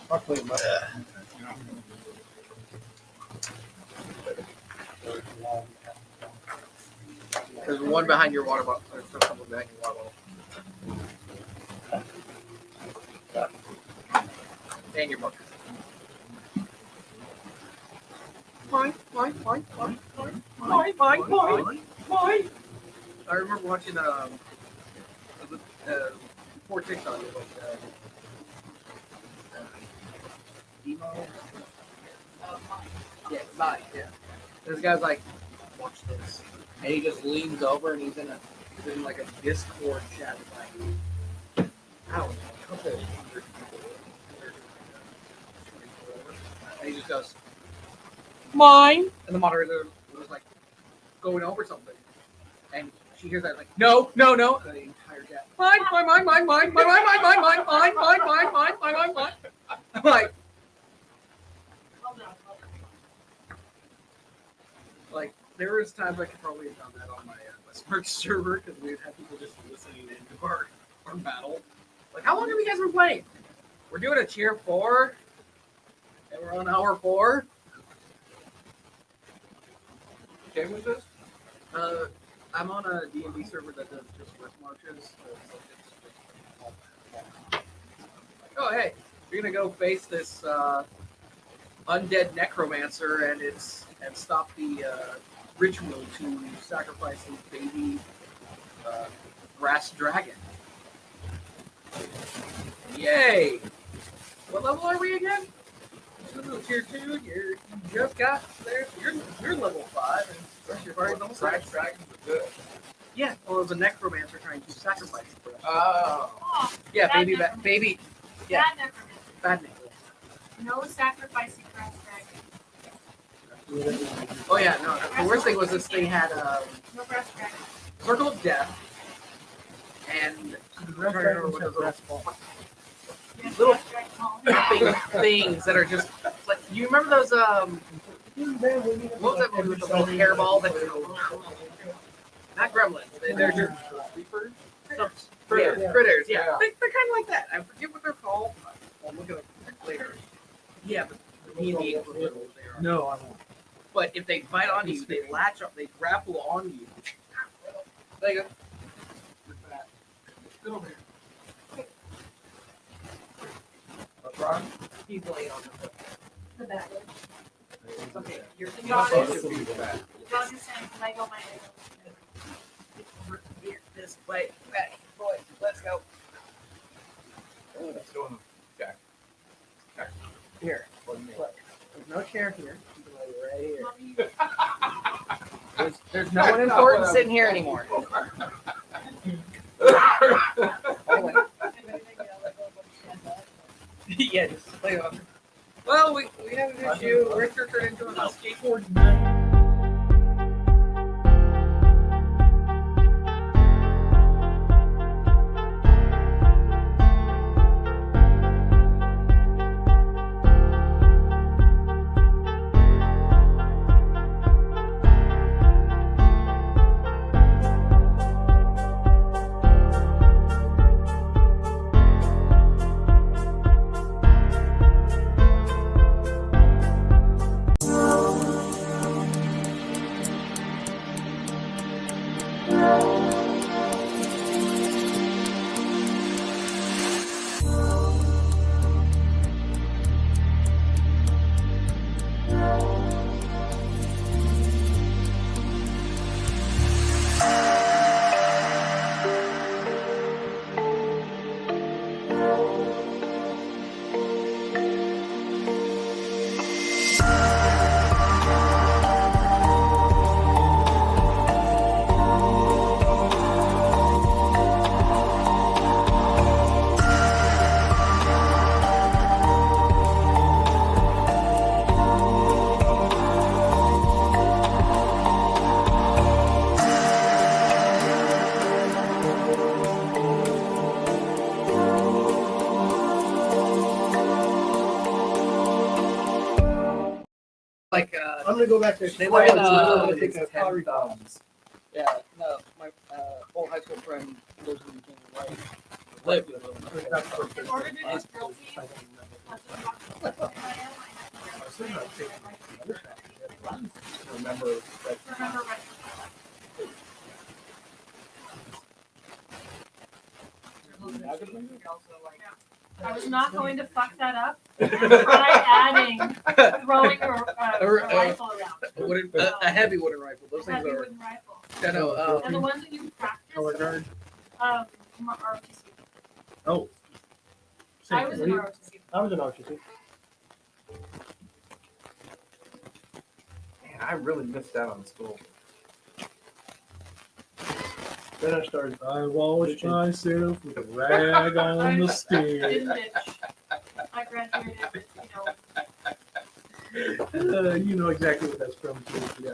I'll clean them up. There's one behind your water bottle. There's a couple behind your water bottle. And your book. Fine. I remember watching before TikTok, it was emo. Yeah, Vine. Yeah. This guy's like, watch this, and he just leans over and he's in like a Discord chat with like, I don't know, a couple hundred people. And he just goes, mine, and the moderator was like going over something, and she hears that like, no, and the entire chat, mine. I'm like, there was times I could probably have done that on my Spark server because we'd have people just listening into our battle. Like, how long have you guys been playing? We're doing a tier 4, and we're on hour 4. What game was this? I'm on a D&D server that does just riff marches. Oh, hey, you're gonna go face this undead necromancer and stop the ritual to sacrifice his baby brass dragon. Yay! What level are we again? This is tier 2. You just got there. You're level 5, and you've already level 6. Dragons are good. Yeah, well, it was a necromancer trying to sacrifice the brass. Oh. Yeah, baby. Yeah, Bad necromancer. bad necromancer. No sacrificing brass dragon. Oh yeah, no. The worst thing was this thing had No brass dragon. Circle of Death and Red dragons have brass balls. Yes, Little- brass dragon home. things that are just like, you remember those what was that movie with the little hairball that not gremlins, they're just critters, yeah. Yeah. They're kind of like that. I forget what they're called. I'll look at them later. Yeah, but me and the equivalent of what they are. No, I won't. But if they bite onto you, they latch up, they grapple on you. There you go. Get over here. What's wrong? He's laying on the foot. The bad one. It's okay. You're thinking Dog about is- it. The dog is saying, Lego my egg. Here, this way. Back, boy, let's go. Let's go in the back. Here. Look, there's no chair here. You can lay right here. Mommy, There's no one important sitting here anymore. Hold on. Yeah, just play off. Well, we have an issue. Richter turned into a skateboard. Like, I'm gonna go back there. They live in, I'm It's take a 10 pottery thumbs. yeah, no, my old high school friend lives in King White. Flip. In order to do drill team, that's what I'm talking about. Remember that. Remember right. I was not going to fuck that up. Try adding throwing a rifle around. A heavy wooden rifle. Those things Heavy are. wooden rifle. I know. And the ones that you practice, Color guard. ROTC. Oh. I was in ROTC. I was an RTC. Man, I really missed out on school. Then I started. I washed myself with a rag on the stick. Didn't bitch. I graduated, You know exactly what that's from. Yeah.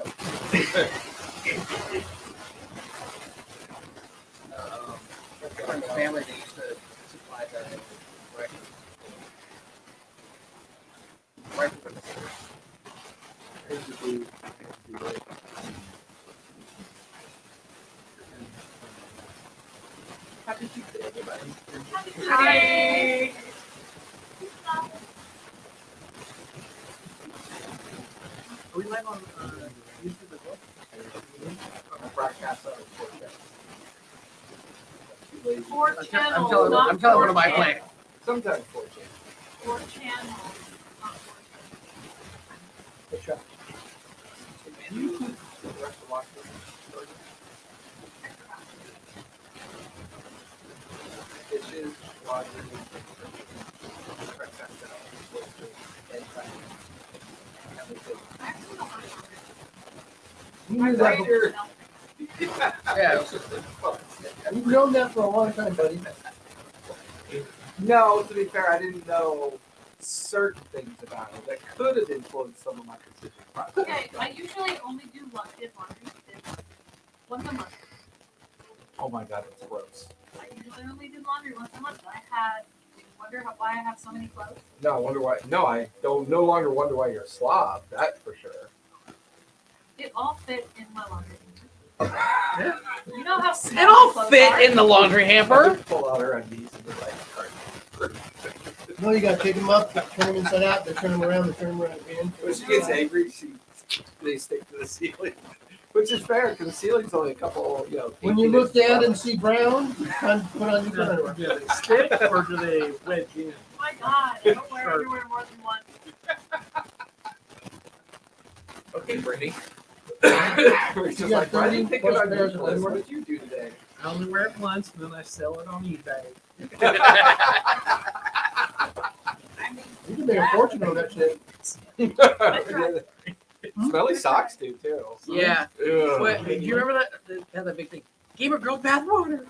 My family they used to supply that. Right. Happy Tuesday, everybody. Hi. Are we live on YouTube as well? Broadcast on Four I'm channels, telling not one of my four play. Sometimes 4 channels. Four channels, not four Good shot. The rest of Washington. Dishes, laundry, You knew that before. Yeah. You've known that for a long time, buddy. No, to be fair, I didn't know certain things about it that could have influenced some of my decisions. Okay, I usually only do laundry once a month. Oh my god, that's gross. I usually only do laundry once a month. Wonder why I have so many clothes. No, I wonder why. No, I don't no longer wonder why you're a slob. That for sure. It all fit in my laundry. Yeah. You know how It small all clothes fit are? in the laundry hamper. Pull out her undies and be like, No, you gotta take them up, turn them inside out, then turn them around, then turn them around again. when she gets angry, they stick to the ceiling, which is fair because the ceiling's only a couple, When you look down and see brown, time to put on your underwear. Do they stick or do they wedge in? Oh my god, I don't wear underwear more than once. Okay, Brittany. It's You just got like, why didn't 30 think about pairs your of clothes? What underwear? did you do today? I only wear it once, and then I sell it on eBay. You can make a fortune on that shit. Smelly socks do too. Yeah. Ugh. Wait, do you remember that? They had that big thing. Gamer girl bathwater. You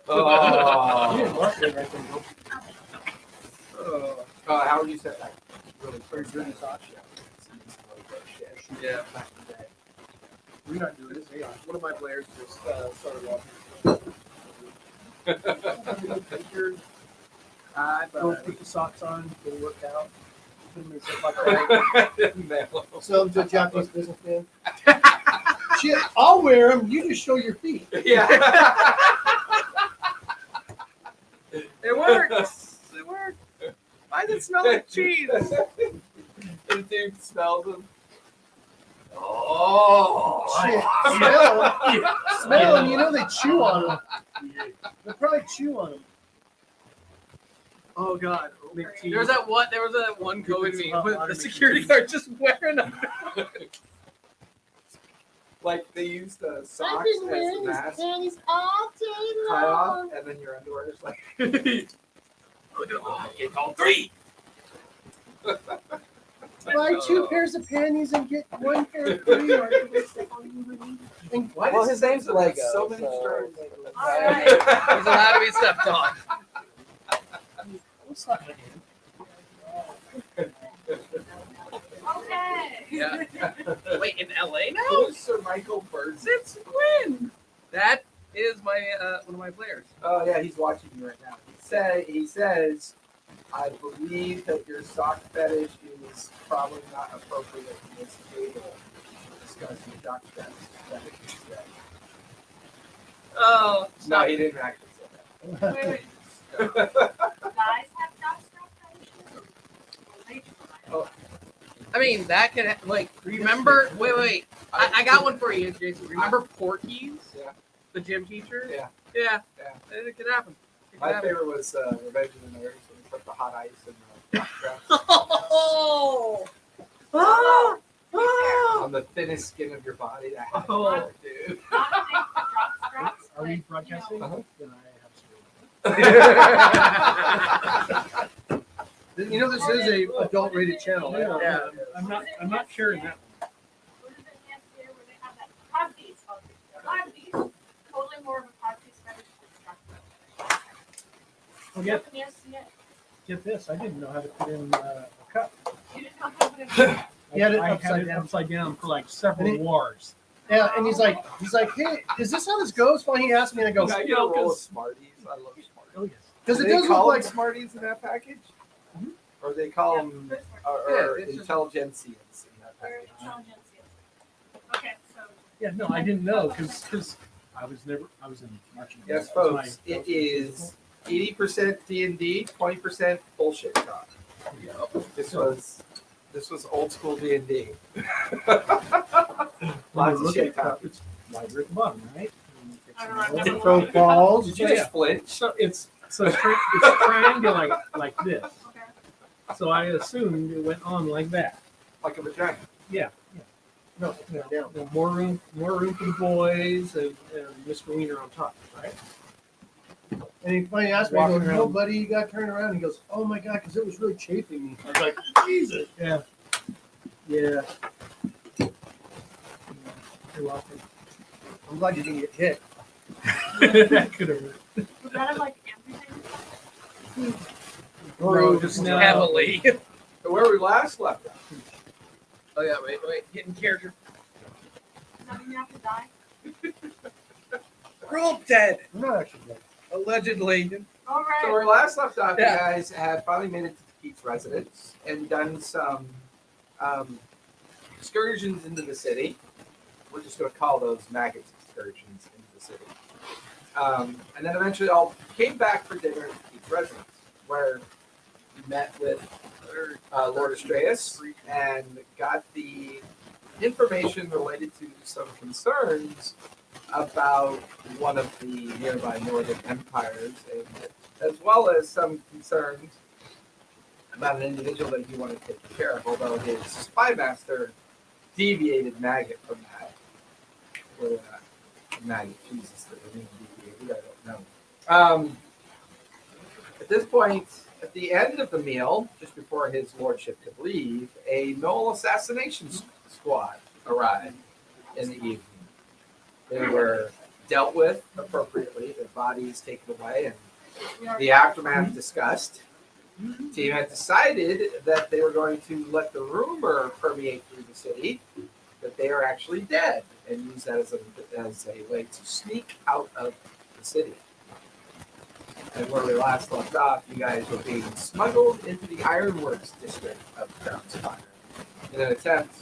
Oh. didn't market it right there, bro. How would you say that? Really Pretty dirty socks. Yeah. Back in the day. We're not doing this. Hey, one of my players just started walking. Go put the socks on, go work out. Put them in stuff like that. Sell them to a Japanese businessman. Shit, I'll wear them. You just show your feet. Yeah. It works. It works. Why does it smell like cheese? The dude smells them. Oh. Shit, smell them. Smell them. You know they chew on them. They probably chew on them. Oh God! There was that one COVID meeting with the security guard just wearing them. Like they use the socks as the mask, tie off, and then your underwear is like. It's all 3. Buy 2 pairs of panties and get 1 pair free. Well, his name's Lego. So many stories. All right. He's allowed to be stepped on. What's that? Okay. Yeah. Wait, in LA now? Who's Sir Michael Bird? Since when? That is my one of my players. Oh yeah, he's watching you right now. He says, I believe that your sock fetish is probably not appropriate in this table to discuss your sock fetish today. Oh, No, he didn't actually say that. Wait. Guys have jockstrap fetishes? They try. I mean, that could remember. Wait. I got one for you, Jason. Remember Porky's? Yeah. The gym teacher. Yeah. Yeah. Yeah. It could happen. My favorite was Revenge of the Nerds when they put the hot ice in the jockstraps Oh. Ah! Ah! on the thinnest skin of your body. That had Oh. dude. Not big jockstraps, Are we but, broadcasting? you know, Uh-huh. Then I have to. You know, this is a adult rated channel. Right? Yeah. I'm not sharing that. what is it next year where they have that codpiece? Codpiece. Totally more of a codpiece fetish than jockstrap. Well, get this. I didn't know how to put in a cup. You didn't know how to put it in. He had it I upside had it down. upside down for like several And he- wars. Yeah, and he's like, hey, is this how this goes? Well, he asked me, and I go, Can I get a roll of Smarties? I love Smarties. Oh yes. because Do it they does call look them like. Smarties in that package? Mhm. Or they call Yeah, them first one. or Yeah, it's just- intelligentsians in that Where package? intelligence is. Okay, so Yeah. No, I didn't know because I was in marching. Yes, That was folks. my- It is 80% D&D, 20% bullshit talk. This was old school D&D. Lots of Look shit at talk. it's lighter at the bottom, right? And it's I don't know, I've small. never Throw balls. Did you just flinch? So it's triangular like this. okay. So I assumed it went on like that. Like a vagina. Yeah. No, no, down. No, more room for the boys and Mr. Wiener on top, right? And he finally asked me, I Walking go, around. no, buddy, you got turned around. He goes, oh my God, because it was really chafing me. I was like, Jesus. Yeah. Yeah. You're welcome. I'm glad you didn't get hit. That could have worked. Was that of like everything? No, just No. Heavily. Where we last left off. Oh yeah, wait. Get in character. Does that mean you have to die? We're all dead. I'm not actually dead. Allegedly. All right. So where we last left off, Yeah. you guys have finally made it to Pete's residence and done some excursions into the city. We're just going to call those maggot excursions into the city. And then eventually all came back for dinner at Pete's residence, where you met with Lord Astreus and got the information related to some concerns about one of the nearby northern empires, and as well as some concerns about an individual that he wanted to take care of, although his spy master deviated Maggot from that. Whether or not Maggot chooses to remain deviated, I don't know. At this point, at the end of the meal, just before his lordship could leave, a Knoll assassination squad arrived in the evening. They were dealt with appropriately, their bodies taken away, and the aftermath discussed. The team had decided that they were going to let the rumor permeate through the city that they are actually dead, and use that as a way to sneak out of the city. And where we last left off, you guys were being smuggled into the ironworks district of Crown's Fire in an attempt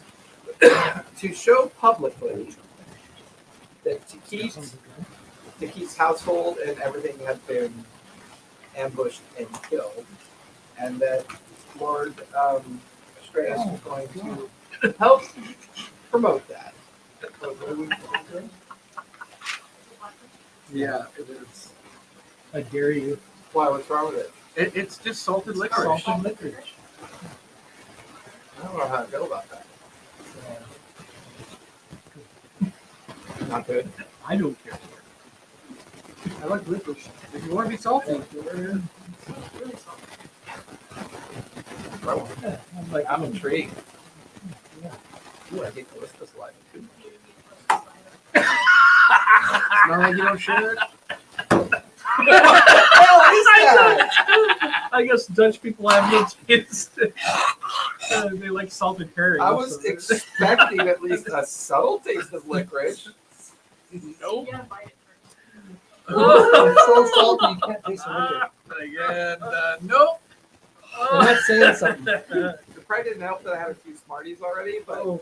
to show publicly that Takeet's household and everything had been ambushed and killed, and that Lord Astreus was going to help promote that. Yeah, it is. I dare you. Why? What's wrong with it? It's just salted licorice. Salted licorice. I don't know how to feel about that. Not good. I don't care. I like licorice. If you want to be salty, I'm like, I'm intrigued. Yeah. Ooh, I hate to list this live. not like you don't share it. I guess Dutch people have no taste. They like salted herring. I was so- expecting at least a subtle taste of licorice. Nope. You gotta bite it first. It's so salty you can't taste the liquor. Again, nope. I'm not saying something. The probably didn't help that I had a few Smarties already, but Oh,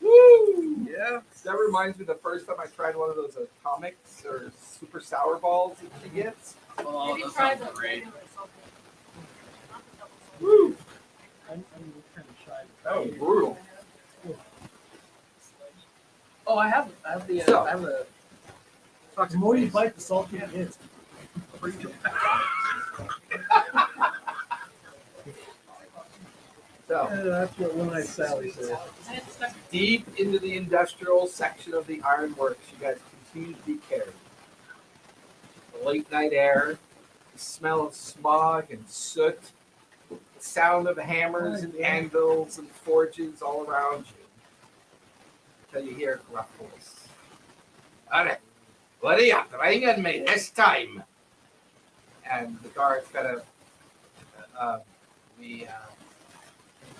Woo! Yeah. That reminds me the first time I tried one of those atomics or super sour balls that she gets. Oh, Maybe that try sounds the great. regular salted. Not the double salted. Woo! I'm kind of shy. That was brutal. Oh, I have the So- I have the The more you bite, the saltier it is. So, Yeah, that's what one-eyed Sally said. And it's stuck. deep into the industrial section of the ironworks, you guys continue to be carried. The late night air, the smell of smog and soot, the sound of hammers and anvils and forges all around you. Until you hear a gruff voice. All right, what are you bringing me this time? And the guards kind of,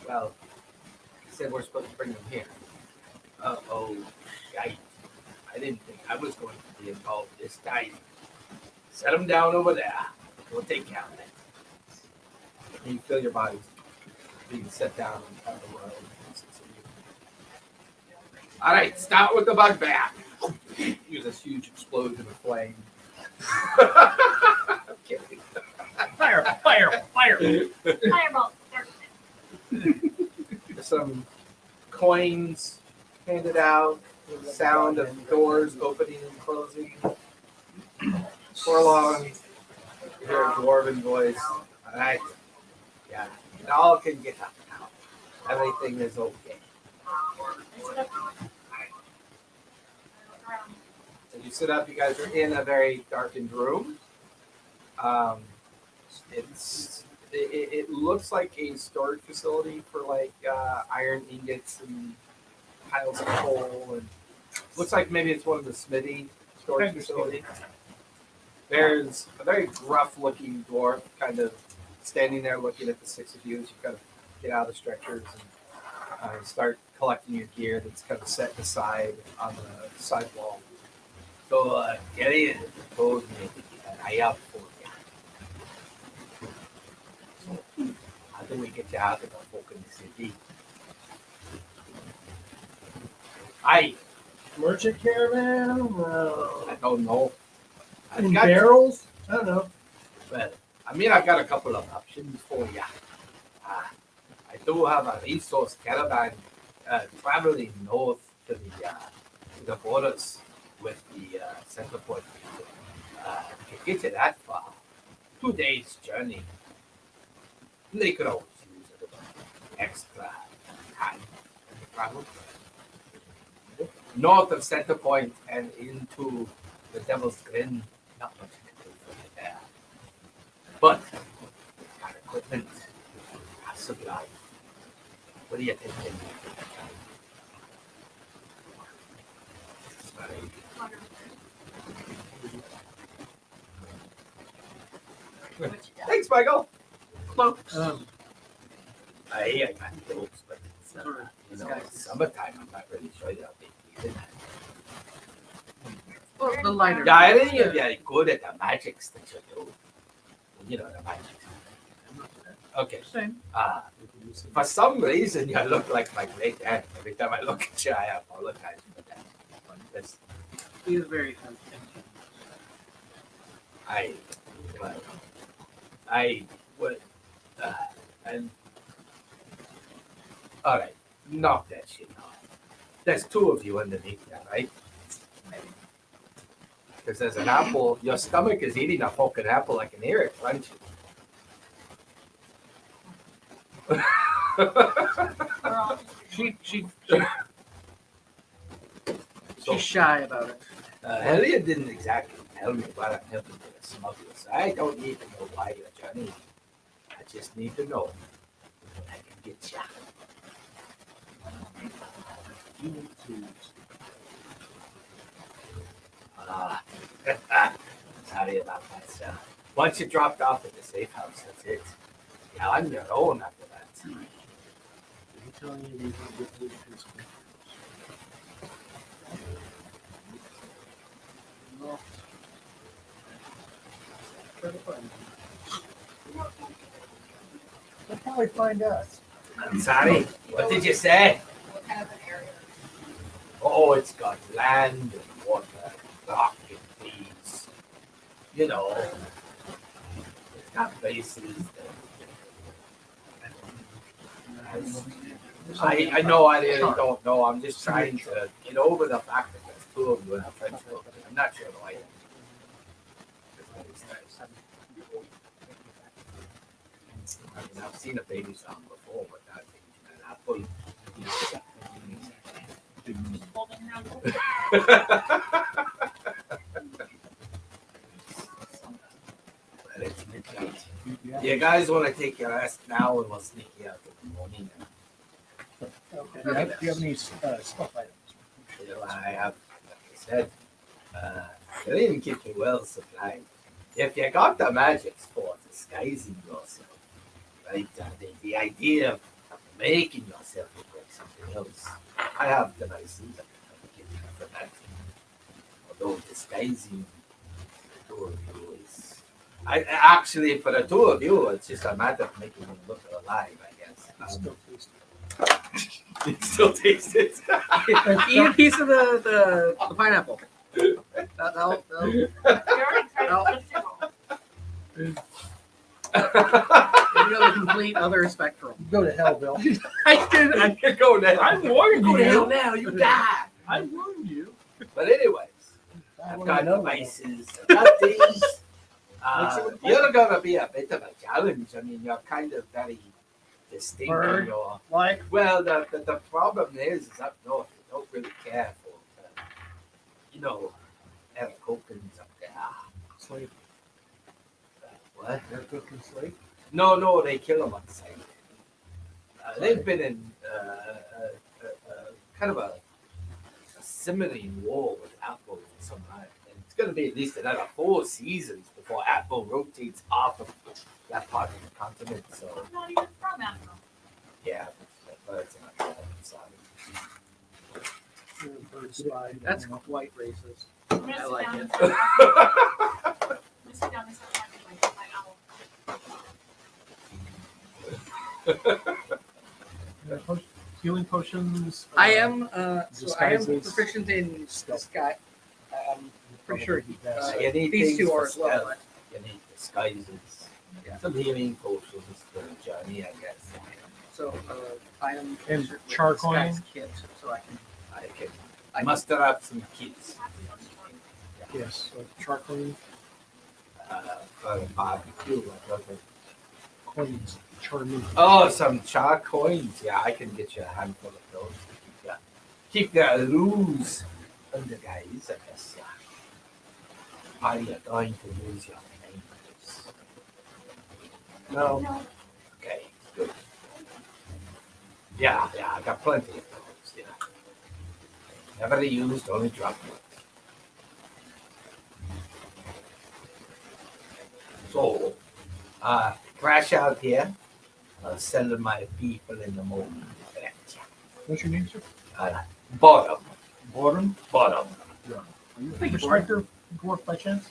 well, he said we're supposed to bring them here. Oh, shite. I didn't think I was going to be involved this time. Set them down over there. We'll take care of it. And you feel your bodies being set down on the road. All right, start with the bugbear. Use this huge explosion of flame. I'm kidding. Fire! Fire! Fire! Fireball. Some coins handed out, the sound of doors opening and closing. For long, you hear a dwarven voice. All right, yeah, y'all can get up now. Everything is okay. As you sit up, you guys are in a very darkened room. It looks like a storage facility for like iron ingots and piles of coal, and looks like maybe it's one of the smithy storage facilities. There's a very gruff-looking dwarf kind of standing there looking at the six of you as you kind of get out of the stretchers and start collecting your gear that's kind of set aside on the side wall. So, Gideon told me that I have for you. How do we get you out of the fucking city? Merchant caravan? I don't know. In barrels? I don't know. Well, I mean, I've got a couple of options for you. I do have a resource caravan traveling north to the borders with the center point. To get you that far, 2 days journey. They could always use a little extra time to travel. North of center point and into the Devil's Grin, not much to do for you there. But got equipment, got supply. What are you thinking? Thanks, Michael. Cloaks. I got clothes, but it's it's summertime. I'm not really sure you'll be needing that. Well, the lighter. Yeah, I think you're very good at the magics that you do. You know the magic. Okay. Same. For some reason, you look like my great aunt. Every time I look at you, I apologize for that. That's, He is very sensitive. I would, and all right, knock that shit off. There's two of you underneath there, right? Because there's an apple. Your stomach is eating a fucking apple. I can hear it crunching. She's So, shy about it. Elliot didn't exactly tell me what I'm helping with the smugglers. I don't need to know why you're journeying. I just need to know that I can get you. You need to. Sorry about that, sir. Once you're dropped off at the safe house, that's it. You're on your own after that. I'm telling you, you can get rid of his No. Try to find him. They'll probably find us. I'm sorry. What did you say? What kind of an area? oh, it's got land and water, rock and trees. You know, it's got places that I know I really don't know. I'm just trying to get over the fact that there's two of you in a French book. I'm not sure why. I mean, I've seen a baby sound before, but that an apple. Holding her apple. Well, it's midnight. You guys want to take your rest now, and we'll sneak you out in the morning. Okay. Do you have any stuff items? You know, I have, like I said, they even keep you well supplied. If you got the magic for disguising yourself, right? The idea of making yourself look like something else, I have devices that can give you for that. Although disguising the two of you is, actually for the two of you, it's just a matter of making them look alive, I guess. Still tasty. You still taste it. Eat a piece of the pineapple. That'll You already tried No. to lift it all. you know the complete other spectrum. Go to hell, Bill. I can go now. I warned Go to hell you. now, you die. I warned you. But anyways, I've got devices, I've got things. You're gonna be a bit of a challenge. I mean, you're kind of very distinct in Bird. your. Like, Well, the problem is up north, they don't really care for, you know, have coconuts up there. slave. What? They're cooking slave. No, they kill them on sight. They've been in kind of a simmering war with Apple for some time. And it's going to be at least another 4 seasons before Apple rotates off of that part of the continent. So, I'm not even from Apple. yeah, but it's not sorry. Bird spy. That's quite racist. I'm gonna I sit like down it. and start talking. I'm gonna sit down and start talking like my owl. Healing potions. I am disguises. proficient in disguise. I'm pretty sure You need these things two for are as well. stealth. But You need disguises. Yeah. Some healing potions for the journey, I guess. so I am And proficient with charcoal? disguise kit, so I can. I muster up some kits Yes. So charcoal for barbecue. coins. Charming. Oh, some char coins. Yeah, I can get you a handful of those. Keep the loose under guys, I guess. Are you going to lose your names? No. No, Okay, good. Yeah, I got plenty of those. Yeah. Never used, only dropped it. So, crash out here. I'll send my people in the morning. What's your name, sir? Bottom. Bottom. Bottom. Are you Thank you, Inspector Dwarf by chance?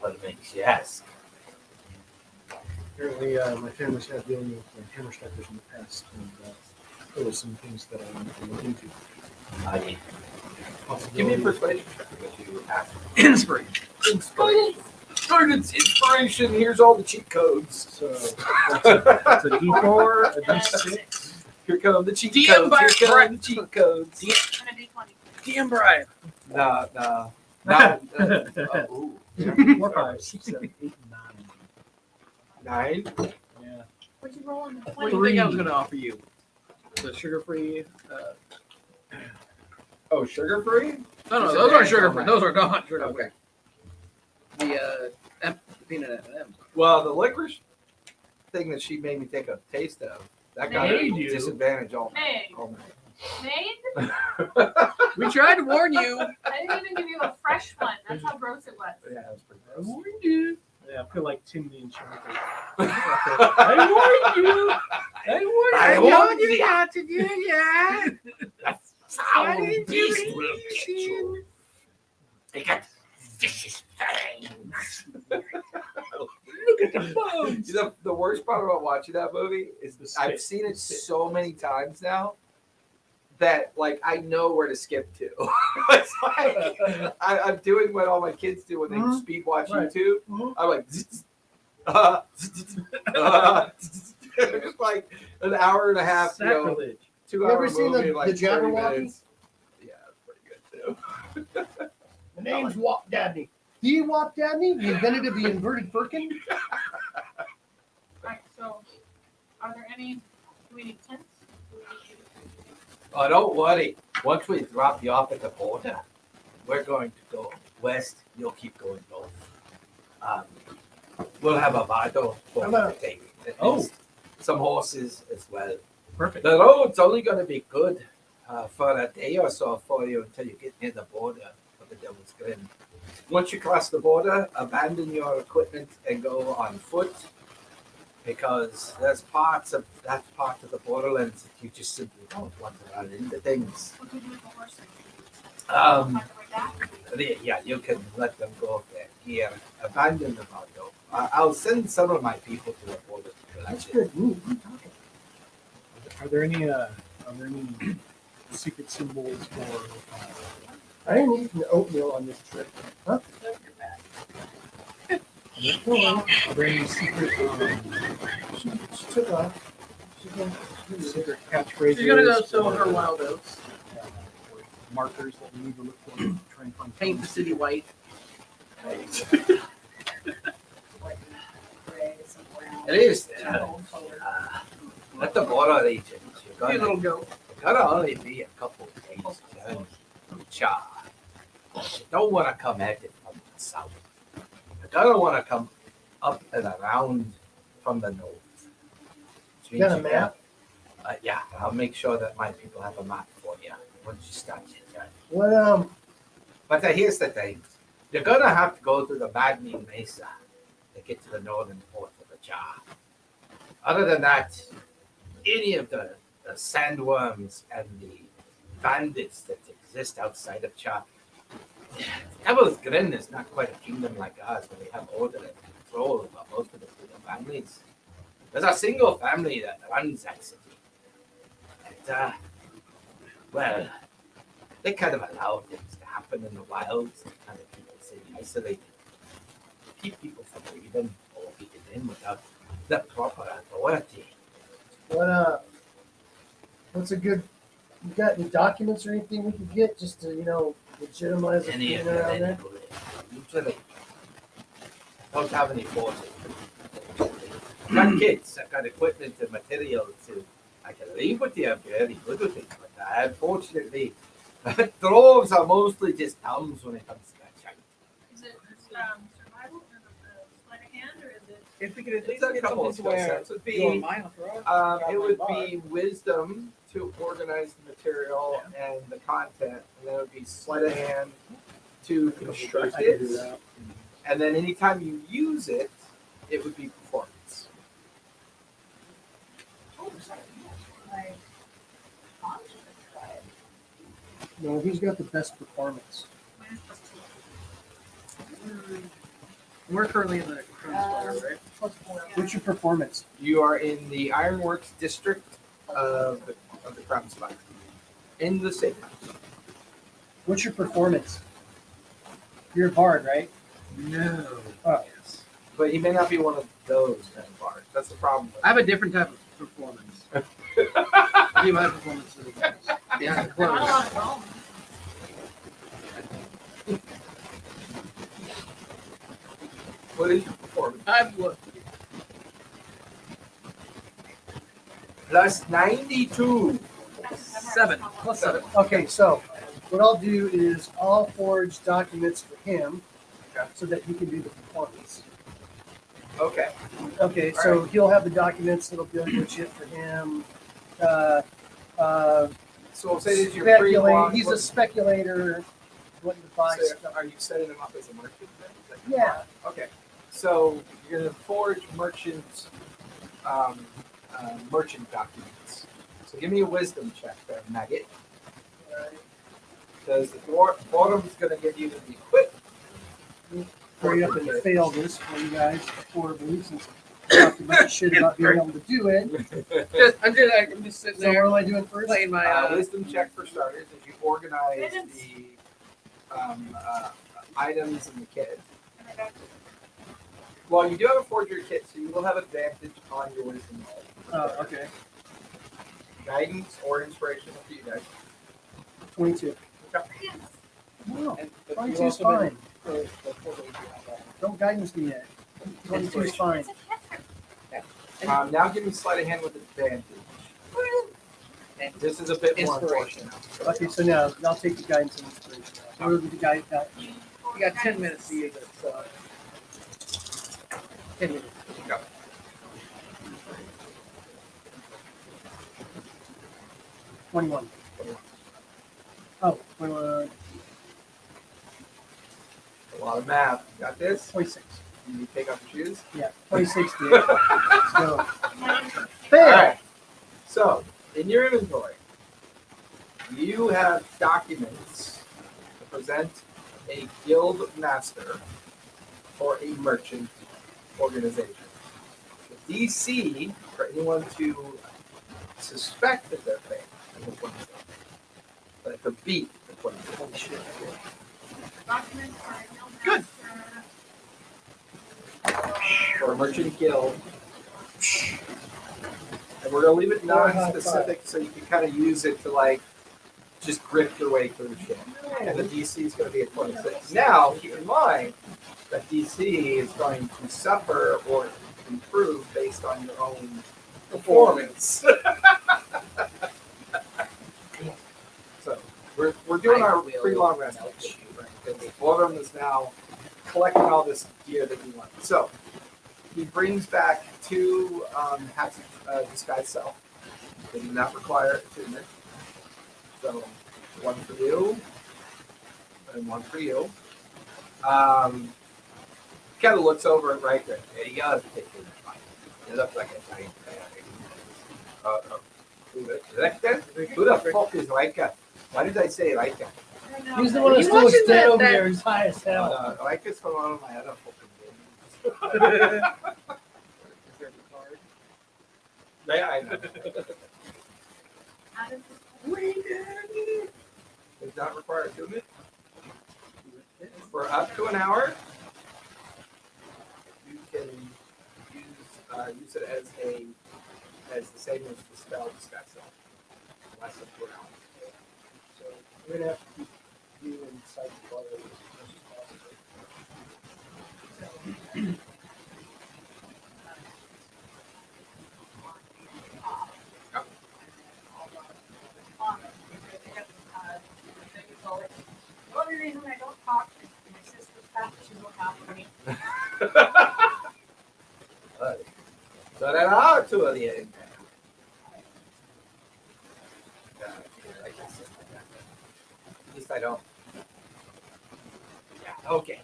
What makes you ask? Apparently, my family's had dealing with hammer strikers in the past, and there were some things that I wanted to look into. Give me a persuasion check that you have. Inspiration. Inspiration. It's inspiration. Here's all the cheat codes. So that's a D4, a D6. Here come the cheat DM codes. by Here come Brett. the cheat codes. and a D20. DM Brian. No. Ooh. 4, 5, 6, 7, 8, 9. 9. Yeah. What'd you roll on the What 20? do you think I was going to offer you? The sugar-free. Oh, sugar free? No, those aren't sugar-free. Those are not sugar-free. Okay. The peanut M&M. Well, the licorice thing that she made me take a taste of, that got Made me you? disadvantage all Made. night. Made? We tried to warn you. I didn't even give you a fresh one. That's how gross it was. Yeah, it was pretty I gross. warned you. Yeah, I feel like Timmy and Chronicles. I warned you. I warned you. not to do that. Foul beast will get you. They got vicious fangs. Look at the bones. The worst part about watching that movie is The I've spit. seen it so many times now that like I know where to skip to. It's like I'm doing what all my kids do when they Mhm. speed watch Right. YouTube. Mhm. I'm like, it's like an hour and a half, 'Sacrilege. 2 You hour ever seen movie, the like 30 Jabberwocky? minutes. Yeah, it's pretty good too. The name's Walt Dabney. The Walt Dabney, the inventor of the inverted firkin. Alright, so are there any, do we need tents? Do we need- Oh, don't worry. Once we drop you off at the border, we're going to go west. You'll keep going north. We'll have a vado for How about- the day. At Oh. least some horses as well. Perfect. The road's only going to be good for a day or so for you until you get near the border of the Devil's Grin. Once you cross the border, abandon your equipment and go on foot, because there's parts of the borderlands that you just simply don't want to run into things. What do we do with the horses? Um, Like that? Yeah, you can let them go there. Here, abandon the vado. I'll send some of my people to the border to collect That's it. good. What are you talking? Are there any secret symbols for? I didn't eat an oatmeal on this trip. Huh? Are there any secret She took off. secret catchphrases? She's gonna go sow or, her wild oats. or markers that we need to look for to try and find Paint the city white. It is at the border regions. You're Hey, gonna, little goat. gonna only be a couple of days journey from Cha. You don't want to come at it from the south. You're gonna want to come up and around from the north. Which You got a means map? Yeah, I'll make sure that my people have a map for you once you start your journey. What But here's the thing. You're gonna have to go through the maddening mesa to get to the northern port of the Jar. Other than that, any of the sandworms and the bandits that exist outside of Jar, Devil's Grin is not quite a kingdom like ours where they have order and control over most of the families. There's a single family that runs that city. And, well, they kind of allow things to happen in the wilds to kind of keep the city isolated. Keep people from leaving or getting in without the proper authority. what's a good? You got any documents or anything we could get just to legitimize us Any being of around there? them usually don't have any forces. Got kids, I've got equipment and material to I can leave with you if you're very good with it. But unfortunately, droves are mostly just thumbs when it comes to that shit. Is it survival or sleight of hand, or is it? If we could at It's least a get couple something of to skill where sets. It'd you be, mile throw. It would be wisdom to organize the material and the content, and then it would be sleight of hand to construct I can do it. that. And then anytime you use it, it would be performance. No, who's got the best performance? We're currently in the Chrome Square, right? What's your performance? You are in the Ironworks district of the Crown Spire. In the city. What's your performance? You're a bard, right? No. Oh. Yes. But he may not be one of those kind of bars. That's the problem. I have a different type of performance. I do my performance to the guys. Yeah, Not a close. lot of room. What is your performance? I've looked. Plus 92. 7 plus 7. Okay, so what I'll do is I'll forge documents for him Okay. so that he can do the performance. Okay. Okay, so he'll have the documents that'll be legit for him. So we'll say that you're Speculate. He's a speculator. Wanting to buy stuff. Are you setting him up as a merchant then? Is that- Yeah. Okay. So you're going to forge merchant documents. So give me a wisdom check there, Maggot. Because the bottom's going to give you the equip. Hurry up and fail this for you guys before the nuisance. talked a bunch of shit about being able to do it. I'm just sitting So what there am I doing first? playing my. Wisdom check for starters as you organize the items in the kit. Well, you do have a forgery kit, so you will have advantage on your wisdom roll. Oh, okay. Guidance or inspiration for you guys. 22. Wow, 22 is fine. Don't guidance me yet. 22 is fine. Now give me sleight of hand with advantage. This is a bit more Inspiration. unfortunate. Okay, so now I'll take the guidance and inspiration. What are the guide? You got 10 minutes to use it, so. 10 minutes. Go. 21. Oh, 21. A lot of math. Got this? 26. You take off your shoes? Yeah, 26 did. Let's go. All Fail. right. So, in your inventory, you have documents to present a guild master or a merchant organization. The DC for anyone to suspect that they're fake is 27. But it could beat the 27. Holy shit. Good. For a merchant guild. And we're going to leave it non-specific so you can kind of use it to like just grip your way through shit. And the DC is going to be at 26. Now, keep in mind that DC is going to suffer or improve based on your own performance. So we're doing our pre-long rest activity, right? Because Autumn is now collecting all this gear that you want. So he brings back 2 hats of disguise self. They do not require attunement. So 1 for you and 1 for you. Kind of looks over at Riker. Yeah, you gotta take it. It looks like a giant Riker? Who the fuck is Riker? Why did I say Riker? He's the one that You still looks watching dead that- over that- there. He's high as hell. Riker's from one of my other fucking games. Yeah, I know. Does not require attunement. For up to an hour, you can use it as the same as the spell disguise self. Less than 2 hours. So we're gonna have to keep you inside the bar as much as possible. The only reason I don't talk is my sister's fat, she won't talk to me. So there are 2 of you in there. At least I don't. Yeah, okay.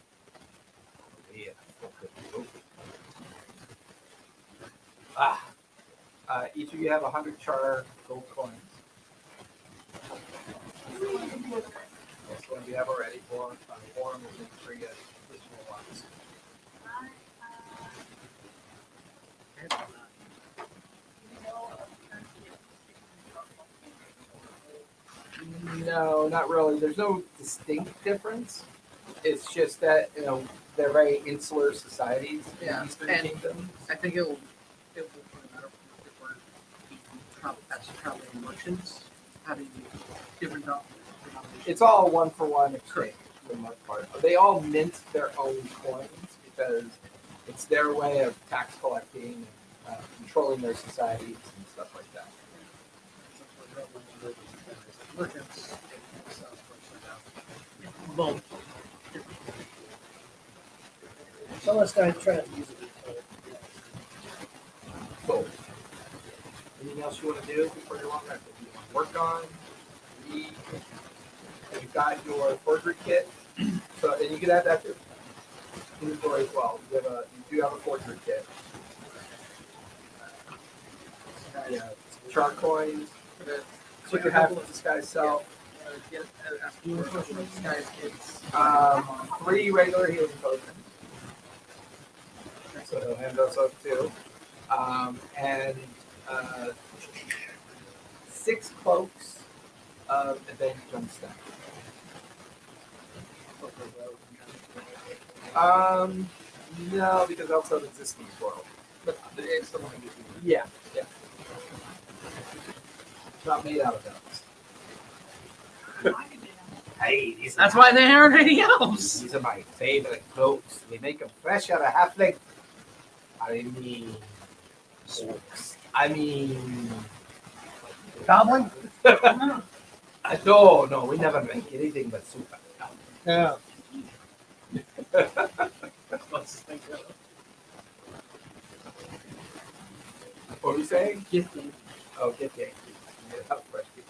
Yeah. Each of you have 100 char gold coins. That's one you have already. 4 will make 3 additional ones. No, not really. There's no distinct difference. It's just that, they're very insular societies in Yeah, Eastern and- Kingdom. I think it will put a matter if we're traveling merchants, having different denominations. It's all one-for-one exchange for the most part. They all mint their own coins because it's their way of tax collecting and controlling their societies and stuff like that. Merchants. Both. So let's try to use it. Cool. Anything else you want to do before your long rest? You want to work on? Read? You've got your forgery kit, so and you can add that to inventory as well. You do have a forgery kit. Yeah, char coins. Put your half of disguise self. Ask for disguise kits. 3 regular healing potions. So he'll hand those up too. and 6 cloaks of event jumpstone. No, because also it exists in the world. But it's the one you Yeah. It's not made out of those. Hey, these That's are why they aren't anything else. These are my favorite cloaks. We make them fresh out of halfling. I mean, Goblin? no, we never make anything but super. Yeah. What are we saying? Gifting. Oh, get the fresh get.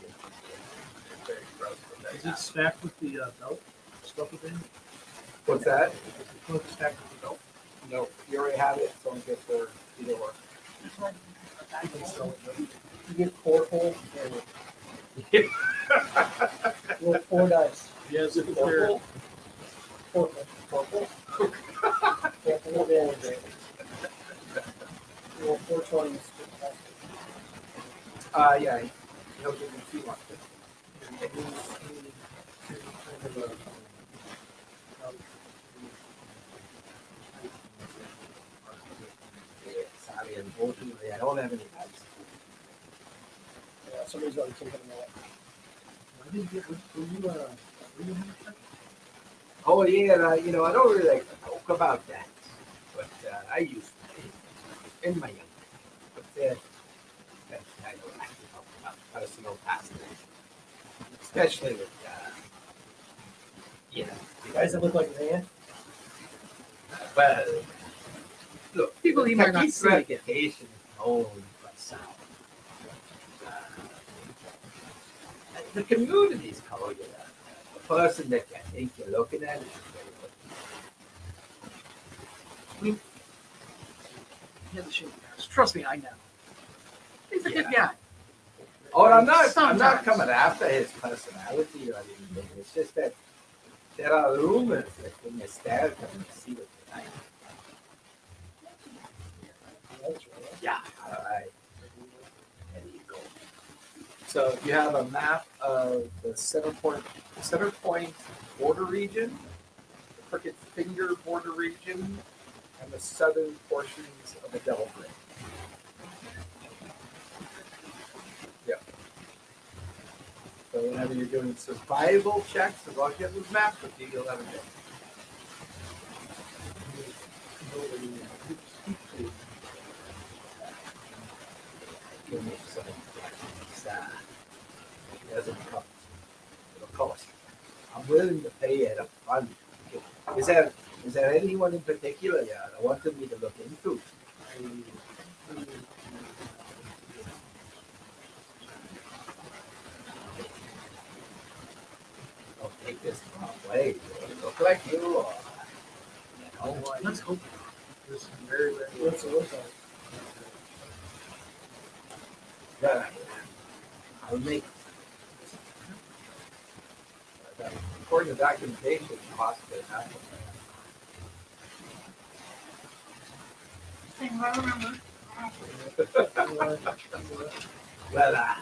Very gross. Is it stacked with the belt stuff within? What's that? Is the cloak stacked with the belt? No, you already have it. So get for either or. You get 4 holes. Roll 4 dice. Yes, if Four they're holes. 4 holes. 4 damage. Roll 4 20s. Yeah. He'll give you 2 on it. Sorry, unfortunately, I don't have any dice. Yeah, somebody's already taken them away. I didn't get. Were you Oh yeah, I don't really like to talk about that, but I used to in my young days. But I don't like to talk about personal past, especially with Guys that look like man. Well, look, People you might not Taki's see again. reputation is known for sound. The community's calling it out. The person that you think you're looking at is very good. He has a shitty guys. Trust me, I know. He's a good guy. Oh, I'm not Sometimes. coming after his personality or anything. It's just that there are rumors that when you stare at them, you see what they like. Yeah, all right. There you go. So you have a map of the center point border region, the Crooked Finger border region, and the southern portions of the Devil Ring. Yeah. So whenever you're doing survival checks, as long as you have this map with you, you'll have a check. Give me some. It doesn't cost. It'll cost. I'm willing to pay it up front. Is there anyone in particular that wanted me to look into? Don't take this the wrong way. Look like you or Let's hope. There's some very, very. What's it look like? yeah. I'll make. According to documentation, it's possible to happen. Thing I remember. Well,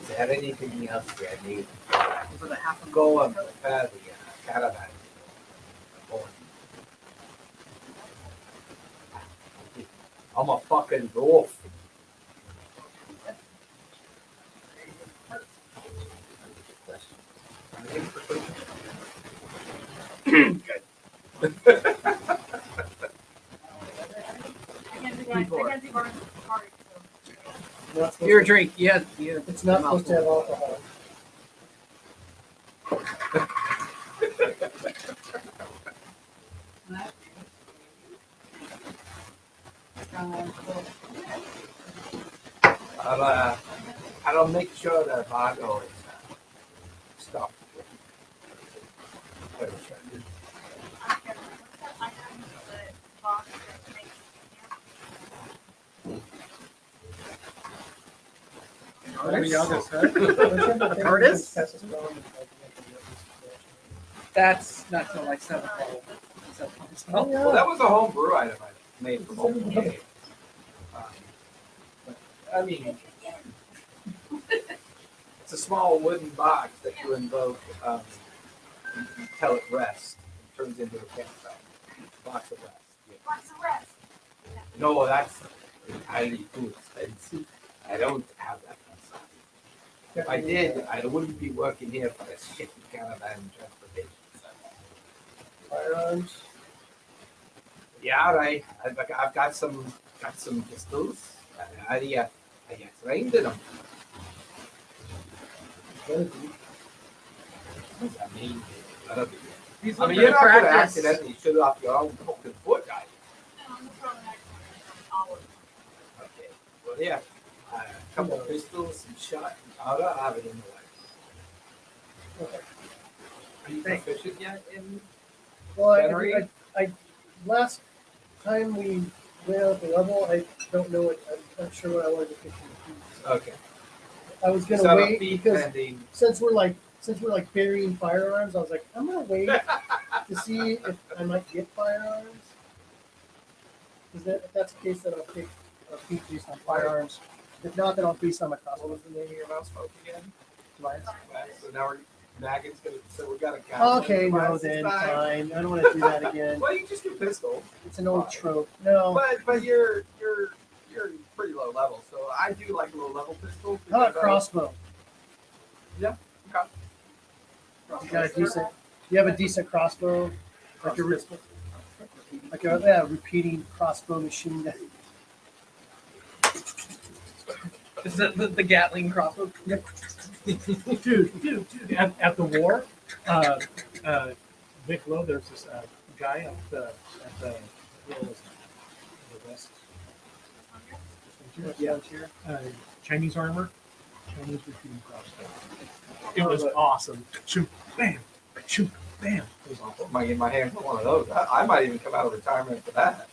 is there anything else I need? For the half Go and prepare the caravan. I'm a fucking dwarf. I can't do bars hard, so. Not supposed Your to- drink, yeah. It's not supposed to have alcohol. I'll make sure that Vago is stopped. Artist? That's not till like 7 o'clock. Well, that was a home brew item I made from home. I mean, it's a small wooden box that you invoke. You tell it rest. It turns into a campsite. Box of rest. Yeah. Lots of rest. No, that's entirely too expensive. I don't have that myself. If I did, I wouldn't be working here for a shitty caravan transportation. Firearms. Yeah, right. I've got some pistols. I trained in them. I mean, He's I mean, looking you're to not going to practice. accidentally shoot off your own fucking foot, guy. No, I'm throwing an olive. Okay. Well, yeah. A couple of pistols, some shot, and powder. I have it in the way. Are you proficient yet in Well, January? I last time we went up a level, I don't know what, I'm not sure what I wanted to pick. Okay. I was gonna So wait feet because bending. since we're like burying firearms, I was like, I'm gonna wait to see if I might get firearms. If that's the case, then I'll pick a feat based on firearms. If not, then I'll base on my What crossbow. was the name of your mouse folk again? Lance. So now Maggot's gonna. So we got a count. Okay, no, Lance then is fine. fine. I don't want to do that again. Well, you just do pistol. It's an old trope. No. But you're pretty low level, so I do like low level pistols. How about because crossbow? Yeah. Okay. You got a decent. You have a decent crossbow, like a repeating crossbow machine gun. Is that the Gatling crossbow? Dude, at the war, Vic Lowe, there's this guy at the where was it? The west. Yeah. Chinese armor, Chinese repeating crossbow. It was awesome. Shoot, bam, shoot, bam. It was awesome. Might get my hands on one of those. I might even come out of retirement for that.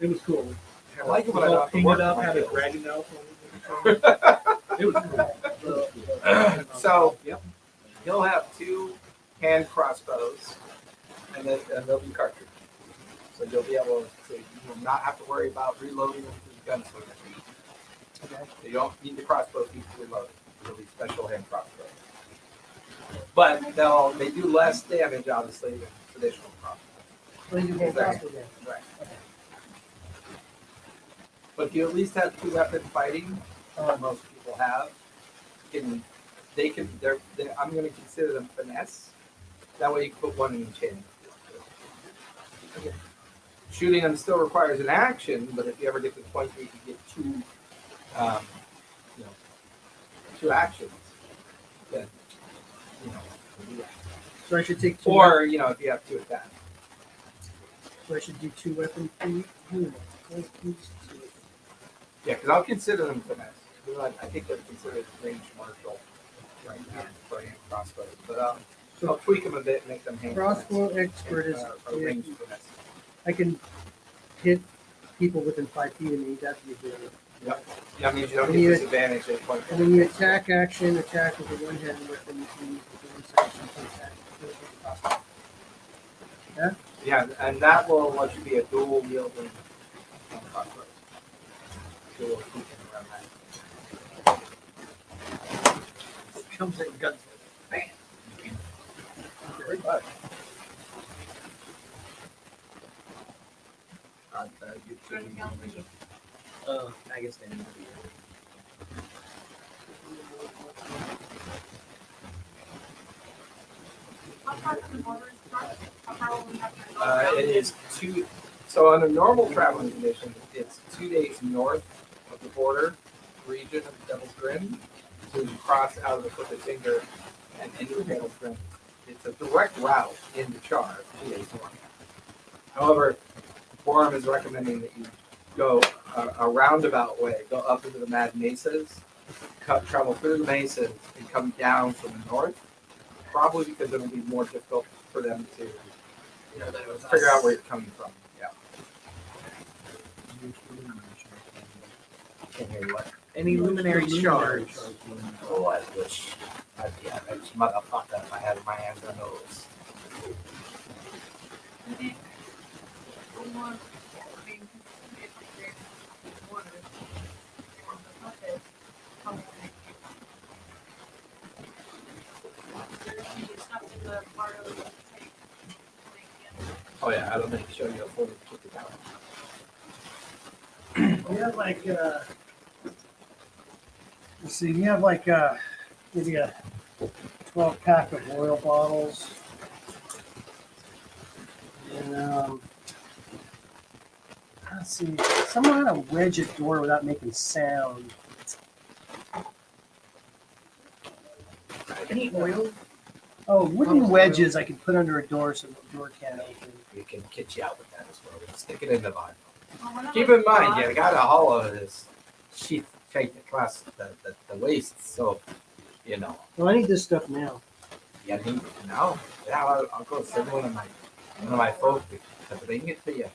It was cool. I like it when I all don't have to painted work up, my had a kills. dragon mouth on it. It was cool. So Yep. you'll have 2 hand crossbows, and they'll be cartridges. So you'll be able to, you will not have to worry about reloading them to the gunslinger. Okay. You don't need the crossbow piece to reload it. It'll be special hand crossbows. But they do less damage, obviously, than traditional crossbows. Well, you can crossbow then. Right. But you at least have 2-weapon fighting. Most people have. I'm going to consider them finesse. That way you can put one in each hand. Okay. Shooting them still requires an action, but if you ever get to the point where you can get 2, 2 actions, then you do that. So I should take 2. Or if you have 2 attacks. So I should do 2 weapon feet. Yeah, because I'll consider them finesse. I think they're considered range martial right now for hand crossbows. But I'll tweak them a bit, make them hand Crossbow finesse. expert is Or range finesse. I can hit people within 5 feet of me. That'd be good. Yeah, I mean you don't And get you- disadvantage at point. And then you attack attack with a one-handed weapon. You can use the one section to attack. Yeah, and that will let you be a dual wielding crossbow. Dual tweaking around that. Comes in guns. Bam. Very much. Maggot's standing over here. How far from the border is it? How far will we have to go? It is 2. So under normal traveling conditions, it's 2 days north of the border region of Devil's Grin to cross out of the Crooked Finger and into Devil's Grin. It's a direct route into Char, 2 days north. However, Forum is recommending that you go a roundabout way, go up into the Mad Mesas, travel through the mesas, and come down from the north. Probably because it will be more difficult for them to figure out where you're coming from. Yeah. Can't hear you what? Any luminary shards? Oh, I wish I'd be a rich motherfucker if I had my hands on those. Oh yeah, I'll make sure you're fully kicked it out. We have like, let's see, we have like, maybe a 12 pack of oil bottles. And, let's see, someone had to wedge a door without making sound. Any oil? Oh, wooden wedges I could put under a door so the door can't open. We can kit you out with that as well. Stick it in the bottom. Oh, one of Keep those in mind, box- you got to hollow this sheath shape across the waist, so you know. Well, I need this stuff now. You need now. Yeah, I'll go send one of my folk to bring it to you.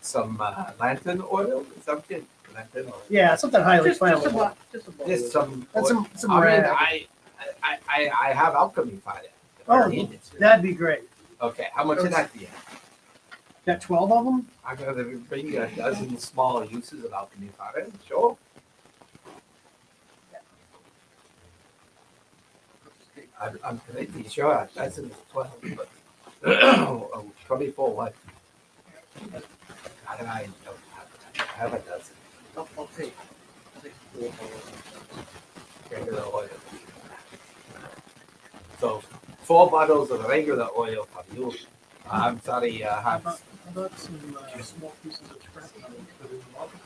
Some lantern oil, something. Lantern oil. Yeah, something highly Just a flammable. box. Just a box. Just some. That's oil. some I mean, rag. I have alchemy fire. If I Oh, need it. that'd be great. Okay, how much of that do you have? Got 12 of them? I'm gonna bring you a dozen small uses of alchemy fire. Sure. I'm pretty sure a dozen is 12, but 24 what? I don't have a dozen. I'll take 4 Regular oil. So 4 bottles of regular oil from you. I'm sorry, How Hans. about some small pieces of scrap metal to put in the box?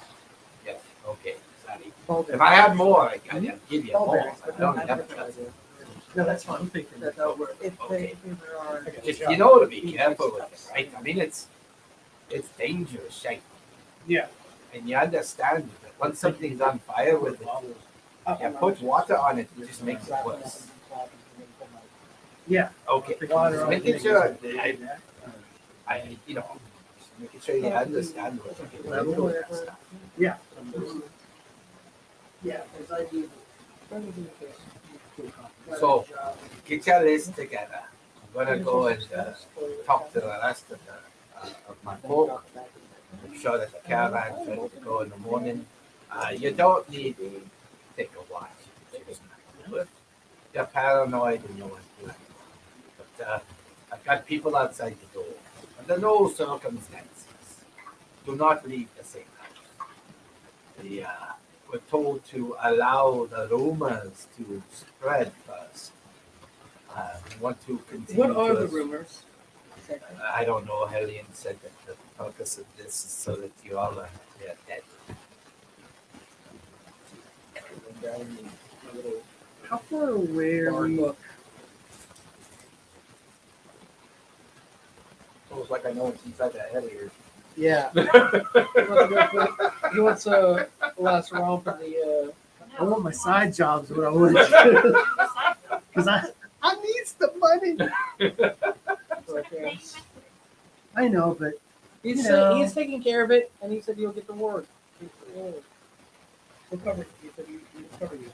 Yes, okay, sorry. balls. If I had more, I'd give you more. Ballberries, I but don't don't have advertise that. it. No, that's I'm fine. thinking. That'll work. If Okay. there are. Just, you know to be careful with it, right? I mean, it's dangerous shape. Yeah. And you understand that once something's on fire with it, you put water on it, it just makes it worse. Yeah. Okay, Water so on making it. sure you know, just making sure you understand what you're doing with that stuff. Yeah. Yeah, because I do. So, get your list together. I'm gonna go and talk to the rest of my folk. Make sure that the caravan's ready to go in the morning. You don't need to take a watch. But you're paranoid and you want to. But I've got people outside the door. Under no circumstances, do not leave the same house. We're told to allow the rumors to spread first. We want to continue. What are to- the rumors? I don't know. Hellion said that the purpose of this is so that you all are dead. How far away are we? Book. Almost like I know what's inside that head of yours. Yeah. He wants a last romp in the. I want my side jobs, what I want to do. Because I need the money. I know, but He's You know. he's taking care of it, and he said you'll get the word. He'll cover it. He said he'll cover you.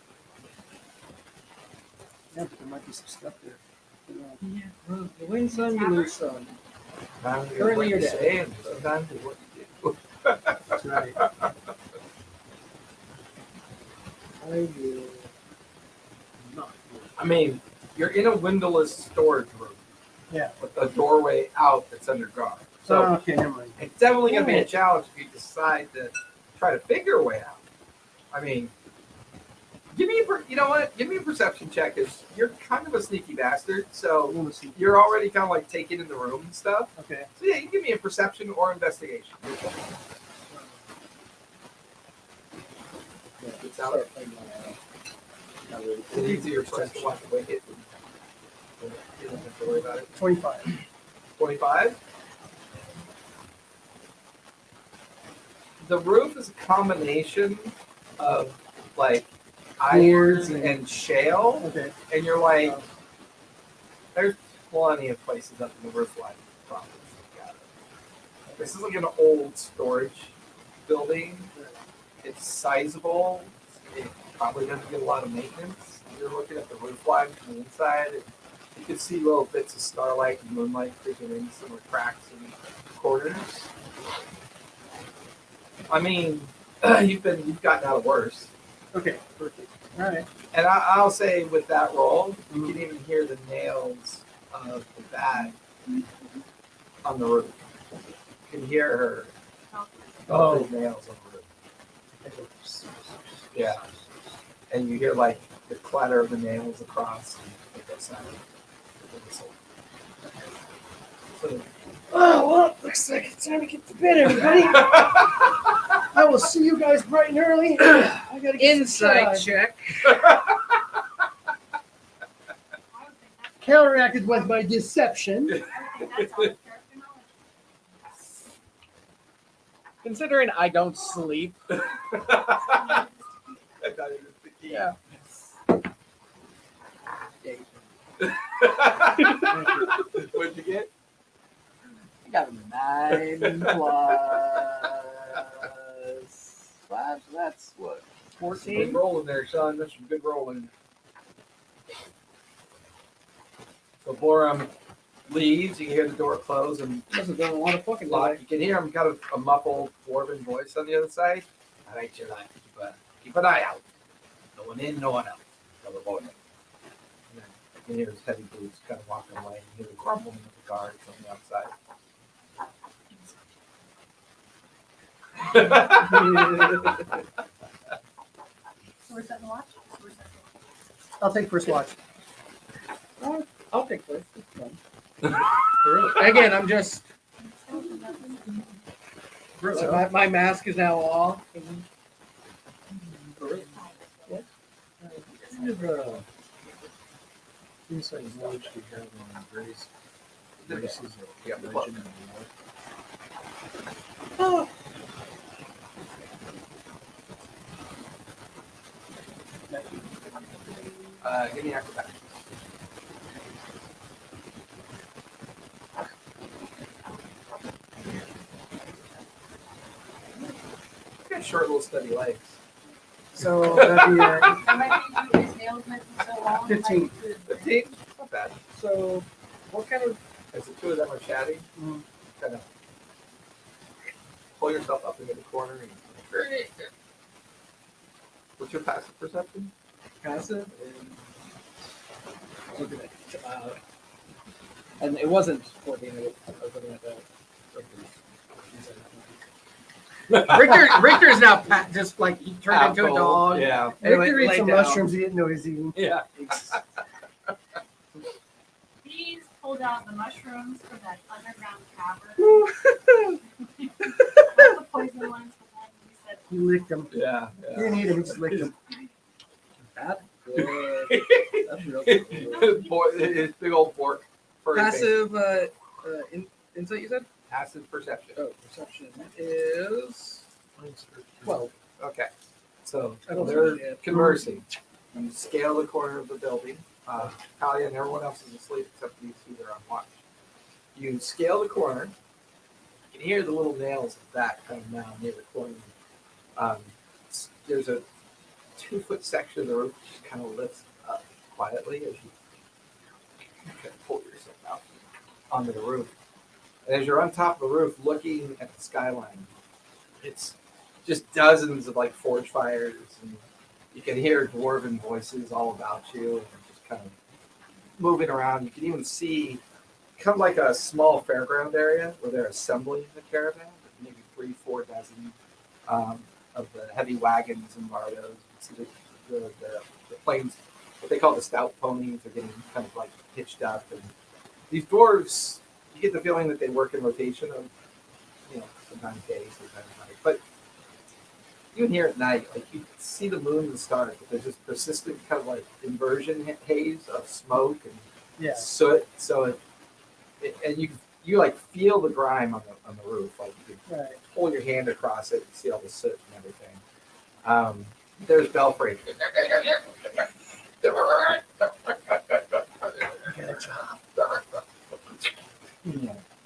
yeah, but there might be some stuff there. You know. You win some, you lose some. Sometimes you Currently what you're you dead. say and sometimes you what you do. That's right. I will not. I mean, you're in a windowless storage room. Yeah. With a doorway out that's underground. So Oh, okay, never mind. it's definitely gonna be a challenge if you decide to try to figure a way out. I mean, you know what? Give me a perception check, because you're kind of a sneaky bastard. I So want to see. you're already kind of like taking in the room and stuff. Okay. So yeah, you give me a perception or investigation. It's out. It's easier for us to watch the wicket. You don't have to worry about it. 25. 25. The roof is a combination of like Weird iron and shale, Okay. and you're like, there's plenty of places up in the roof line. Problems. This is like an old storage building. It's sizable. It probably doesn't get a lot of maintenance. You're looking at the roof line from the inside. And you can see little bits of starlight and moonlight creeping in some of the cracks and corners. I mean, you've gotten out of worse. Okay. Perfect. All right. And I'll say with that roll, you can even hear the nails of the bat on the roof. You can hear her Oh. big nails on the roof. Yeah. And you hear like the clatter of the nails across and that sound. So, Oh, well, looks like it's time to get to bed, everybody. I will see you guys bright and early. I gotta get Insight some check. counteracted with my deception. I think that's all character knowledge. Considering I don't sleep. Yeah. What'd you get? I got a 9 plus 5, so that's what? Good 14? rolling there, son. That's some good rolling. So Borum leaves. You can hear the door close and Must have done a lot of fucking lock. You can hear him kind of a muffled dwarven voice on the other side. All right, you're like, keep an eye out. No one in, no one out. Till the morning. And then you can hear his heavy boots kind of walking away. You hear the grumbling of the guards on the outside. So we're setting the watch? So we're setting I'll take first watch. I'll take first. It's fun. Again, I'm just. So my mask is now off. Kind of insight knowledge do you have on races of legend and war? Give me acrobatics. Got short little steady legs. So that'd be I might be his nails might be so long. 15. 15? Not bad. So, what kind of. As the two of them are chatting, kind of pull yourself up into the corner. And, what's your passive perception? Passive? And it wasn't 14, I was looking at that. Richter's now just like he turned into a Apple, dog. Yeah. Victor Lay ate some down. mushrooms he didn't know he's eating. Yeah. He's pulled out the mushrooms from that underground cavern. Not the poison ones, but then he said, He licked them. Yeah. He didn't eat them, he just licked them. That's good. That's real good. Boy, his big old fork. furry face. Passive insight, you said? Passive perception. Oh, perception is 12. Okay. So I don't they're know. conversing. You scale the corner of the building. Talia and everyone else is asleep except these two that are on watch. You scale the corner. You can hear the little nails of that kind of now near the corner. There's a 2-foot section of the roof that just kind of lifts up quietly as you kind of pull yourself out onto the roof. And as you're on top of the roof looking at the skyline, it's just dozens of like forge fires, and you can hear dwarven voices all about you, and just kind of moving around. You can even see kind of like a small fairground area where they're assembling the caravan, maybe 3-4 dozen of the heavy wagons and bardos. You see the planes, what they call the stout ponies, are getting kind of like hitched up, and these dwarves, you get the feeling that they work in rotation of, sometimes days, sometimes night. But even here at night, like you can see the moon and stars, but there's this persistent kind of like inversion haze of smoke and soot. So and you like feel the grime on the roof. Like you can pull your hand across it and see all the soot and everything. There's Belfry.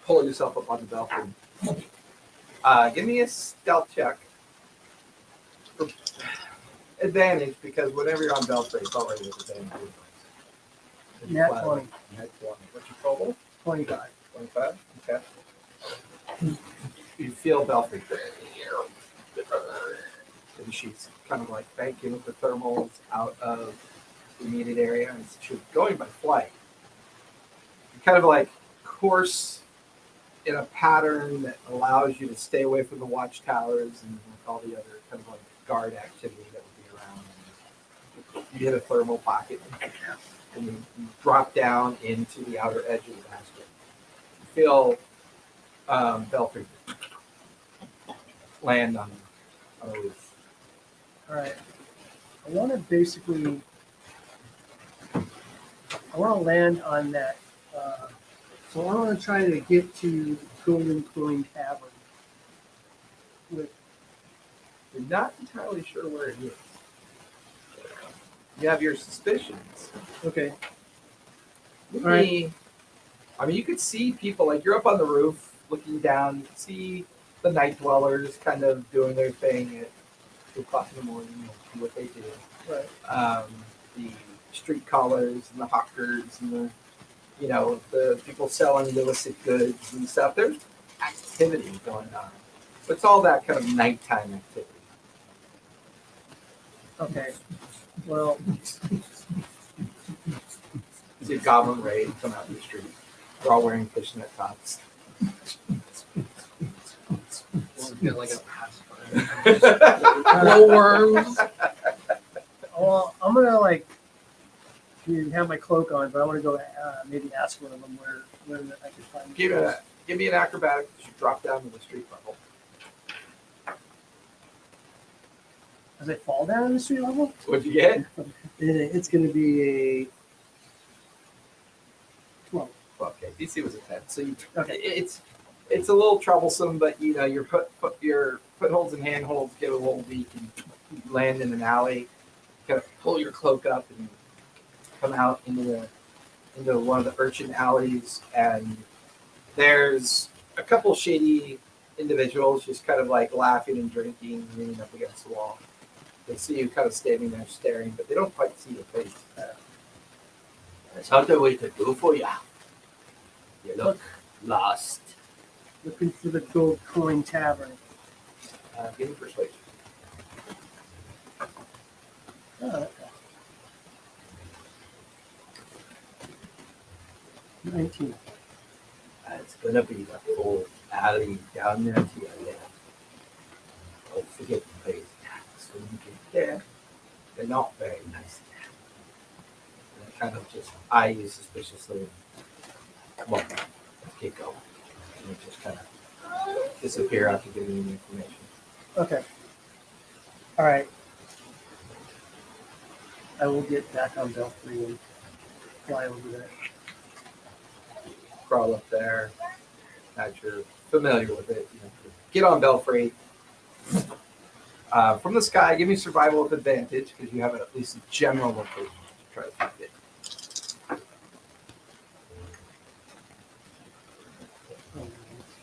Pull yourself up on the belfry. Give me a stealth check. Advantage, because whenever you're on belfry, it's already with advantage. Nat 20. Nat 20. What's your total? 25. 25? Okay. You feel belfry. And she's kind of like banking with the thermals out of the immediate area, and she's going by flight. You kind of like course in a pattern that allows you to stay away from the watchtowers and all the other kind of like guard activity that would be around. You hit a thermal pocket and you drop down into the outer edge of the basket. You feel Belfry land on a roof. All right. I want to basically. I want to land on that. So I want to try to get to Golden Coin Tavern. With You're not entirely sure where it is. You have your suspicions. okay. Maybe, Right. I mean, you could see people, like you're up on the roof looking down. You can see the night dwellers kind of doing their thing at 2 o'clock in the morning, do what they do. Right. The street callers and the hawkers and the people selling illicit goods and stuff. There's activity going on. So it's all that kind of nighttime activity. Okay. Well, You see a goblin raid come out in the street. They're all wearing fishnet tops. We'll get like a pacifier. Glowworms. well, I'm gonna like. You have my cloak on, but I want to go maybe ask one of them where I can find. Give me an acrobatic. You should drop down to the street level. As I fall down in the street level, What'd you get? it's going to be a 12. Okay, DC was a 10. So Okay. it's a little troublesome, but your footholds and handholds get a little weak, and you land in an alley. Kind of pull your cloak up and come out into one of the urchin alleys, and there's a couple shady individuals just kind of like laughing and drinking, leaning up against the wall. They see you kind of standing there staring, but they don't quite see your face. There's other way to do for ya. You look lost. Looking for the Gold Coin Tavern. Give me persuasion. Oh, okay. 19. It's gonna be the whole alley down there to your left. Don't forget to pay tax when you get there. They're not very nice. And I kind of just eye you suspiciously. Come on, let's get going. And you just kind of disappear after giving me the information. Okay. All right. I will get back on Belfry and fly over there. Crawl up there. As you're familiar with it, get on Belfry. From the sky, give me survival with advantage because you have at least a general location to try to find it.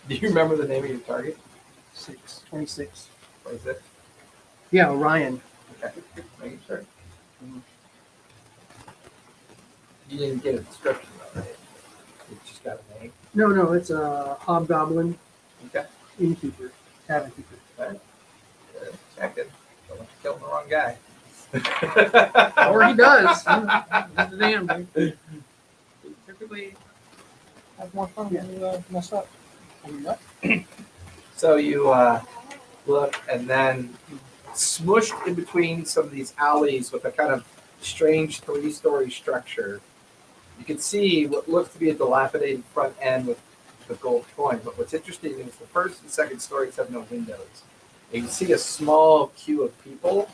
Do you remember the name of your target? 26. What is it? Yeah, Orion. Okay, making sure. You didn't get a description though, right? You just got a name. No, it's a hobgoblin Okay. innkeeper, tavern keeper. Right. Check it. Don't want you killing the wrong guy. Or he does. He's the damn dude. Typically have more fun when you mess up. So you look, and then smushed in between some of these alleys with a kind of strange 3-story structure, you can see what looks to be a dilapidated front end with the gold coin. But what's interesting is the first and second stories have no windows. And you can see a small queue of people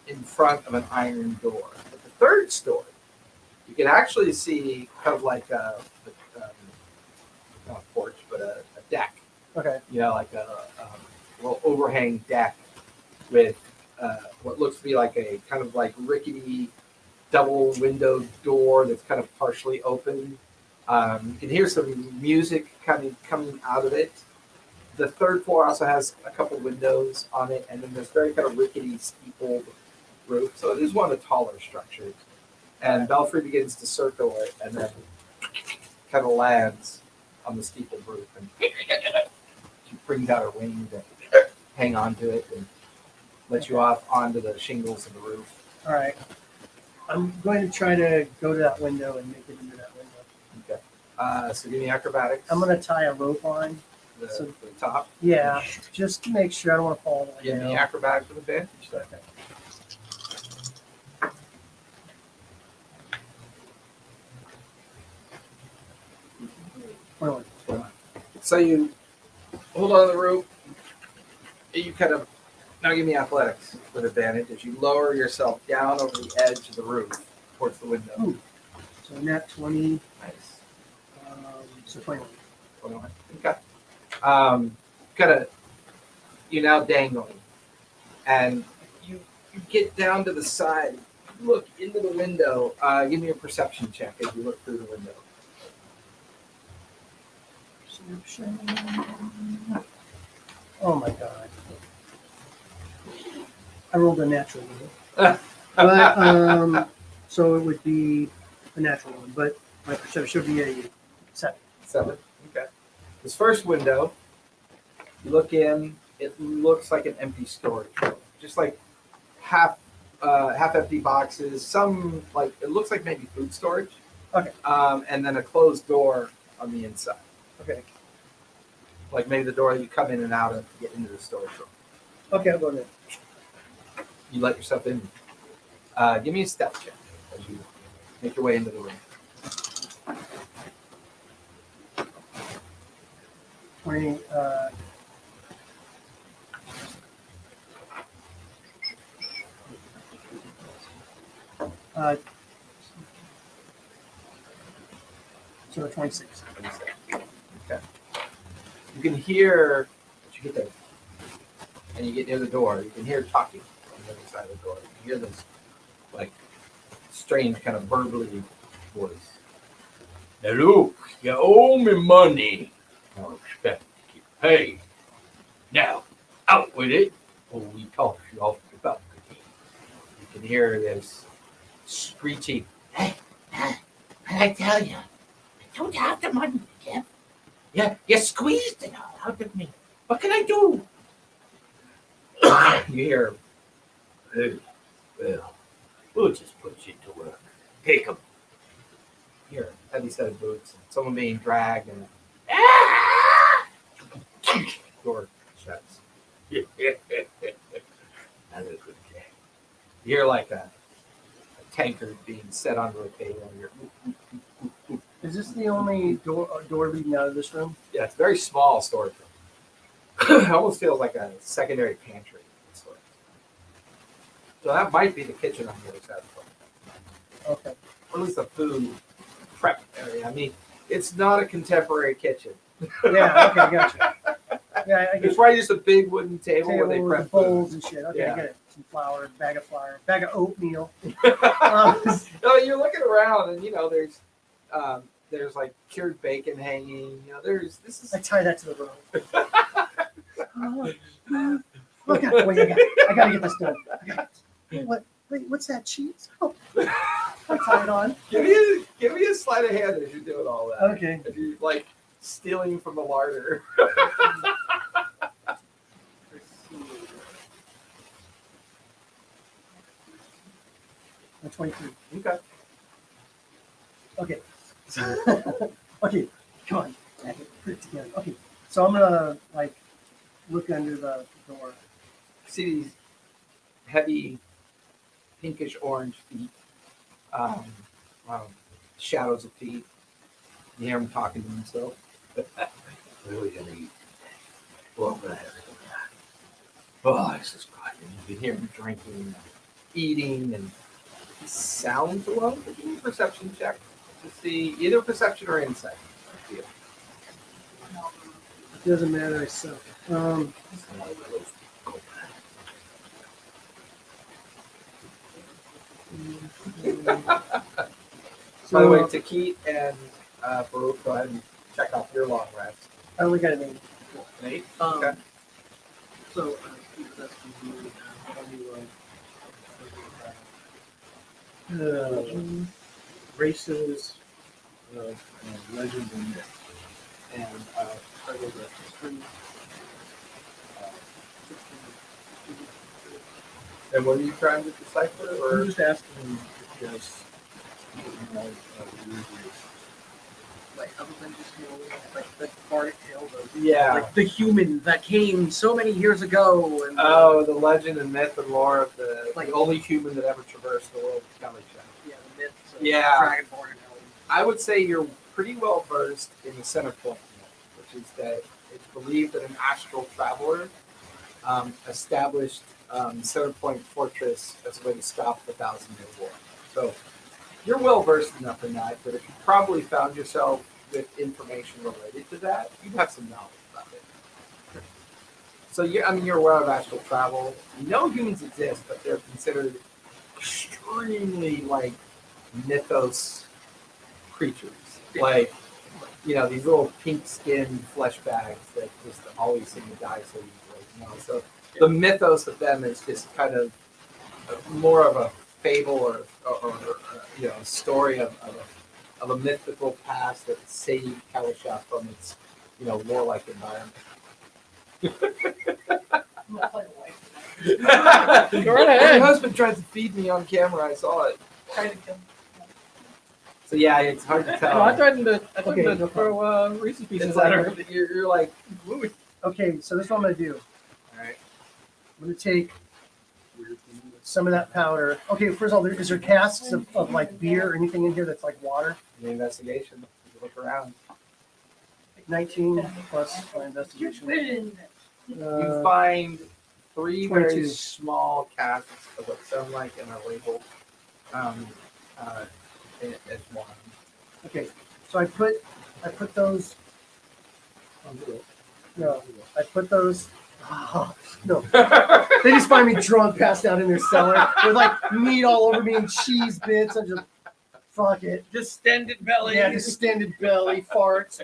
in front of an iron door. At the third story, you can actually see kind of like not a porch, but a deck. Okay. Like a little overhang deck with what looks to be like a kind of like rickety double window door that's kind of partially open. You can hear some music kind of coming out of it. The third floor also has a couple windows on it, and then there's very kind of rickety steepled roof. So it is one of the taller structures. And Belfry begins to circle it, and then kind of lands on the steepled roof, and she brings out her wing to hang on to it and let you off onto the shingles of the roof. All right. I'm going to try to go to that window and make it into that window. Okay. So give me acrobatics. I'm gonna tie a rope on. the top. Yeah, just to make sure I don't want to fall all the way Give me down. acrobatics with advantage. Okay. Well, So you hold on to the rope. You kind of now give me athletics with advantage as you lower yourself down over the edge of the roof towards the window. Ooh. So net 20, Nice. so 21. 21. Okay. Kind of you're now dangling, and you get down to the side. Look into the window. Give me a perception check as you look through the window. Oh my god. I rolled a natural one. But, so it would be a natural one, but my perception should be a 7. 7. Okay. This first window, you look in. It looks like an empty storage room, just like half empty boxes. Some like it looks like maybe food storage. Okay. And then a closed door on the inside. Okay. Like maybe the door you come in and out of to get into the storage room. Okay, I'll go there. You let yourself in. Give me a step check as you make your way into the room. 20, so 26. Okay. You can hear as you get there, and you get near the door. You can hear talking on the other side of the door. You hear this like strange kind of verbally voice. Now look, you owe me money. I expect to get paid. Now, out with it, or we toss you off the balcony. You can hear this screeching. Hey, I tell you, I don't have the money, Jeff. You squeezed it all out of me. What can I do? You hear, Hey, well, we'll just put you to work. Take 'em. you hear a heavy set of boots, and someone being dragged, and the door shuts. Another good day. You hear like a tankard being set onto a table. And you're, Is this the only door leading out of this room? yeah, it's a very small storage room. It almost feels like a secondary pantry. Storage. So that might be the kitchen on the other side of the room. Okay. Or at least a food prep area. I mean, it's not a contemporary kitchen. Yeah, okay, gotcha. Yeah, I get It's probably just a big wooden table where they table prep with bowls food. and shit. Okay, Yeah. I get it. Some flour, bag of oatmeal. No, you're looking around and there's like cured bacon hanging. This is I tie that to the rope. Look at wait, I gotta get this done. What? Wait, what's that cheese? Oh, I tie it on. give me a sleight of hand as you're doing all that. Okay. If you like stealing from the larder. I'm 23. Okay. Okay. Okay, come on. I can put it together. Okay, so I'm gonna like look under the door. See these heavy pinkish orange feet. Shadows of feet. You hear them talking to themselves. Really gonna eat. Well, I'm gonna have it. Oh, this is good. You can hear them drinking, eating, and sounds alone. Give me a perception check to see either perception or insight. It doesn't matter. I suck. By the way, So Takit and Baruch, go ahead and check off your long rest. I only got an 8. Nate? Um, Okay. So, that's Races of legends and myths. And part of the history. And what are you trying to decipher? Or I'm just asking if you guys know like other than just like the bard tales of Yeah. like the human that came so many years ago and Oh, the legend and myth and lore of the Like- only human that ever traversed the world of Calisha. yeah, the myths of Yeah. Dragonborn and Elven. I would say you're pretty well versed in the center point myth, which is that it's believed that an astral traveler established Center Point Fortress as a way to stop the 1,000-Year War. So you're well versed enough in that, but if you probably found yourself with information related to that, you'd have some knowledge about it. So you're aware of astral travel. You know humans exist, but they're considered extremely like mythos creatures. Yeah. Like, these little pink-skinned flesh bags that just always seem to die so easily. So the mythos of them is just kind of more of a fable or a story of a mythical past that saved Calisha from its warlike environment. I'm gonna play the wife. Go right ahead. My husband tried to feed me on camera. I saw it. Try to kill. So yeah, it's hard to tell. No, I threatened to Okay, no throw Reese's pieces It's at her. like you're like, ooh. Okay, so this is what I'm gonna do. All right. I'm gonna take some of that powder. Okay, first of all, is there casks of like beer or anything in here that's like water? The investigation. You look around. 19 plus my investigation. You find 3 very 22. small casks of what sound like and are labeled as wine. Okay, so I put those. No, I put those. No, they just find me drunk, passed out in their cellar with like meat all over me and cheese bits. I just fuck it. Distended belly. Yeah, distended belly, farts.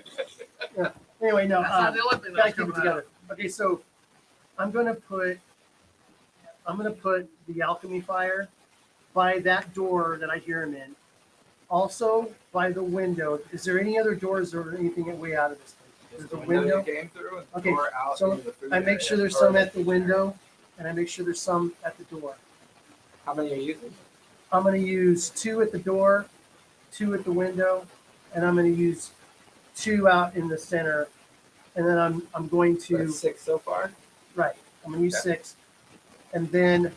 Yeah. Anyway, no, That's not the only thing gotta that's keep it coming together. Okay, so I'm gonna put the alchemy fire by that door that I hear him in. Also by the window. Is there any other doors or anything way out of this place? There's a window. You came through and Okay, door out so into the food I make sure area. there's some at the window, and I make sure there's some at the door. How many are you using? I'm going to use 2 at the door, 2 at the window, and I'm going to use 2 out in the center. And then I'm going to That's 6 so far. right. I'm going to use Okay. 6, and then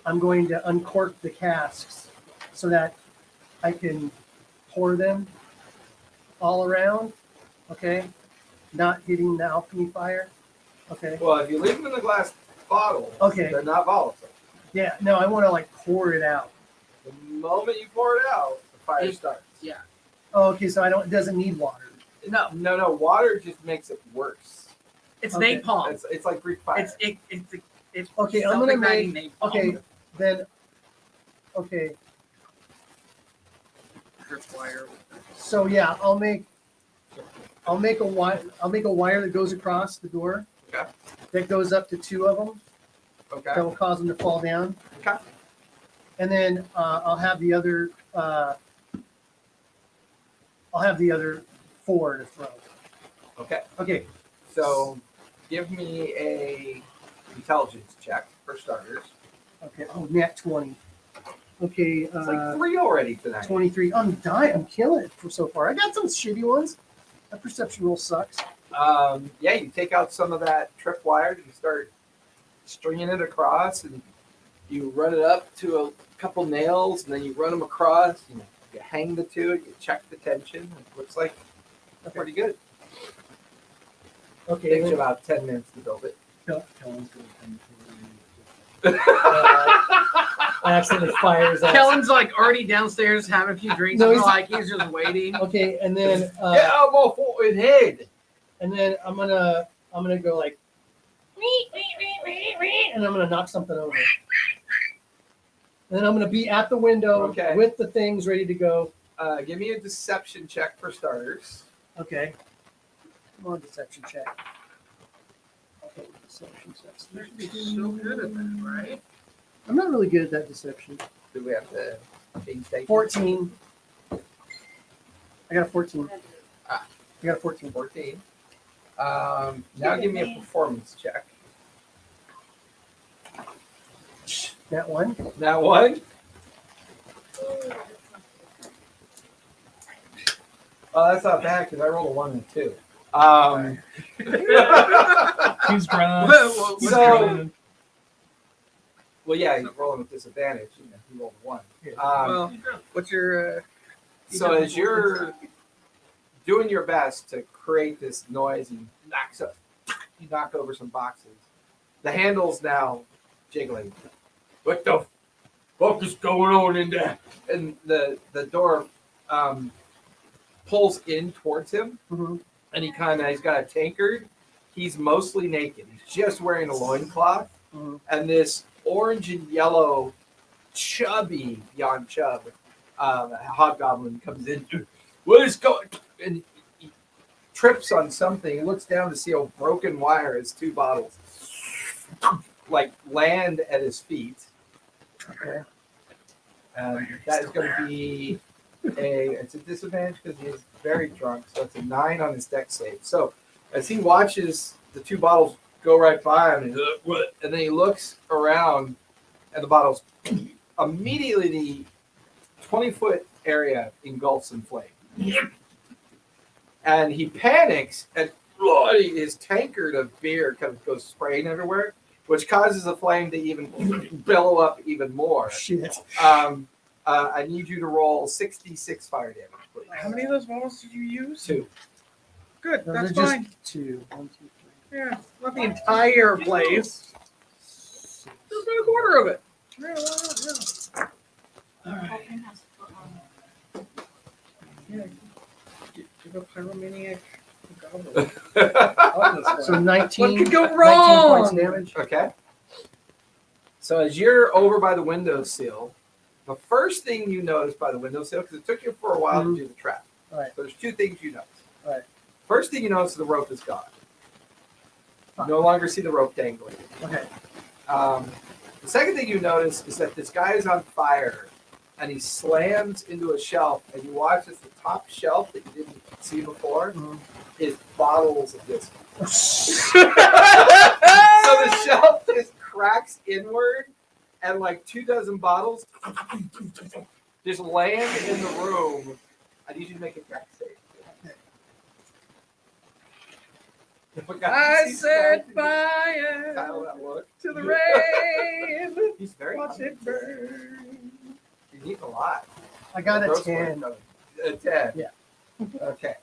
I'm going to uncork the casks so that I can pour them all around. Okay, not hitting the alchemy fire. Okay. Well, if you leave them in the glass bottle, Okay. they're not volatile. Yeah. No, I want to like pour it out. The moment you pour it out, the fire It- starts. Yeah. Oh, okay. So it doesn't need water. No, No, water just makes it worse. it's Okay. napalm. It's like Greek fire. It's Okay, I'm gonna self-igniting napalm. Okay, then. Okay, Tripwire. so yeah, I'll make a wire. I'll make a wire that goes across the door. Okay. That goes up to 2 of them. Okay. That will cause them to fall down. Okay. And then I'll have the other. I'll have the other 4 to throw. Okay. Okay. So, give me a intelligence check for starters. Okay. Oh, nat 20. Okay. It's like 3 already tonight. 23. I'm dying. I'm killing it for so far. I got some shitty ones. That perception roll sucks. Yeah, you take out some of that tripwire and you start stringing it across, and you run it up to a couple nails, and then you run them across. You hang the 2. You check the tension. It looks like pretty good. Okay. Takes then- you about 10 minutes to build it. Kellen's gonna come accidentally fires us. Kellen's like already downstairs having a few drinks. No, No, he's- like he's just waiting. Okay, and then Get elbow forward head. and then I'm gonna go like, and I'm gonna knock something over. And then I'm gonna be at the window Okay. with the things ready to go. Give me a deception check for starters. Okay. Come on, deception check. Okay, deception check. You should be so good at that, right? I'm not really good at that deception. Do we have to change date? 14. I got a 14. Ah. I got a 14. 14. Now give me a performance check. That one. Oh, that's not bad because I rolled a 1 and a 2. He's drunk. Well, He's so- drunk. Well, yeah, he's rolling with disadvantage. You know, he rolled a 1. well, what's your? So as you're doing your best to create this noise, you knock over some boxes. The handle's now jiggling, What the fuck is going on in there? and the door pulls in towards him, Mhm. and he's got a tankard. He's mostly naked. He's just wearing a loincloth, Mhm. and this orange and yellow, chubby beyond chub, hobgoblin comes in. What is going? And he trips on something. He looks down to see a broken wire as 2 bottles like land at his feet. Okay. That is going to be it's a disadvantage because he is very drunk. So it's a 9 on his dex save. So as he watches the 2 bottles go right by him, and then he looks around, and the bottles immediately the 20-foot area engulfs in flame. And he panics, and his tankard of beer kind of goes spraying everywhere, which causes the flame to even bellow up even more. Shit. I need you to roll 66 fire damage, please. How many of those bottles did you use? 2. Good, No, that's they're just fine. 2. 1, 2, 3. Yeah, not the entire place. Just about a quarter of it. Yeah, All right. Vulcan has to put on yeah. Give a pyromaniac a goblin. So 19. What could go 19 wrong? points damage. Okay. So as you're over by the windowsill, the first thing you notice by the windowsill, because it took you for a while to do the trap. Right. So there's 2 things you notice. Right. First thing you notice is the rope is gone. You no longer see the rope dangling. Okay. The second thing you notice is that this guy is on fire, and he slams into a shelf, and you watch as the top shelf that you didn't see before Mhm. is bottles of whiskey. So the shelf just cracks inward, and like 24 bottles just land in the room. I need you to make a dex save. I said Kyle, fire that look. to the rain. He's very Watch hungry. it burn. He's eating a lot. I got a Gross 10. one. A 10. Yeah. Okay.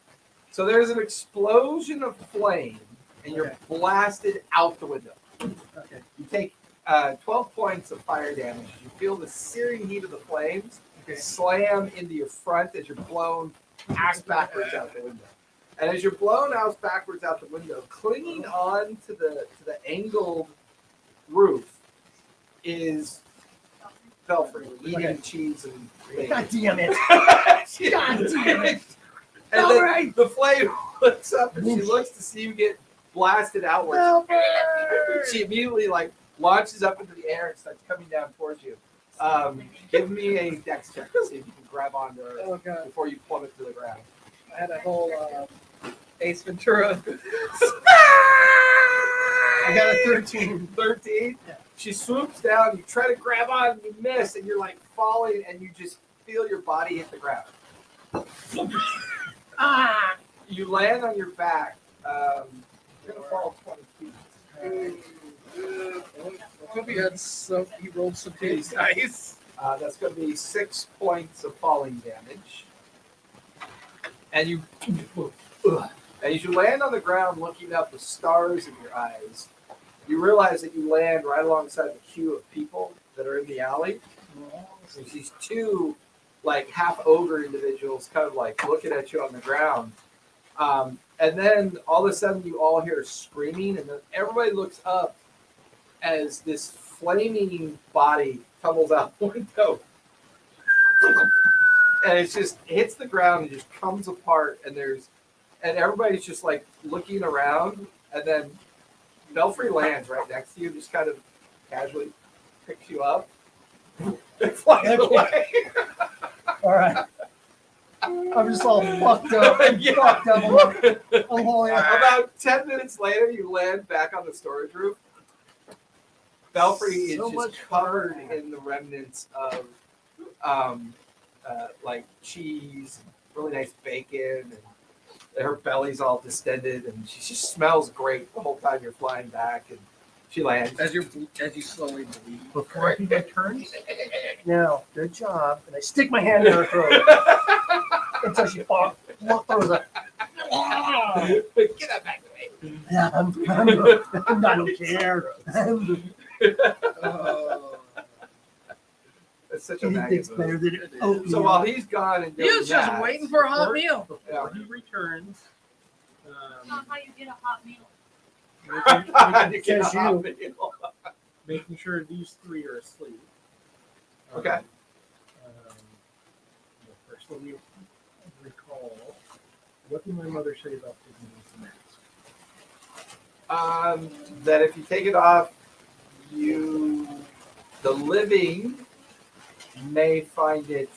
So there's an explosion of flame, and you're Okay. blasted out the window. Okay. You take 12 points of fire damage. You feel the searing heat of the flames Okay. slam into your front as you're blown ass backwards out the window. And as you're blown ass backwards out the window, clinging on to the angled roof is Belfry eating Okay. cheese and bacon. God damn it. God damn it. And All then right. the flame looks up and she looks to see you get blasted outwards. She immediately launches up into the air and starts coming down towards you. Give me a dex check to see if you can grab onto her Oh god, before you plummet to the ground. I had a whole Ace Ventura. I got a 13. 13. Yeah. She swoops down. You try to grab on, and you miss, and you're like falling, and you just feel your body hit the ground. Ah! You land on your back. You're gonna fall 20 feet. I hope he rolled some big dice. That's going to be 6 points of falling damage. And you, as you land on the ground, looking up with stars in your eyes, you realize that you land right alongside the queue of people that are in the alley. There's these 2, half ogre individuals, kind of looking at you on the ground. And then all of a sudden, you all hear screaming, and then everybody looks up as this flaming body tumbles out the window. And it just hits the ground and just comes apart, and everybody's just looking around, and then Belfry lands right next to you, just kind of casually picks you up and flies away. All right. I'm just all fucked up. Yeah. Fucked up. I'm holding up. About 10 minutes later, you land back on the storage roof. Belfry is So just much covered in the remnants of cheese, really nice bacon, and her belly's all distended, and she just smells great the whole time you're flying back. And she lands. As you slowly bleed. Before I do my turns, Now, good job. And I stick my hand in her throat until she throws up. Get that back away. Yeah, I don't care. Oh. It's such a maggot Anything's move. better than oatmeal. So while he's gone and He doing was just that, waiting for a hot meal. before he returns, That's not how you get a hot meal. you get a Says hot you. meal. making sure these three are asleep. Okay. First, let me recall. What did my mother say about taking off the mask? That if you take it off, the living may find it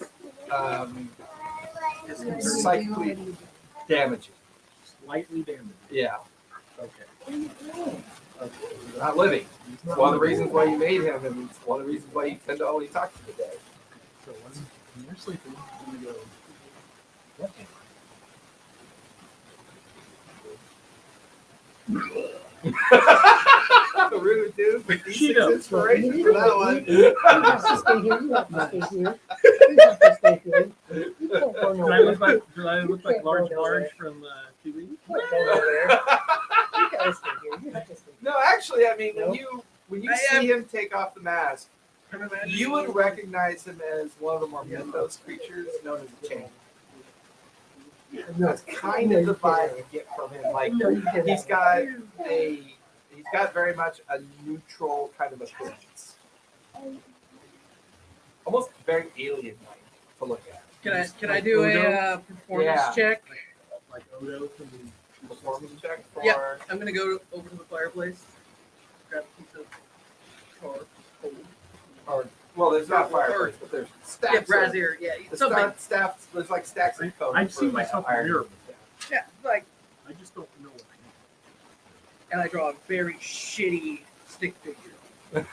psychically damaging. Slightly damaged. Yeah, Okay. they're not living. It's one of the reasons why you made him, and it's one of the reasons why you tend to only talk to today. So when you're sleeping, I'm gonna go. What am Rude dude, with She D6 knows. inspiration for that one. You have to stay here. You have to stay here. You have to stay here. You can't go I? nowhere. Do I look like Large Large from TV? You can't go nowhere. You gotta stay here. You have to stay here. No, actually, I mean, Nope. when you I see him take off the mask, I'm imagining you would recognize him as one of the more mythos creatures known as the Chain. No, That's kind of the vibe you get from him. Like No, you can't. he's got very much a neutral kind of appearance, almost very alien-like to look at. Can I do a performance Yeah. check? Like Odo from the Performance check for Yeah. I'm gonna go over to the fireplace, grab a piece of coal. well, there's not fireplace, but there's stacks. Yeah, of- brazier. Yeah, the something. stacks. There's like stacks of coke. I've seen for, myself in the iron. mirror. Yeah, like, I just don't know what and I draw a very shitty stick figure. And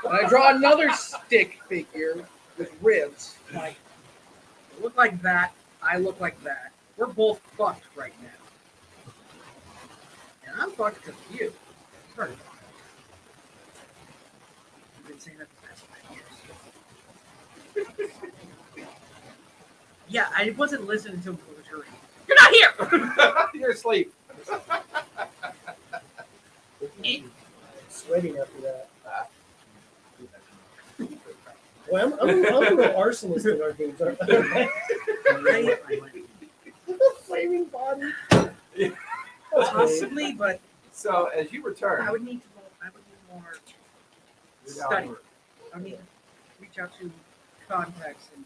I draw another stick figure with ribs. Like, you look like that. I look like that. We're both fucked right now. And I'm fucked because of you. Right. You've been saying that the past 5 years. Yeah, I wasn't listening to him for the jury. You're not here! You're asleep. Sweating after that. Well, I'm a little arsonist in our games, aren't I? Flaming body. Possibly, but So as you return, I would need more study. I need to reach out to contacts and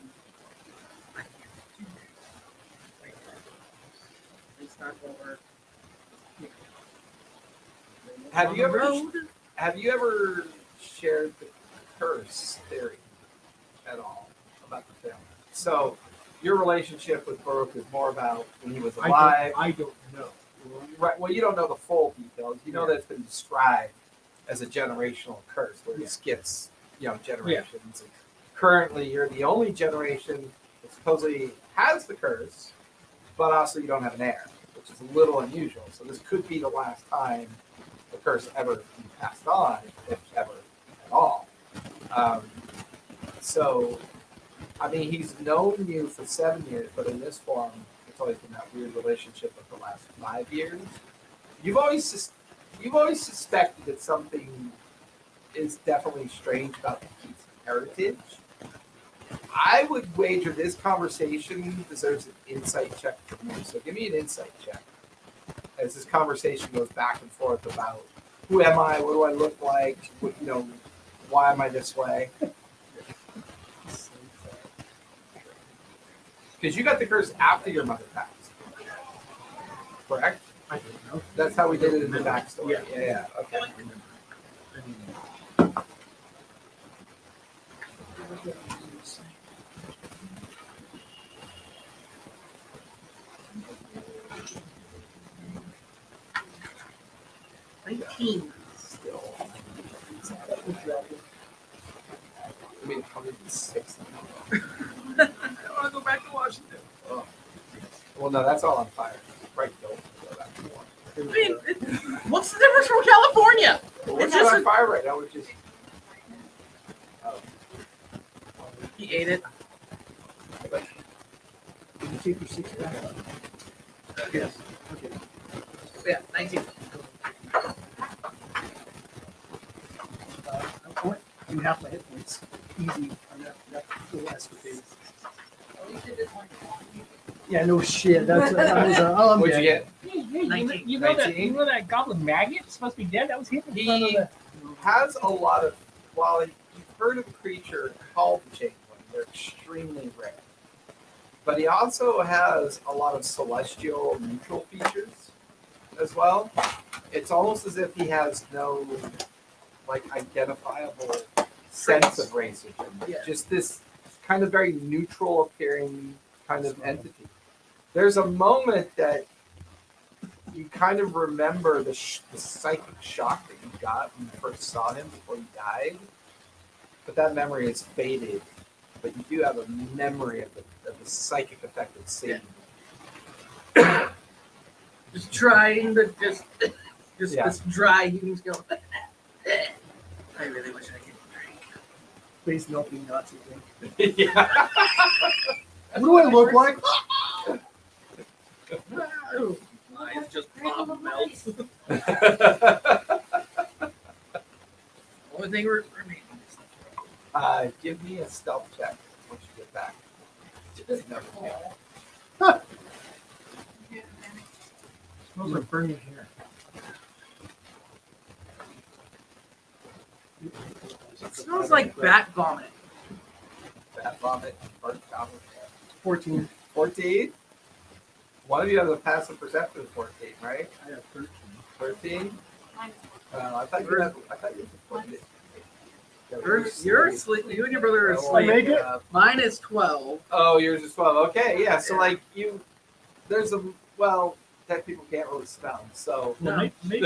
I can't do that right now. It's not over. Have you On the ever road? have you ever shared the curse theory at all about the film? So your relationship with Baruch is more about when he was alive. I don't know. Right. Well, you don't know the full details. You know that it's been described as a generational curse where it skips, generations. Currently, you're the only generation that supposedly has the curse, but also you don't have an heir, which is a little unusual. So this could be the last time the curse ever be passed on, if ever at all. So, I mean, he's known you for 7 years, but in this form, it's always been that weird relationship of the last 5 years. You've always suspected that something is definitely strange about the piece of heritage. I would wager this conversation deserves an insight check from you. So give me an insight check as this conversation goes back and forth about who am I, what do I look like, why am I this way? Because you got the curse after your mother passed, correct? I don't know. That's how we did it in the backstory. Yeah. Yeah. Okay. I mean, Still. I mean, 106. I want to go back to Washington. Oh. Well, no, that's all on fire. Right, don't go back to war. I mean, what's the difference from California? Well, It's what's just on fire right now? Which is He ate it. Did you take your 6 back? Yes. Okay. Yeah, 19. I want you half my hit points. Easy. I'm not little escapades. Yeah, no shit. That's I'm what'd you dead. get? You know that 19? that goblin maggot supposed to be dead? That was him. He has a lot of. While you've heard of a creature called the Changeling, they're extremely rare. But he also has a lot of celestial neutral features as well. It's almost as if he has no like identifiable sense of racism. Yeah. Just this kind of very neutral appearing kind of entity. There's a moment that you kind of remember the psychic shock that you got when you first saw him before he died, but that memory is faded. But you do have a memory of the psychic effect of seeing. Just trying to just Yeah. this dry heaving skill. I really wish I could drink. Face melting Nazi thing. Yeah. What do I look like? Eyes just pop melts. Only thing remaining is Give me a stealth check once you get back. Just Never fail. Smells like burning hair. it smells like bat vomit. Bat vomit, burnt goblin. 14. 14? One of you has a passive perception of 14, right? I have 13. 13? Mine I thought you had. I thought you had. You're asleep. You and your brother are I make asleep. it? Mine is 12. Oh, yours is 12. Okay, yeah. So like there's a that people can't really smell. So Well, No. maybe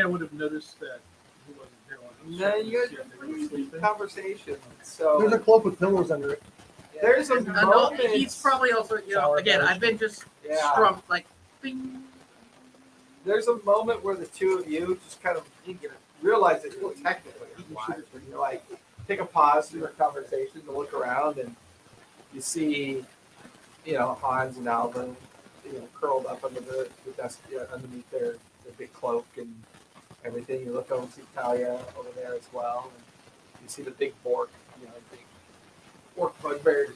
I would have noticed that he wasn't here when I was no, you yeah, guys they were sleeping. conversation. There's So a cloak with pillows under it. there's a No, moment. he's probably also, Sour again, patch. I've been just Yeah. strumped, like, bing. There's a moment where the two of you just kind of realize that you're technically alive. You're like, take a pause in your conversation to look around, and you see, Hans and Alvin, curled up under the desk, underneath their big cloak and everything. You look over and see Talia over there as well, and you see the big Bork, big Bork bugbear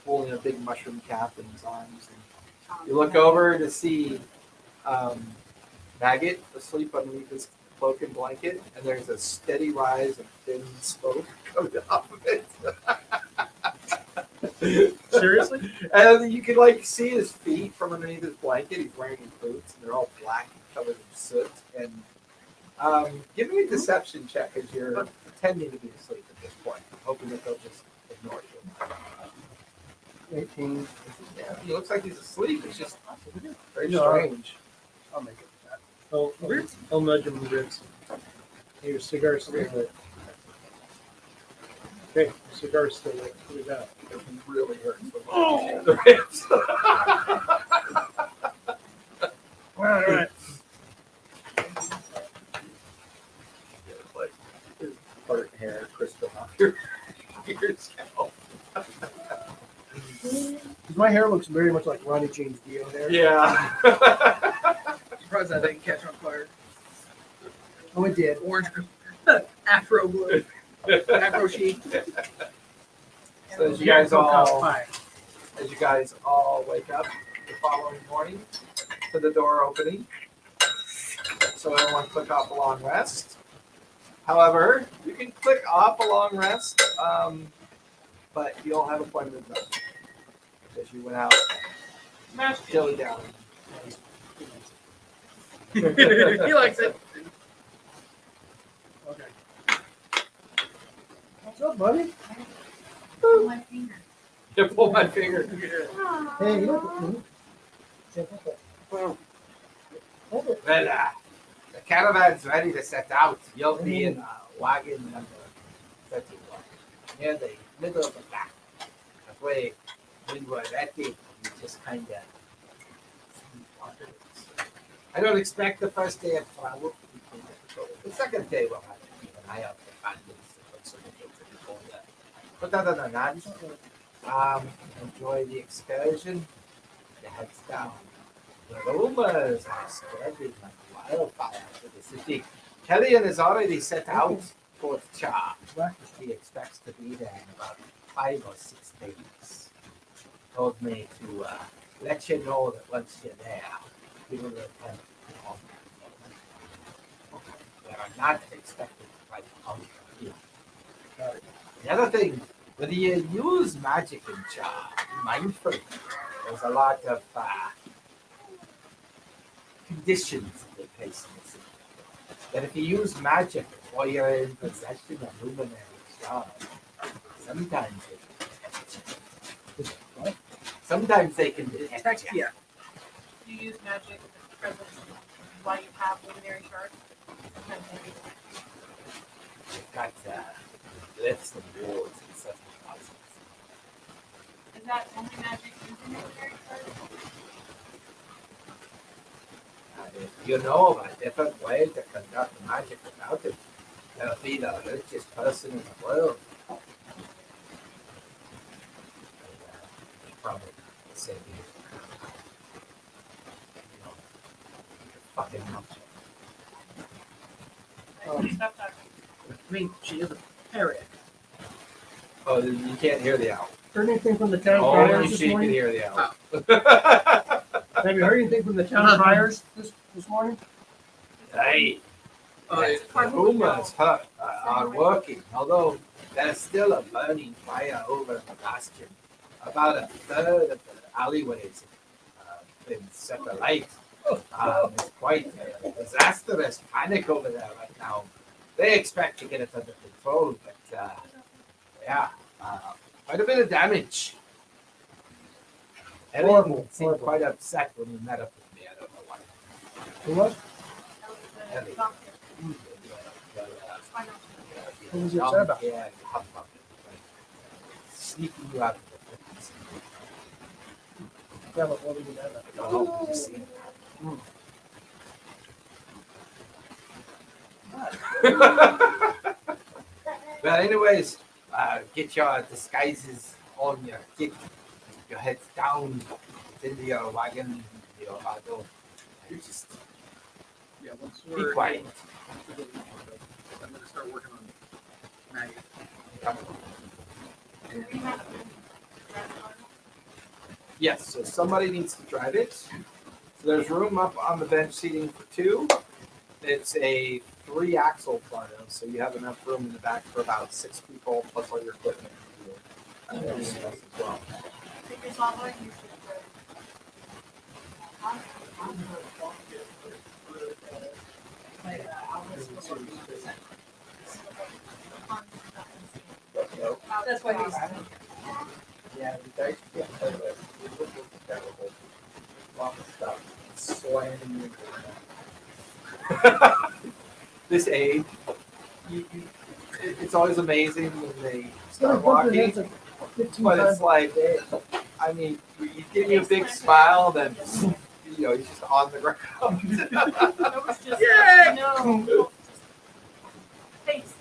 holding a big mushroom cap in his arms. And you look over to see Maggot asleep underneath his cloak and blanket, and there's a steady rise of thin smoke coming off of it. Seriously? And you can see his feet from underneath his blanket. He's wearing his boots, and they're all black and covered in soot. And give me a deception check as you're pretending to be asleep at this point, hoping that they'll just ignore you. 18. Yeah, he looks like he's asleep. It's just very No. strange. I'll make it. I'll nudge him in the ribs. Hey, your cigar's still lit. Okay, your cigar's still lit. What do we got? It really hurts. The ribs. All right. Like part hair crisping off your scalp. My hair looks very much like Ronnie James Dio there. Yeah. Surprised that didn't catch on fire. Oh, it did. Orange, afro blue, afro chic. So as you Yeah, guys Coke out all pie. wake up the following morning to the door opening, so everyone click off a long rest. However, you can click off a long rest, but you'll have appointment done because you went out dilly down. He likes it. Okay. What's up, buddy? on my finger. You pull my finger. Hey, you look. Well, the caravan's ready to set out. You'll be in wagon number 31, near the middle of the pack. That way, when we're ready, we just kind of. I don't expect the first day of travel to be too difficult. The second day we'll have to keep an eye out for bandits and look so we get to the border. But other than that, enjoy the excursion. The heads down. The rumors are spreading like wildfire to the city. Kellyan has already set out for Cha. He expects to be there in about 5 or 6 days. Told me to let you know that once you're there, we will return. We are not expected to fight out here. The other thing, when you use magic in Cha, be mindful. There's a lot of conditions that they place in the city. That if you use magic while you're in possession of luminary Cha, sometimes they can detect Text you. you. You use magic presence while you have luminary shards. They've got lifts and wards and such. Is that only magic using luminary shards? If you know of a different way to conduct magic without it, you'll be the richest person in the world. Probably the same here. You know, fucking up. Stop talking. I mean, she is a parrot. Oh, you can't hear the owl. Heard anything from the town Only criers she this can morning? hear the owl. Have you heard anything from the town criers this morning? Hey, Oh, the rumors are working, although there's still a burning fire over the bastion. About a third of the alleyways have been set alight. It's quite a disastrous panic over there right now. They expect to get it under control, but quite a bit of damage. Everyone seemed quite upset when we met up with me. I don't know why. Who was? That was the What was he upset about? Yeah, the hot bucket. Sneaking you out of the fitness. Yeah, but what did you know? I don't know if you've seen that. Well, anyways, get your disguises on, get your heads down, into your wagon, your bottle. You just Yeah, once be we're quiet. I'm gonna start working on Maggie. Yes, so somebody needs to drive it. So there's room up on the bench seating for 2. It's a 3-axle Bardo, so you have enough room in the back for about 6 people plus all your equipment. As well. That's why he's. Yeah, the dice can't play with. It looks terrible. Lots of stuff slamming you into This age, it's always amazing when they Start start bumping walking, heads like 15 but times. it's like, I mean, you give you a big smile, then he's just on the ground. That was just. Yay! No. Face.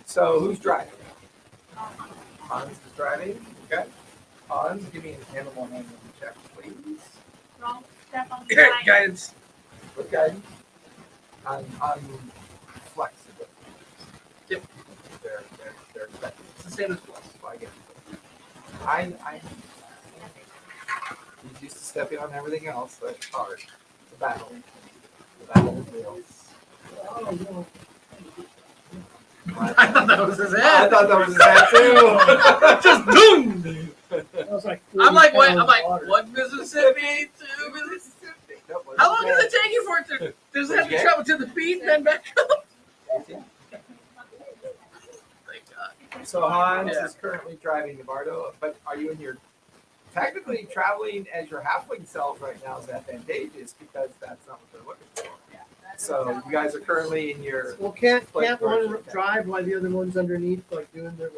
So who's driving? Hans is driving. Okay. Hans, give me an animal handling check, please. Don't step on the line. Guidance. With guidance. I'm flexible. Yep. They're expecting. It's the same as plus. So I get it. I he's used to stepping on everything else, so it's hard. It's a battle. The battle is real. I thought that was his I head. thought that was his hat too. Just boom. That was like I'm like, 40 wait. pounds I'm like, of water. 1 Mississippi, 2 Mississippi. How long does it take you for it to? Does it have to travel to the beat and then back up? Thank God. So Hans Yeah. is currently driving the Bardo, but are you in your technically traveling as your halfling selves right now is advantageous because that's not what they're looking for. So you guys are currently in your Well, can't Like one George, okay. drive while the other one's underneath, like doing what they're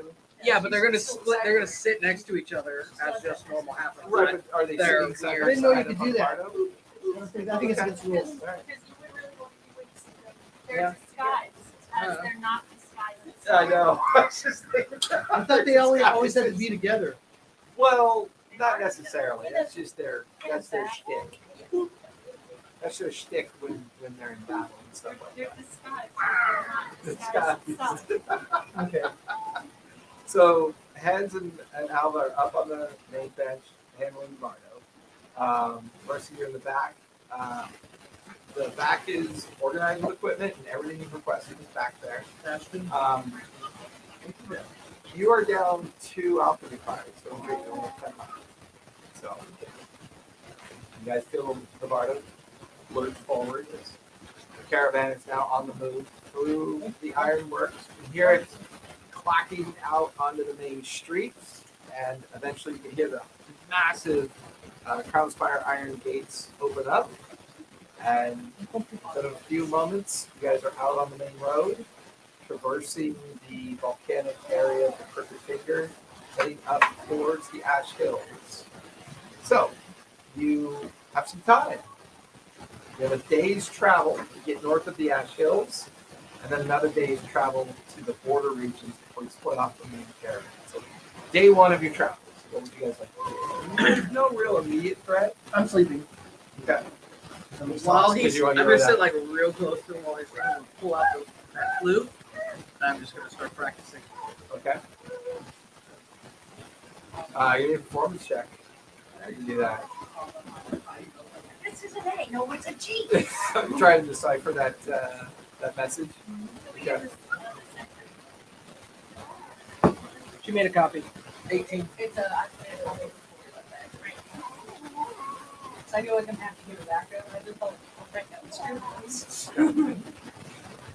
doing? Yeah, but they're gonna split. They're gonna sit next to each other as just normal happens. Right, but are they They're sitting side weird. by I didn't know you side could up on do that. Bardo? I think it's against rules. All right. Because you would really want to see them. They're disguised as they're not disguised. I know. I was just thinking. I thought they always had to be together. Well, not necessarily. That's just their shtick. That's their shtick when they're in battle and stuff like They're that. disguised. They're not disguised themselves. Okay. So Heads and Alva are up on the main bench handling Bardo. Mercy, you're in the back. The back is organizing equipment and everything you've requested is back there. Ashton. You are down 2 alchemy fires, so you're only 10 miles. So you guys feel the Bardo lurch forward. The caravan is now on the move through the ironworks. You hear it clacking out onto the main streets, and eventually you can hear the massive Crown Spire iron gates open up. And in a few moments, you guys are out on the main road, traversing the volcanic area of the Crooked Finger, heading up towards the Ash Hills. So, you have some time. You have a day's travel to get north of the Ash Hills, and then another day's travel to the border regions before you split off the main caravan. So, day 1 of your travels. What would you guys like to do? There's no real immediate threat. I'm sleeping. Okay. While he's, You I'm want gonna to sit like real close to him while he's trying to pull out that flute. And I'm just gonna start practicing. Okay. You need a performance check. You can do that. This is an A. No, it's a G. I'm trying to decipher that message. Okay. She made a copy. 18. It's a, so I feel like I'm having to give it back over. I just don't write down the script.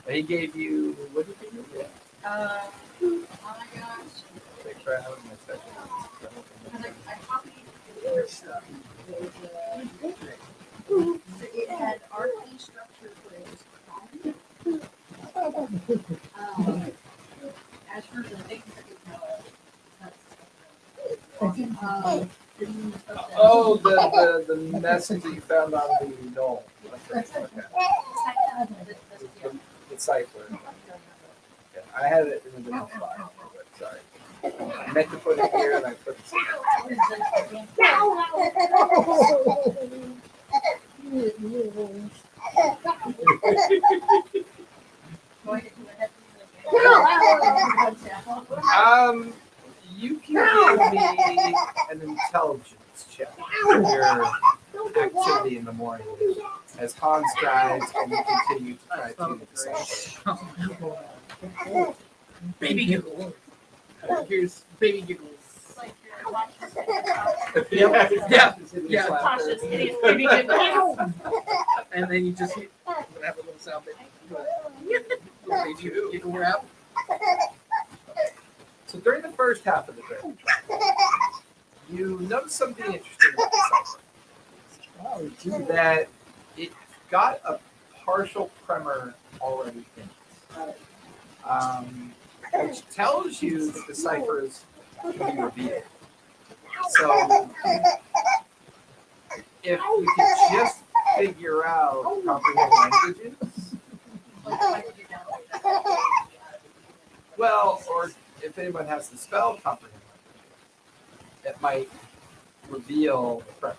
He gave you, what did he give you? Oh my gosh. Make sure I have it in my section. Because I copied the other stuff. It had RP structure quiz. As for the big Oh, the message that you found on the knoll. Okay. The cipher. Okay. I had it in a different spot. Sorry. I meant to put it here and I put you can give me an intelligence check for your activity in the morning as Hans drives and you continue to try to decipher. Baby giggles. Here's baby giggles. It's like you're watching Yeah. Tasha's hideous baby giggles. And then you just hit, have a little sound bit. Little baby giggle rap. So during the first half of the trip, you notice something interesting about the cipher. That it got a partial primer already in it. Which tells you that the cipher is to be revealed. So if you could just figure out comprehend languages, well, or if anyone has the spell comprehend languages, it might reveal the primer.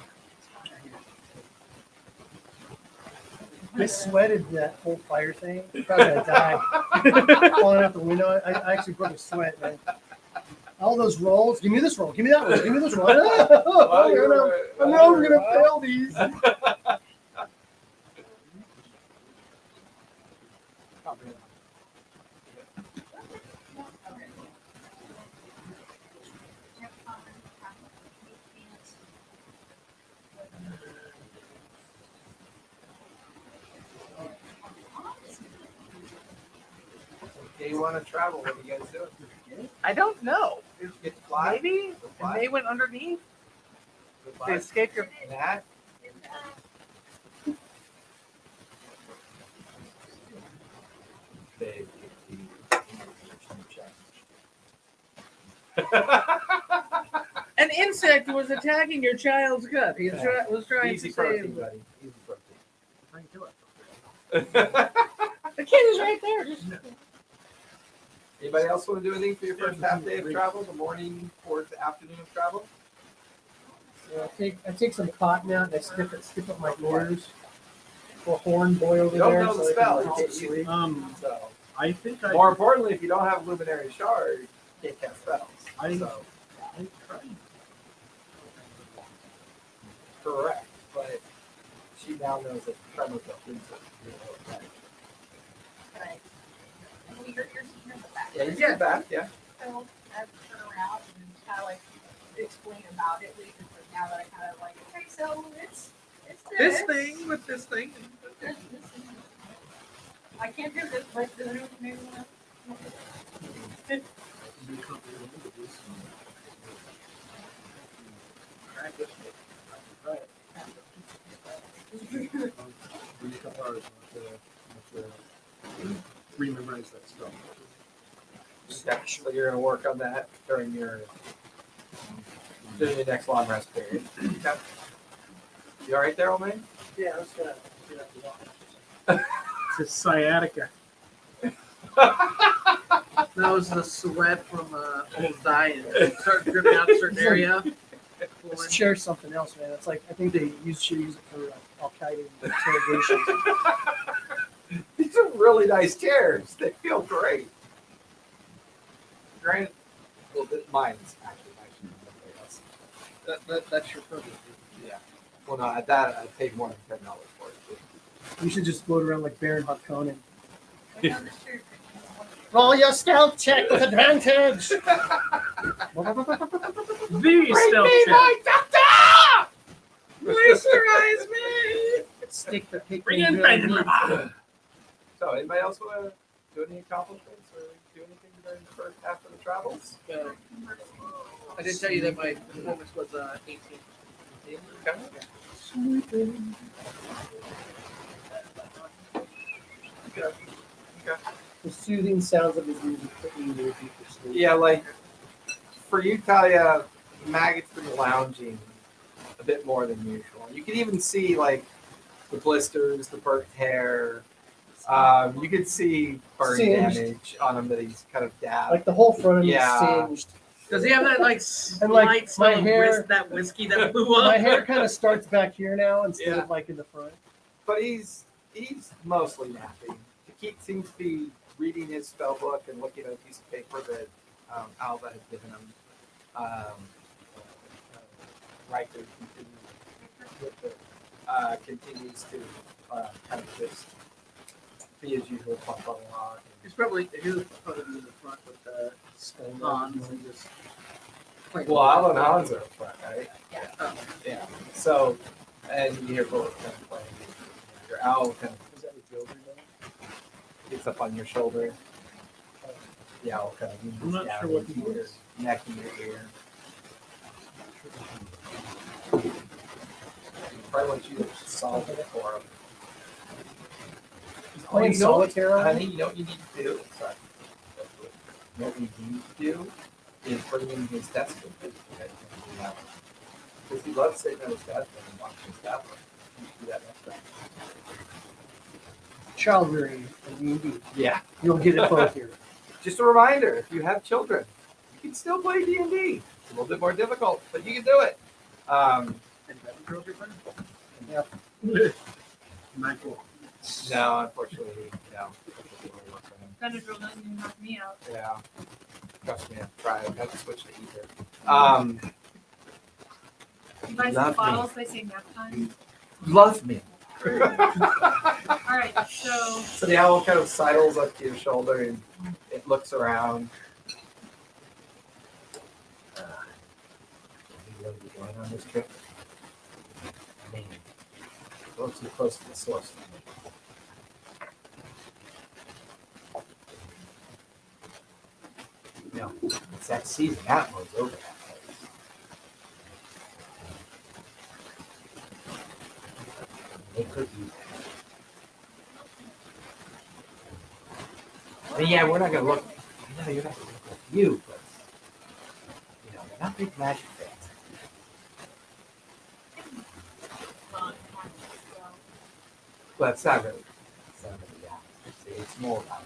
I sweated that whole fire thing. I thought I was gonna die. Falling out the window. I actually broke a sweat, man. All those rolls. Give me this roll. Give me that roll. Give me this roll. I know I'm gonna fail these. They want to travel. What are you guys doing? I don't know. Get to fly? Maybe? Go And fly? they went underneath Go to fly? escape your. Nat? They get the check. insect was attacking your child's gut. He was trying Easy to protein, save. buddy. Easy protein. Trying to kill it. The kid is right there. Just Anybody else want to do anything for your first half day of travel, the morning or the afternoon of travel? Yeah, I take some cotton out and I stick up my ears. A horn boy over You don't there. know the so I spell. can You fall can't asleep. use it. So, I think I. more importantly, if you don't have luminary shard, you can't cast spells. So, I tried. correct. But she now knows that tremor built into it. Can I? Can we hear your the back? Yeah, you get back. Yeah. So I turn around and kind of like explain about it later. But now that I kind of like, okay, so it's this thing with this thing. This thing. I can't do this, but maybe Rememorize that stuff. So you're gonna work on that during your next long rest period. Okay. You all right there, old man? Yeah, I was gonna get up the watch. It's a sciatica. That was the sweat from almost dying. Start dripping out a certain area. This chair's something else, man. It's like I think they should use it for Al Qaeda interrogation. These are really nice chairs. They feel great. Granted, well, mine's actually somebody else. That's your purpose. Yeah. Well, no, at that I'd pay more than $10 for it. You should just float around like Baron Harkonnen. I found this shirt. Roll your stealth check with advantage. The Bring stealth me check. my doctor! Moisturize me. Stick the pick. Bring in Brandon. So, anybody else want to do any accomplishments or do anything during the first half of the travels? I did tell you that my performance was 18. Okay. The soothing sounds of his music put you into a deeper sleep. Yeah, like for you, Talia, maggots been lounging a bit more than usual. You can even see like the blisters, the burnt hair. You could see burn Singed. damage on him that he's kind of dabbed. Like the whole front of him Yeah. is singed. Does he have that like And, like, slight smell my of hair- that whiskey that blew up? My hair kind of starts back here now instead Yeah. of like in the front. But he's mostly napping. He seems to be reading his spell book and looking at a piece of paper that Alva had given him. Riker continues to kind of just be his usual pump along. He was probably in the front with the Hans and just. Well, Alva and Hans are up front, right? Yeah. Yeah. So, and you hear both kind of playing. Your owl kind of Is that a Joker now? gets up on your shoulder. The owl kind of I'm not down sure what into he your wants. neck and your ear. Probably want you to solve it for him. Playing you know what- solitaire on Honey, me? you know what you need to do? Sorry. You know what you need to do is bring in his desk. Because he loves sitting at his desk and watching his tablet. You should do that next time. Child rearing and D&D. Yeah. You'll get it both here. Just a reminder, if you have children, you can still play D&D. It's a little bit more difficult, but you can do it. Michael. No, unfortunately, no. Benadryl doesn't even knock me out. Yeah. Trust me, I've tried. I have to switch to ether. You buy Love some me. bottles, they say nap time. Love me. All right, so So the owl kind of sidles up to your shoulder and it looks around. You want to be going on this trip? Man, a little too close to the source. No, it's that season. That one's over. That place. It could be. I mean, yeah, we're not gonna look. I know you're not gonna look like you, but you know, they're not big magic fans. Well, it's not really. It's not really that. It's more about.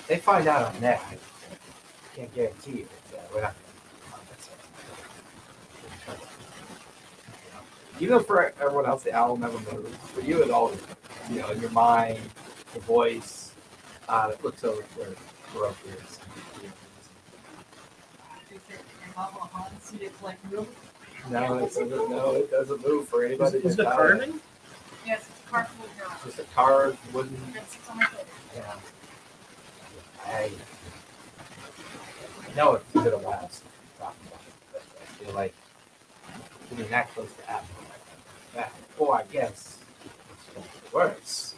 They find out on that. I can't guarantee you. We're not. Even for everyone else, the owl never moves. For you, it always, in your mind, the voice, it looks over where Baroque is. See it like move. No, it doesn't move for anybody. Is the carving? Yes, it's a car full of girls. Just a carved wooden. It's on my shoulder. Yeah. I know it's been a while since we talked about it, but I feel like getting that close to Apple like that. Or I guess it's going to be worse.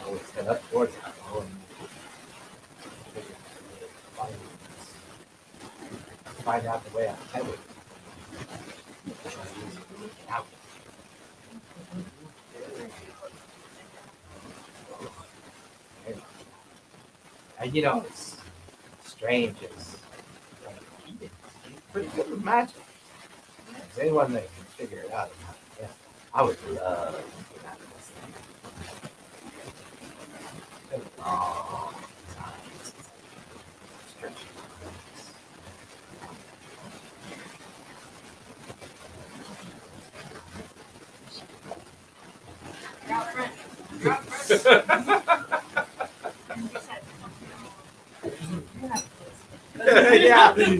I always head up towards Apple and find out the way I'm headed. Out. And it's strange. It's pretty good with magic. Is anyone that can figure it out? Yeah, I would love to get out of this thing. It's been a long time since I've stretched my legs. Drop French.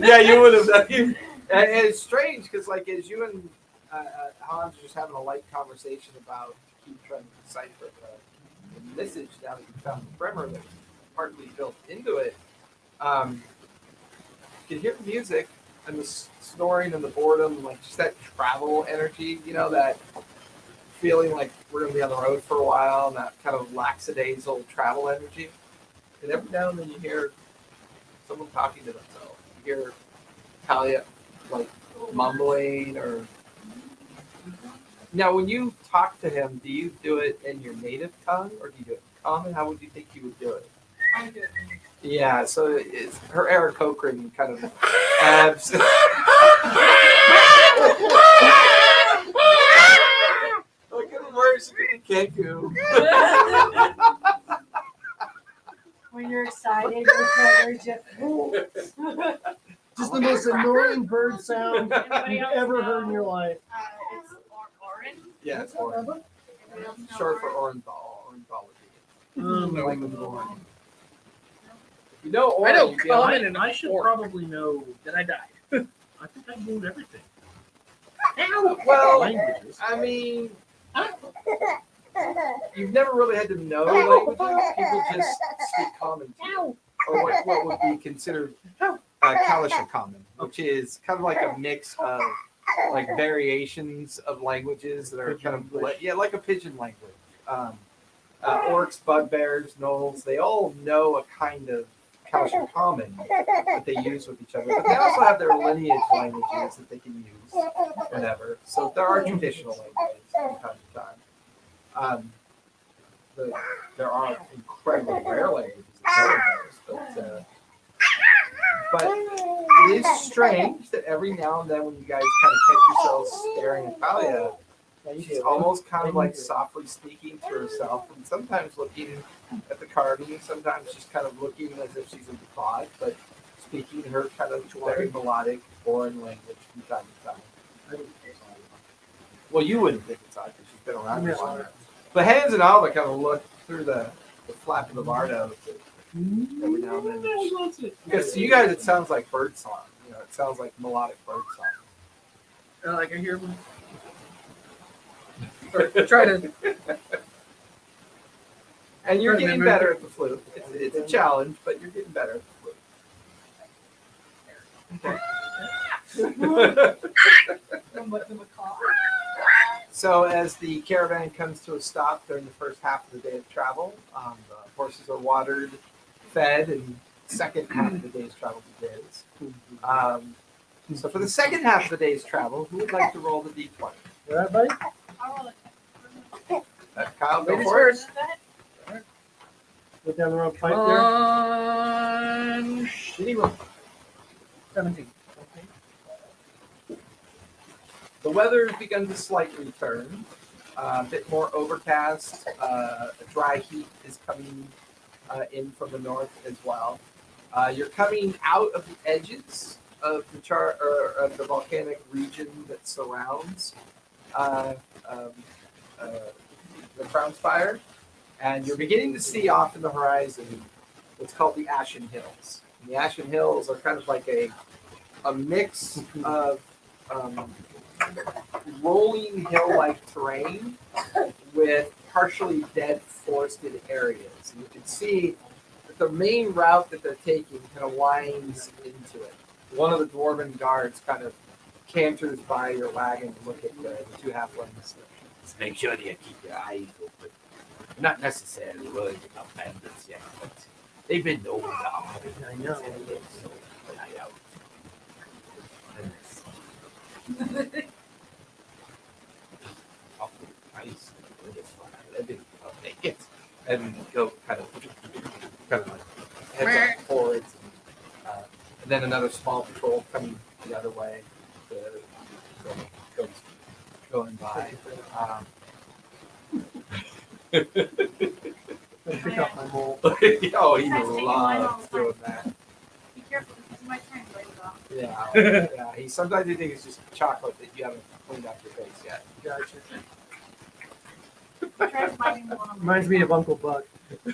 yeah, you would have done. And it's strange because, as you and Hans are just having a light conversation about keep trying to decipher the message now that you found the primer that's partly built into it, you can hear the music and the snoring and the boredom, just that travel energy, that feeling like we're going to be on the road for a while, and that kind of lackadaisical travel energy. And every now and then you hear someone talking to themselves. You hear Talia mumbling or. Now, when you talk to him, do you do it in your native tongue or do you do it in common? How would you think you would do it? I do it. Yeah, so it's her Eric Cochran kind of abs. Look at the words in Kenku. When you're excited, you're just Just the most annoying bird sound Anybody you've else ever know? heard in your life. It's Orin. Yeah, it's Oren. Anybody else know Short for Orin? Ornithology. No. Language of Oren. If you know I Oren, know you'd be common like, and I should Or. probably know that I died. I think I knew everything. well, Languages. I mean, you've never really had to know languages. People just speak common to you, or what would be considered Calisha common, which is kind of like a mix of variations of languages that are kind of like a pigeon language. Orcs, bugbears, gnolls, they all know a kind of Calisha common that they use with each other, but they also have their lineage languages that they can use whenever. So there are traditional languages from time to time. There are incredibly rare languages that no one knows, but it is strange that every now and then when you guys kind of catch yourselves staring at Talia, she's almost kind of like softly sneaking to herself and sometimes looking at the carving, sometimes just kind of looking as if she's in thought, but speaking her kind of very melodic foreign language from time to time. Well, you wouldn't think it's odd because she's been around a while. But Hans and Alba kind of look through the flap of the bardo every now and then. Because to you guys, it sounds like bird song. It sounds like melodic bird song. I hear them. Or try to. And you're getting better at the flute. It's a challenge, but you're getting better at the flute. The macaw. So as the caravan comes to a stop during the first half of the day of travel, the horses are watered, fed, and second half of the day's travel begins. So for the second half of the day's travel, who would like to roll the d20? All right, buddy? I'll roll it. Kyle, go Ladies for it. first. Look down the road pipe there. Shitty roll. 17. The weather has begun to slightly turn. A bit more overcast. A dry heat is coming in from the north as well. You're coming out of the edges of of the volcanic region that surrounds the Crown Spire, and you're beginning to see off in the horizon what's called the Ashen Hills. And the Ashen Hills are kind of like a mix of rolling hill-like terrain with partially dead forested areas. And you can see that the main route that they're taking kind of winds into it. One of the dwarven guards kind of canters by your wagon to look at the two halflings. Just make sure that you keep your eyes open. We're not necessarily worried about bandits yet, but they've been over the hard. I know. So an eye out. Oh, nice. I'll take it. And go kind of like heads up forwards. And then another small patrol coming the other way, going by. Pick up my mole. Oh, he Besides taking mine all loves the doing time. that. Be careful, because you might try and break it off. Yeah. He sometimes he thinks it's just chocolate that you haven't cleaned off your face yet. Gotcha. Try biting the one on the Reminds me of Uncle Buck.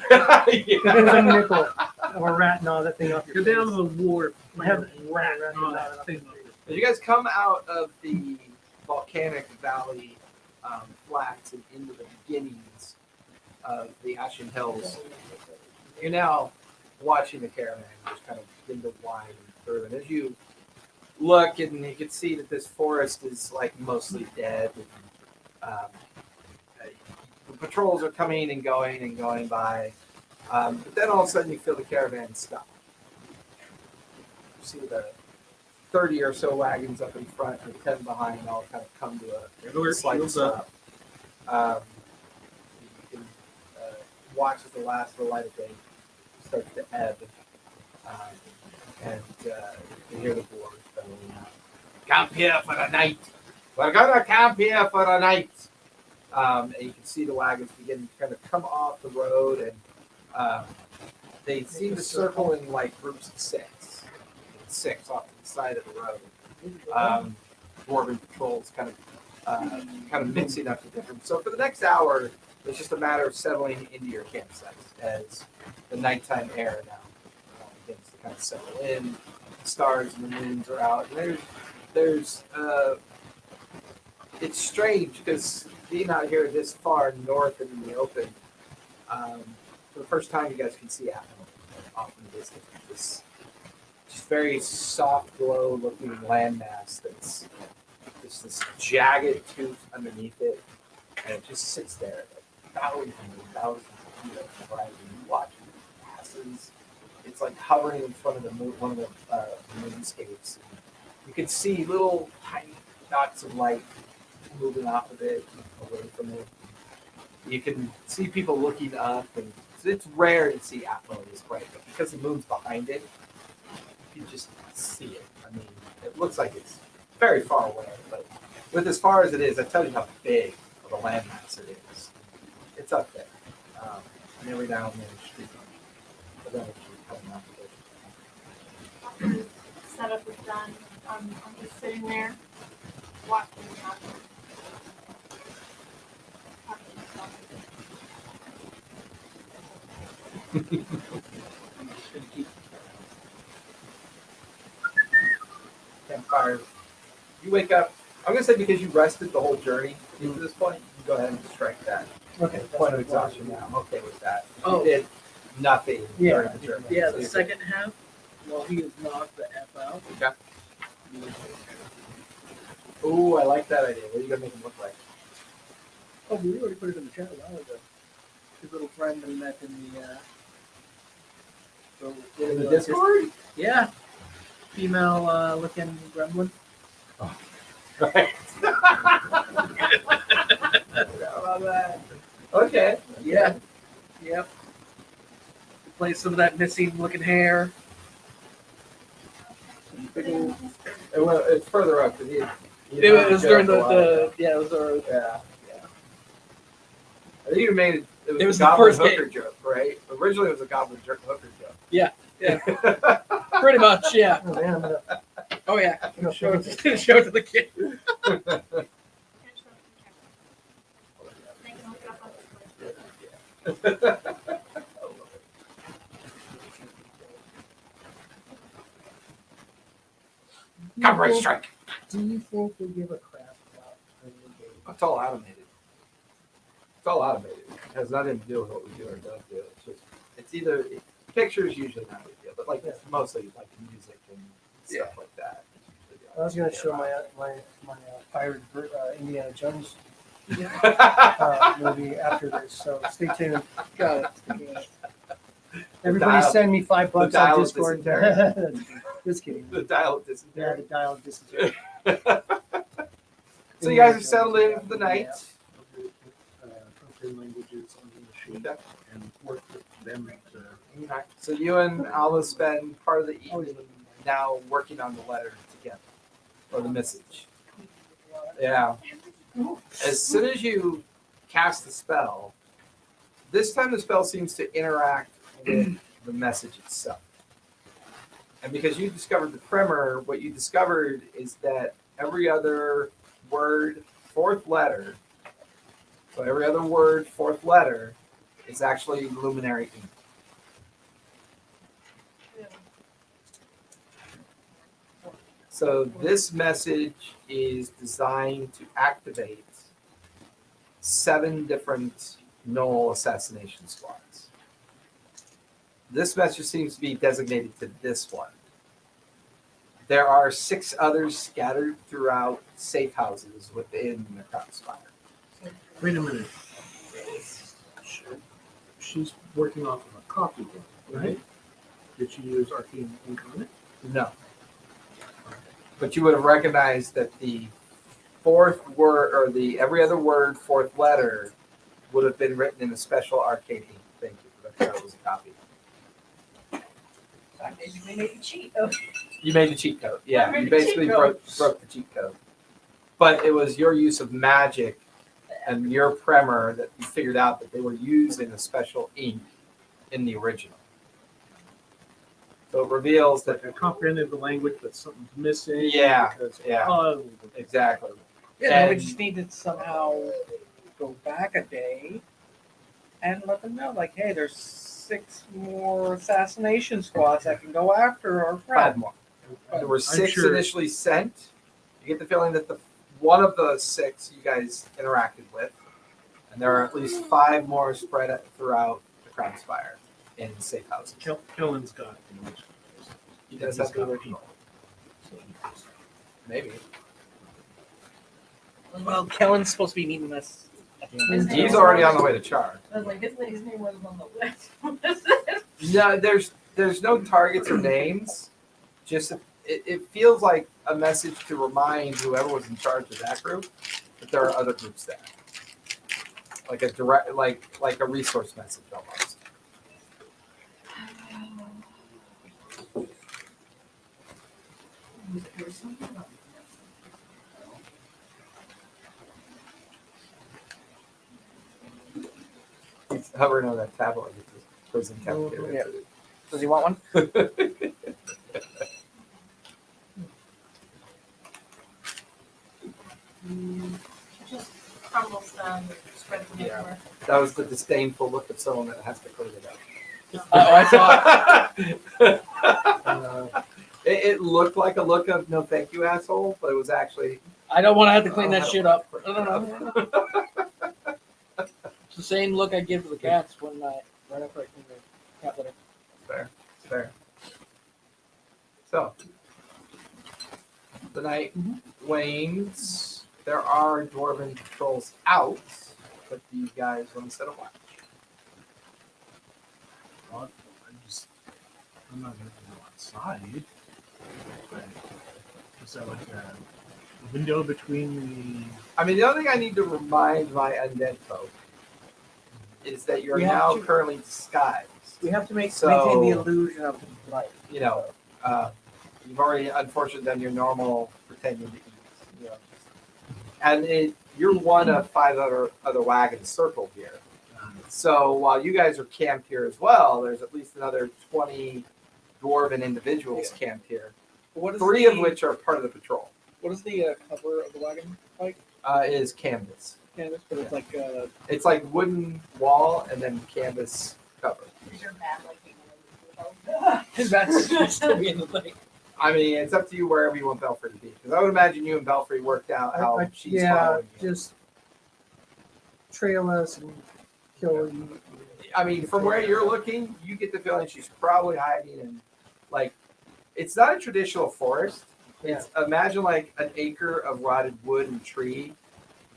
Yeah. There's a nickel of a rat gnaw that thing off your Go face. down to the wharf. Have a rat Oh, gnaw that that off thing. your face. As you guys come out of the volcanic valley flats and into the beginnings of the Ashen Hills, you're now watching the caravan just kind of begin to wind through. And as you look, and you can see that this forest is like mostly dead. The patrols are coming and going by. But then all of a sudden you feel the caravan stop. You see the 30 or so wagons up in front and 10 behind all kind of come to a slight Shields up. stop. You can watch as the last of the light of day starts to ebb. And you hear the board bellowing out. Camp here for the night. We're gonna camp here for the night. And you can see the wagons begin to kind of come off the road, and they seem to circle in like groups of six off to the side of the road. Dwarven patrols kind of mixing up the different. So for the next hour, it's just a matter of settling into your campsites as the nighttime air now begins to kind of settle in. The stars and the moons are out. And there's it's strange because being out here this far north and in the open, for the first time you guys can see Apple off in the distance. This just very soft glow looking landmass that's just this jagged tooth underneath it, and it just sits there like thousands and thousands of feet of horizon. You watch it, it passes. It's like hovering in front of the moon, one of the moonscapes. You can see little tiny dots of light moving off of it, away from it. You can see people looking up, and it's rare to see Apple this bright, but because the moon's behind it, you can just see it. I mean, it looks like it's very far away, but with as far as it is, I tell you how big of a landmass it is. It's up there. And every now and then, a street coming out of it. Setup is done. I'm just sitting there watching it happen. Campfire. You wake up. I'm gonna say because you rested the whole journey to this point, you go ahead and strike that Okay. point of exhaustion. Now I'm okay with that. Oh. You did nothing Yeah. during the journey. Yeah, So the you're second half, while he is knocked the F out. good. Ooh, I like that idea. What are you gonna make him look like? Oh, we already put it in the chat a while ago. His little friend we met in In the Discord? Yeah. Female looking gremlin. Right. Okay. Yeah. Yep. Replace some of that missing looking hair. It's further up. 'Cause he It was during the it was our yeah. They even made it It was was a the goblin first hooker joke, right? Originally, it was a goblin hooker joke. Yeah. Pretty much, yeah. Oh, man, I'm gonna, Oh yeah. I'm gonna Show finish it, show it to the kid. Catch up to check. Thanks, I'll drop off the plate. Copyright strike. Do you think they give a crap about turning the game? It's all automated. It's all automated. It has nothing to do with what we do or don't do. It's just it's either pictures usually not a big deal, but like it's mostly like music and stuff like that. I was gonna show my pirate Indiana Jones my movie after this, so stay tuned. Got it. Everybody dial- send me $5 on dial of Discord. dysentery. Just kidding. the dial of Yeah, dysentery. the dial of dysentery. So you guys are settled in for the night. Protein languages on the machine Okay. and work with them to. So you and Alma spend part of the evening now working on the letter together, or the message. Yeah. As soon as you cast the spell, this time the spell seems to interact with the message itself. And because you discovered the primer, what you discovered is that every other word, fourth letter, so every other word, fourth letter, is actually luminary ink. So this message is designed to activate 7 different Knoll assassination squads. This message seems to be designated to this one. There are 6 others scattered throughout safe houses within the Crownspire. Wait a minute. She's working off of a copy book, right? Did she use arcane ink on it? No. But you would have recognized that the fourth word, or the every other word, fourth letter, would have been written in a special arcane ink. Thank you. That's why it was a copy. I basically made a cheat. You made the cheat code. I Yeah, made you the cheat basically code. broke the cheat code. But it was your use of magic and your primer that you figured out that they were using a special ink in the original. So it reveals that Like I comprehended the language, but something's missing. Yeah, Because, yeah. Oh, exactly. Yeah, we And- just need to somehow go back a day and let them know, like, hey, there's 6 more assassination squads that can go after our 5 friend. more. There were I'm 6 sure- initially sent. You get the feeling that the one of the 6 you guys interacted with, and there are at least 5 more spread out throughout the Crownspire in safe houses. Kellen's got it. He does have the original. Maybe. Well, Kellen's supposed to be meeting us. He's already on the way to Char. I was like, his name wasn't on the list. No, there's no targets or names. Just it feels like a message to remind whoever was in charge of that group that there are other groups there. Like a direct, like a resource message almost. He's hovering on that tablet with his prison cafeteria. Yeah. Does he want one? Just crumbles them, spread them Yeah. everywhere. That was the disdainful look of someone that has to clean it up. Oh, I thought. It looked like a look of no thank you, asshole, but it was actually I don't want to have to clean that shit up. I don't know. It's the same look I give to the cats when right after I clean their cat litter. fair. Fair. So the night wanes. There are dwarven patrols out, but do you guys want to set a watch? I'm not going to go outside. But is that like a window between I mean, the other thing I need to remind my undead folk is that you're We have now to- currently disguised. We have to maintain So- the illusion of life. You know, you've already unfortunately done your normal pretending to eat. You know, and you're one of 5 other wagons circled here. So while you guys are camped here as well, there's at least another 20 dwarven individuals camped here. What is 3 the, of which are part of the patrol. What is the cover of the wagon like? Is canvas. Canvas, but it's like It's like wooden wall and then canvas cover. Is your bat like that's still be in the thing. I mean, it's up to you wherever you want Belfry to be. Because I would imagine you and Belfry worked out how she's yeah, following you. just trail us and kill you. I mean, from where you're looking, you get the feeling she's probably hiding in, like, it's not a traditional forest. It's imagine like an acre of rotted wood and tree,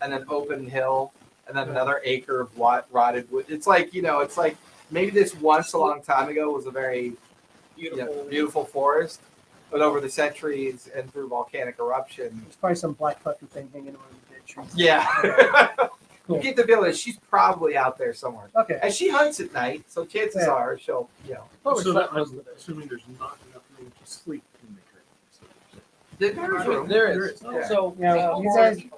and an open hill, and then another acre of rotted wood. It's like, it's like maybe this once a long time ago was a very beautiful forest, but over the centuries and through volcanic eruption, There's probably some black puppy thing hanging around the dead trees. yeah. Cool. You get the feeling she's probably out there somewhere. Okay. And she hunts at night, so chances Yeah. are she'll, Probably So that, slept I'm assuming there's not enough room to sleep in the There's room. There is. Yeah. So Yeah, you guys, the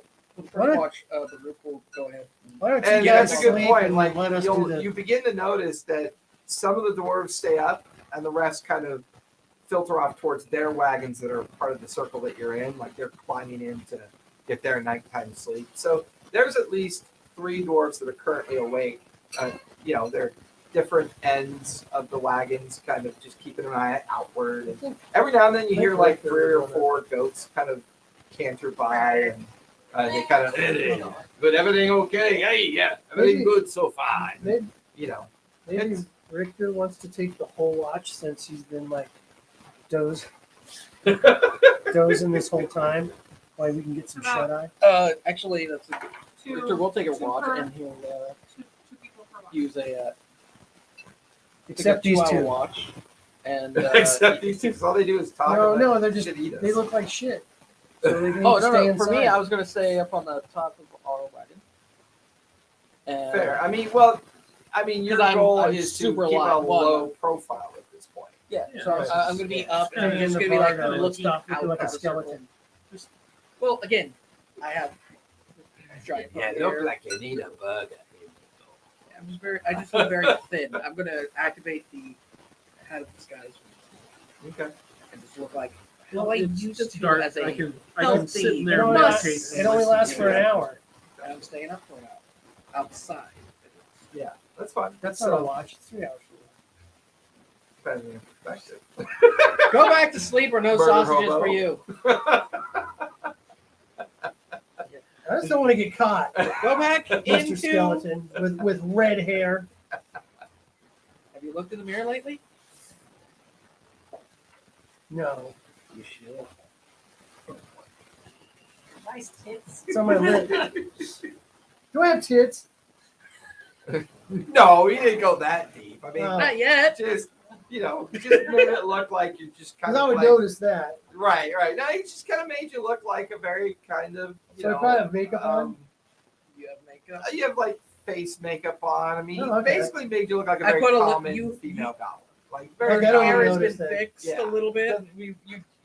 why don't- first watch, the group will go ahead. why don't And you guys that's a good sleep point. and Like let us do the. you begin to notice that some of the dwarves stay up, and the rest kind of filter off towards their wagons that are part of the circle that you're in. Like they're climbing in to get their nighttime sleep. So there's at least 3 dwarves that are currently awake. They're different ends of the wagons, kind of just keeping an eye outward. And every now and then you hear like 3 or 4 goats kind of canter by, and they kind of, But everything okay? Hey, yeah, everything Maybe- good so far. Maybe, you know, maybe It's- Richter wants to take the whole watch since he's been like dozing this whole time. Why we can get some shut eye. Actually, that's a, Victor will take a watch and he'll two people per watch? use a Except take a these 2-hour 2. watch. And except these two, 'cause all they do is talk. No, about no, they're just shit eat us. they look like shit. So they can oh stay no, inside. for me, I was gonna stay up on the top of our wagon. And Fair. I mean, your 'Cause goal I'm is to super keep a light, low profile at this point. yeah, Yeah, so right. I'm gonna be up Gonna and get I'm in just the gonna be like bar and looking stop out looking like a of the circle. skeleton. Well, again, I have a giant Yeah, puppy look there. like you need a burger. I just feel very thin. I'm gonna activate the head of disguise Okay. and just look like Well, how I it's used just to dark. as a I can healthy sit It there and only must- meditate. it only lasts for an hour. I'm staying up for an hour outside. Yeah, that's fine. That's not a watch. It's 3 hours. Depending on your perspective. Go back to sleep or no Burger sausages hobo. for you. I just don't want to get caught, Go back Mr. into. Skeleton, with red hair. Have you looked in the mirror lately? No, You should. Nice tits. it's on my lip. Do I have tits? No, he didn't go that deep. I mean, Oh. Not yet. just made it look like you just kind Because I of would like, notice that. right. No, he just kind of made you look like a very kind of, So if I have makeup on? You have makeup. You have like face makeup on. I mean, Oh, okay. he basically made you look like a I very put a li- common you- female goblin. Like Okay, very I don't Hair even has notice been that. fixed Yeah. a little bit. You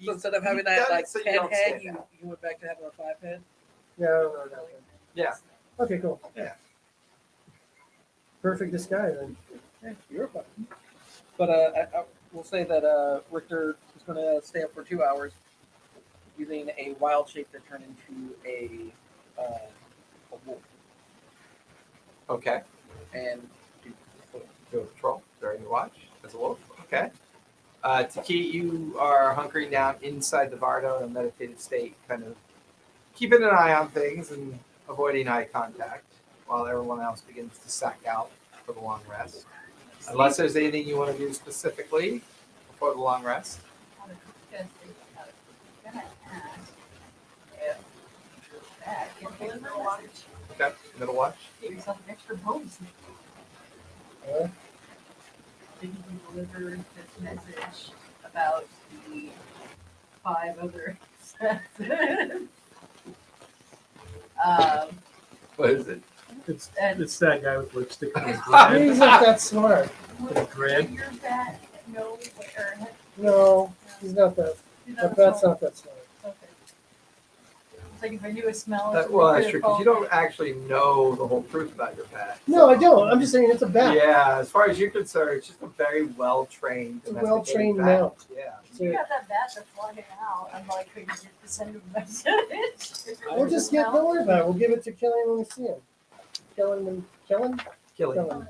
So instead of having you've that done it like so you 10 don't head, stand you out. went back to having a 5 head. Yeah, I don't know that. Yeah. Okay, cool. Yeah. Perfect disguise then. Yeah, you're fine. But I will say that Richter is going to stay up for 2 hours using a wild shape to turn into a wolf Okay. and Do a patrol during your watch as a wolf. Okay. Taki, you are hunkering down inside the Vardo in a meditative state, kind of keeping an eye on things and avoiding eye contact while everyone else begins to sack out for the long rest. Unless there's anything you want to do specifically before the long rest. I was gonna ask if that can deliver a watch, Okay. Middle watch. give yourself an extra bonus. Yeah. Did you deliver this message about the 5 other assassins? What is it? It's that guy with lipstick on his He's bread. not that smart. The dread. Your bat know where No, he's not that. you The bat's not that smart. Okay. It's like if I knew a smell. Well, that's true, because you don't actually know the whole truth about your pet. No, I don't. I'm just saying it's a bat. Yeah, as far as you're concerned, it's just a very well-trained, It's a well-trained domesticated mount. bat. Yeah. You got that bat that's flying out. I'm like, could you send him a message? We'll just get, don't worry about it. We'll give it to Killian when we see him. Killian when Killing. Killian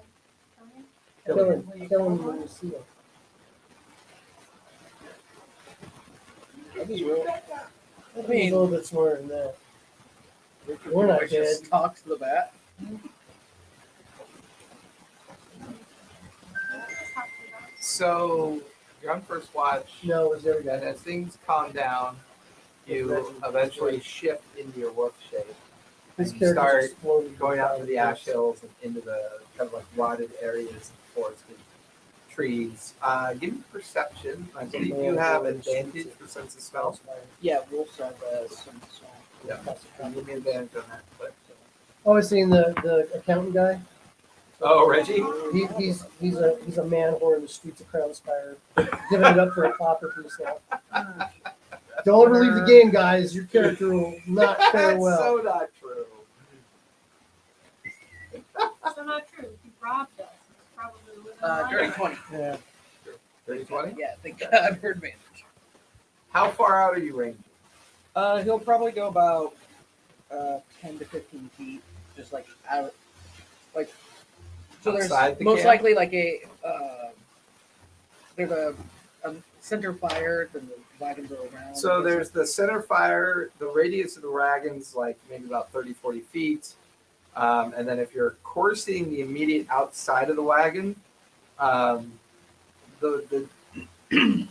when we see him. I mean, I mean, a little bit smarter than that. We're not just dead. talk to the bat. So you're on first watch, No, it was the other and guy. as things calm down, you eventually shift into your wolf shape. His You character start exploded. going out to the ash hills and into the kind of like rotted areas of forested trees. Give me perception. I believe you have advantage for sense of smell. Yeah, wolves have some small. Yeah, give me advantage on that. But, Oh, I seen the accountant guy. oh, Reggie? He's a man whore in the streets of Crown Spire, giving it up for a copper piece now. Don't ever leave the game, guys. Your character will not fare That's well. so not true. So not true. He robbed us. It's probably within Dirty 20. Yeah. 30-20? Yeah, thank God for advantage. How far out are you ranging? He'll probably go about 10 to 15 feet, just like out, like. So Outside there's the most camp? likely like there's a center fire, then the wagons are around. So there's the center fire, the radius of the wagon's like maybe about 30, 40 feet. And then if you're coursing the immediate outside of the wagon,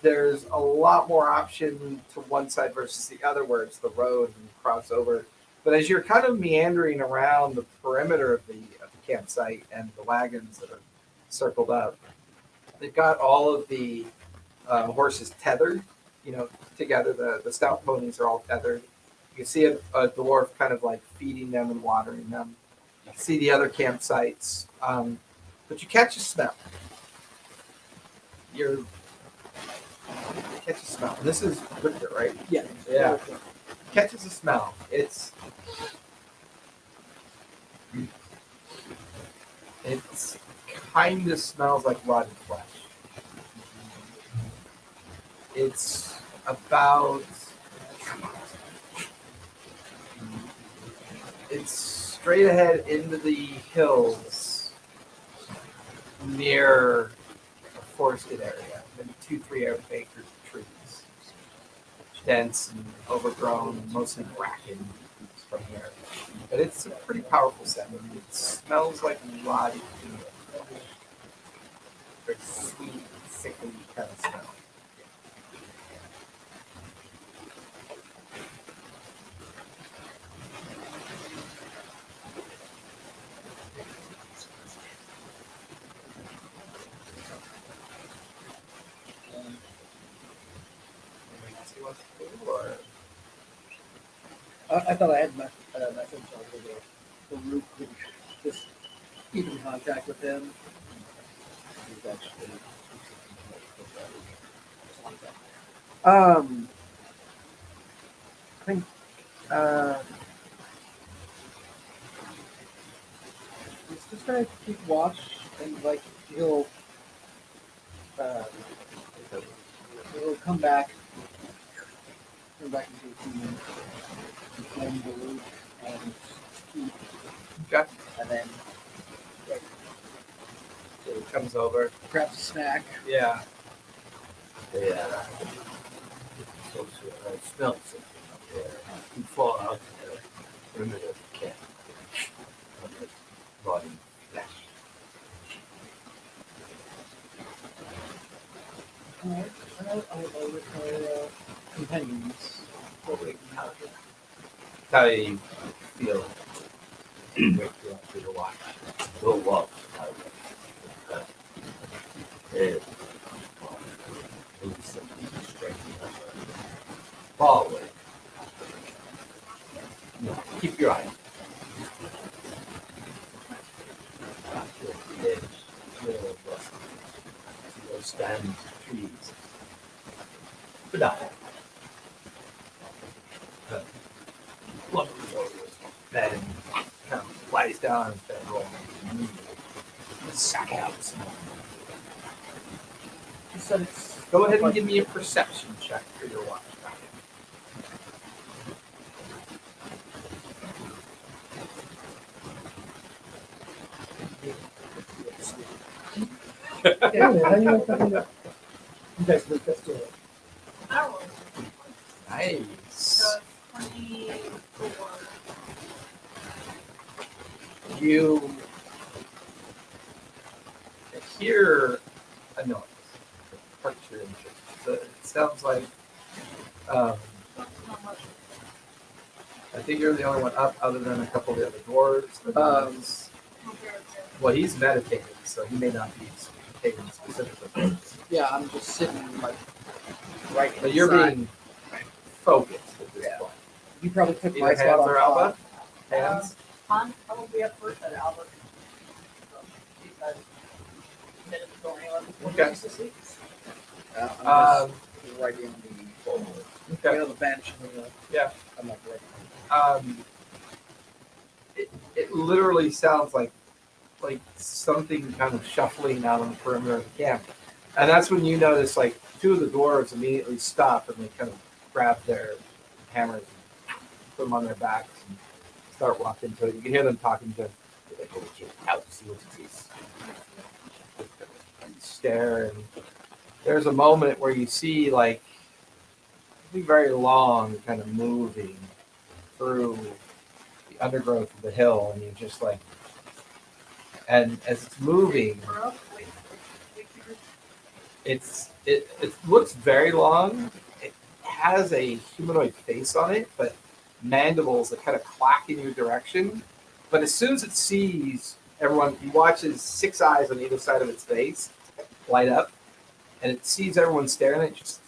there's a lot more option to one side versus the other where it's the road and cross over. But as you're kind of meandering around the perimeter of the campsite and the wagons that are circled up, they've got all of the horses tethered, together. The stout ponies are all tethered. You can see a dwarf kind of like feeding them and watering them. You can see the other campsites, but you catch a smell. You catch a smell. This is Victor, right? Yeah. Yeah. Catches a smell. It's kind of smells like rotten flesh. It's about. It's straight ahead into the hills near a forested area, maybe 2-3 acres of trees. Dense and overgrown, mostly bracken from here. But it's a pretty powerful scent. It smells like rotting meat. Very sweet, sickly kind of smell. I thought I had my message over the root, just keep in contact with him. He's actually, I think he's just gonna keep watch and like he'll come back into the team. And the loop and keep, Okay. and then like, So it comes over. grabs a snack. Yeah. Yeah. So, I smelled something up there. Too far out to the perimeter of the camp. On the body flesh. Alright, I'll with my companions. How you feel? Wake you up to the watch. Go walk. Fall away. No, keep your eye. Those stands, trees. But now, down and start rolling. Suck it out. You said it's Go ahead and give me a perception check for your watch. Yeah, man, how you like that? You guys look us to it. I rolled Nice. so 24. You hear a noise. Perks your interest. So it sounds like Not much. I think you're the only one up, other than a couple of the other dwarves. Well, he's meditating, so he may not be taking specifically. Yeah, I'm just sitting like right. But you're inside. being focused at this Yeah. point. You probably took Either my spot hands on or Alba. Hands. I'm probably up first at Albert. So, because minutes going anywhere before Okay. he used to sleep. I'm just right in the Okay. the bench. And Yeah. I'm like right. It literally sounds like something kind of shuffling out on the perimeter of the camp, and that's when you notice like two of the dwarves immediately stop and they kind of grab their hammers and put them on their backs and start walking to it. You can hear them talking to out to see what it is. And stare, and there's a moment where you see like something very long kind of moving through the undergrowth of the hill, and you're just like, and as it's moving, it looks very long. It has a humanoid face on it, but mandibles that kind of clack in your direction. But as soon as it sees everyone, you watch as 6 eyes on either side of its face light up, and it sees everyone staring at it. Just,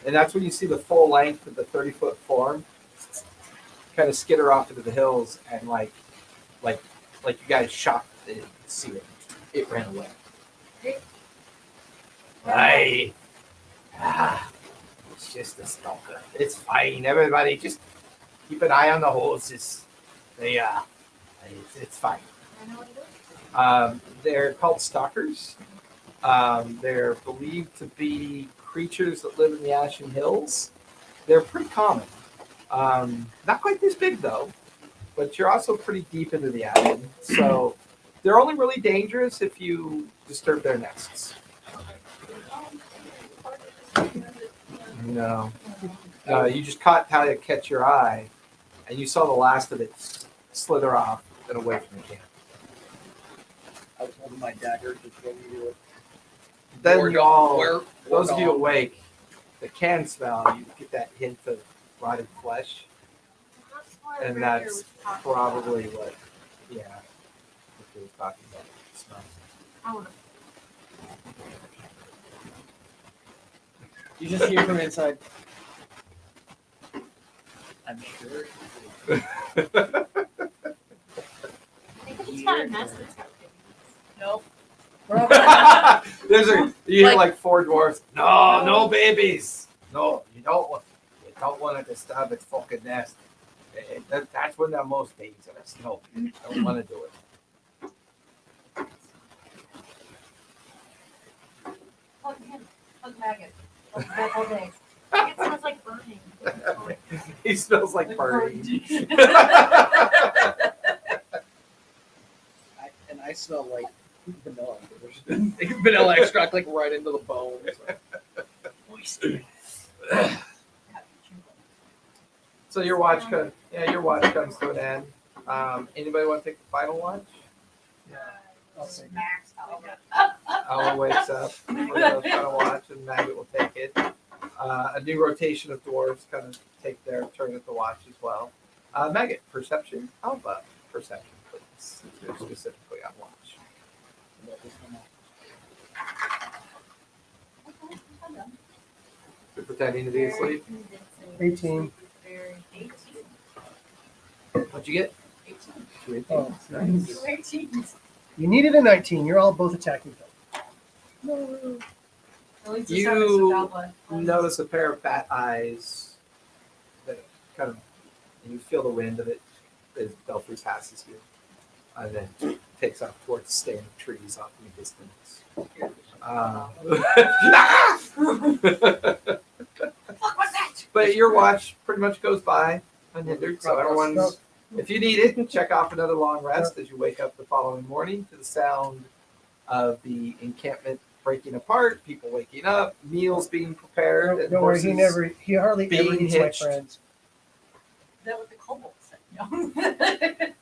and that's when you see the full length of the 30-foot form kind of skitter off into the hills, and like you guys shot it, see it. It ran away. It's just a stalker. It's fine. Everybody, just keep an eye on the horses. It's fine. I know what it is. They're called stalkers. They're believed to be creatures that live in the Ashen Hills. They're pretty common. Not quite this big though, but you're also pretty deep into the Ashen, so they're only really dangerous if you disturb their nests. No, you just caught how it catch your eye, and you saw the last of it slither off and away from the camp. I was holding my dagger just when you were. Then you all, Where- those of you where- awake, the can smell, you get that hint of rotted flesh, That's why and Rick that's here was talking probably about it. what, yeah, what they were talking about. The smell. I would've- You just hear from inside. I'm sure. I think it's got a nest that's got babies. Nope. You hear like 4 dwarfs. No babies. No, you don't want to disturb its fucking nest. That's when they're most dangerous. No, you don't want to do it. Hug him. Hug maggot. Hug maggot all day. It smells like burning. He smells like burning. I smell like vanilla. Vanilla extract like right into the bones. So your watch comes to an end. Anybody want to take the final watch? I'll take it. Max Albert. Alma wakes up for the final watch, and Maggot will take it. A new rotation of dwarves kind of take their turn at the watch as well. Maggot, perception. Alpha, perception, please. You're specifically on watch. You're pretending to be asleep. 18. What'd you get? 18. Oh, nice. 18. You needed a 19. You're all both attacking them. At least it's You having some Alba. notice a pair of bat eyes that kind of, and you feel the wind of it as Ghelfi passes you. and then takes off towards the stand of trees off in the distance. But your watch pretty much goes by unhindered, so everyone's. If you need it, check off another long rest as you wake up the following morning to the sound of the encampment breaking apart, people waking up, meals being prepared, and Don't worry, he hardly ever being eats my hitched. friends. Is that what the kobold said?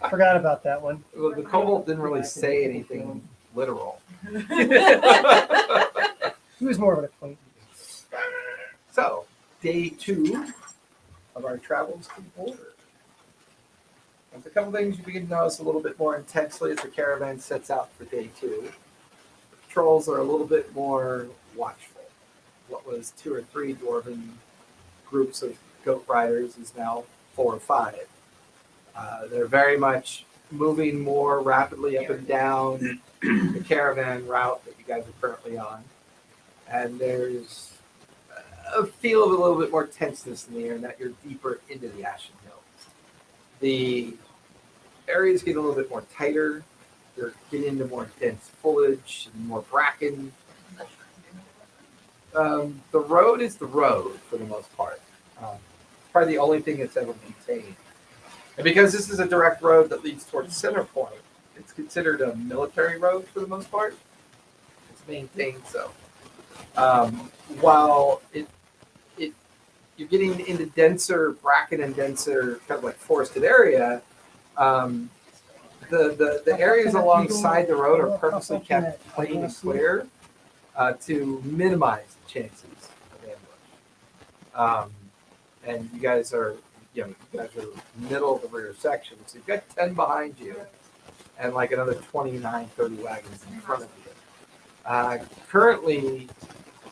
Forgot about that one. Well, the kobold didn't really say anything literal. He was more of an acquaintance. So, day 2 of our travels to the border. There's a couple things you begin to notice a little bit more intensely as the caravan sets out for day 2. The patrols are a little bit more watchful. What was 2 or 3 dwarven groups of goat riders is now 4 or 5. They're very much moving more rapidly up and down the caravan route that you guys are currently on. And there's a feel of a little bit more tenseness in the air, and that you're deeper into the Ashen Hills. The areas get a little bit more tighter. You're getting into more dense foliage and more bracken. The road is the road for the most part. Probably the only thing that's ever maintained. And because this is a direct road that leads towards Center Point, it's considered a military road for the most part. It's maintained so. While you're getting into denser bracken and denser kind of like forested area, the areas alongside the road are purposely kept plain and clear to minimize the chances of ambush. And you guys are middle of the rear section, so you've got 10 behind you and like another 29, 30 wagons in front of you. Currently,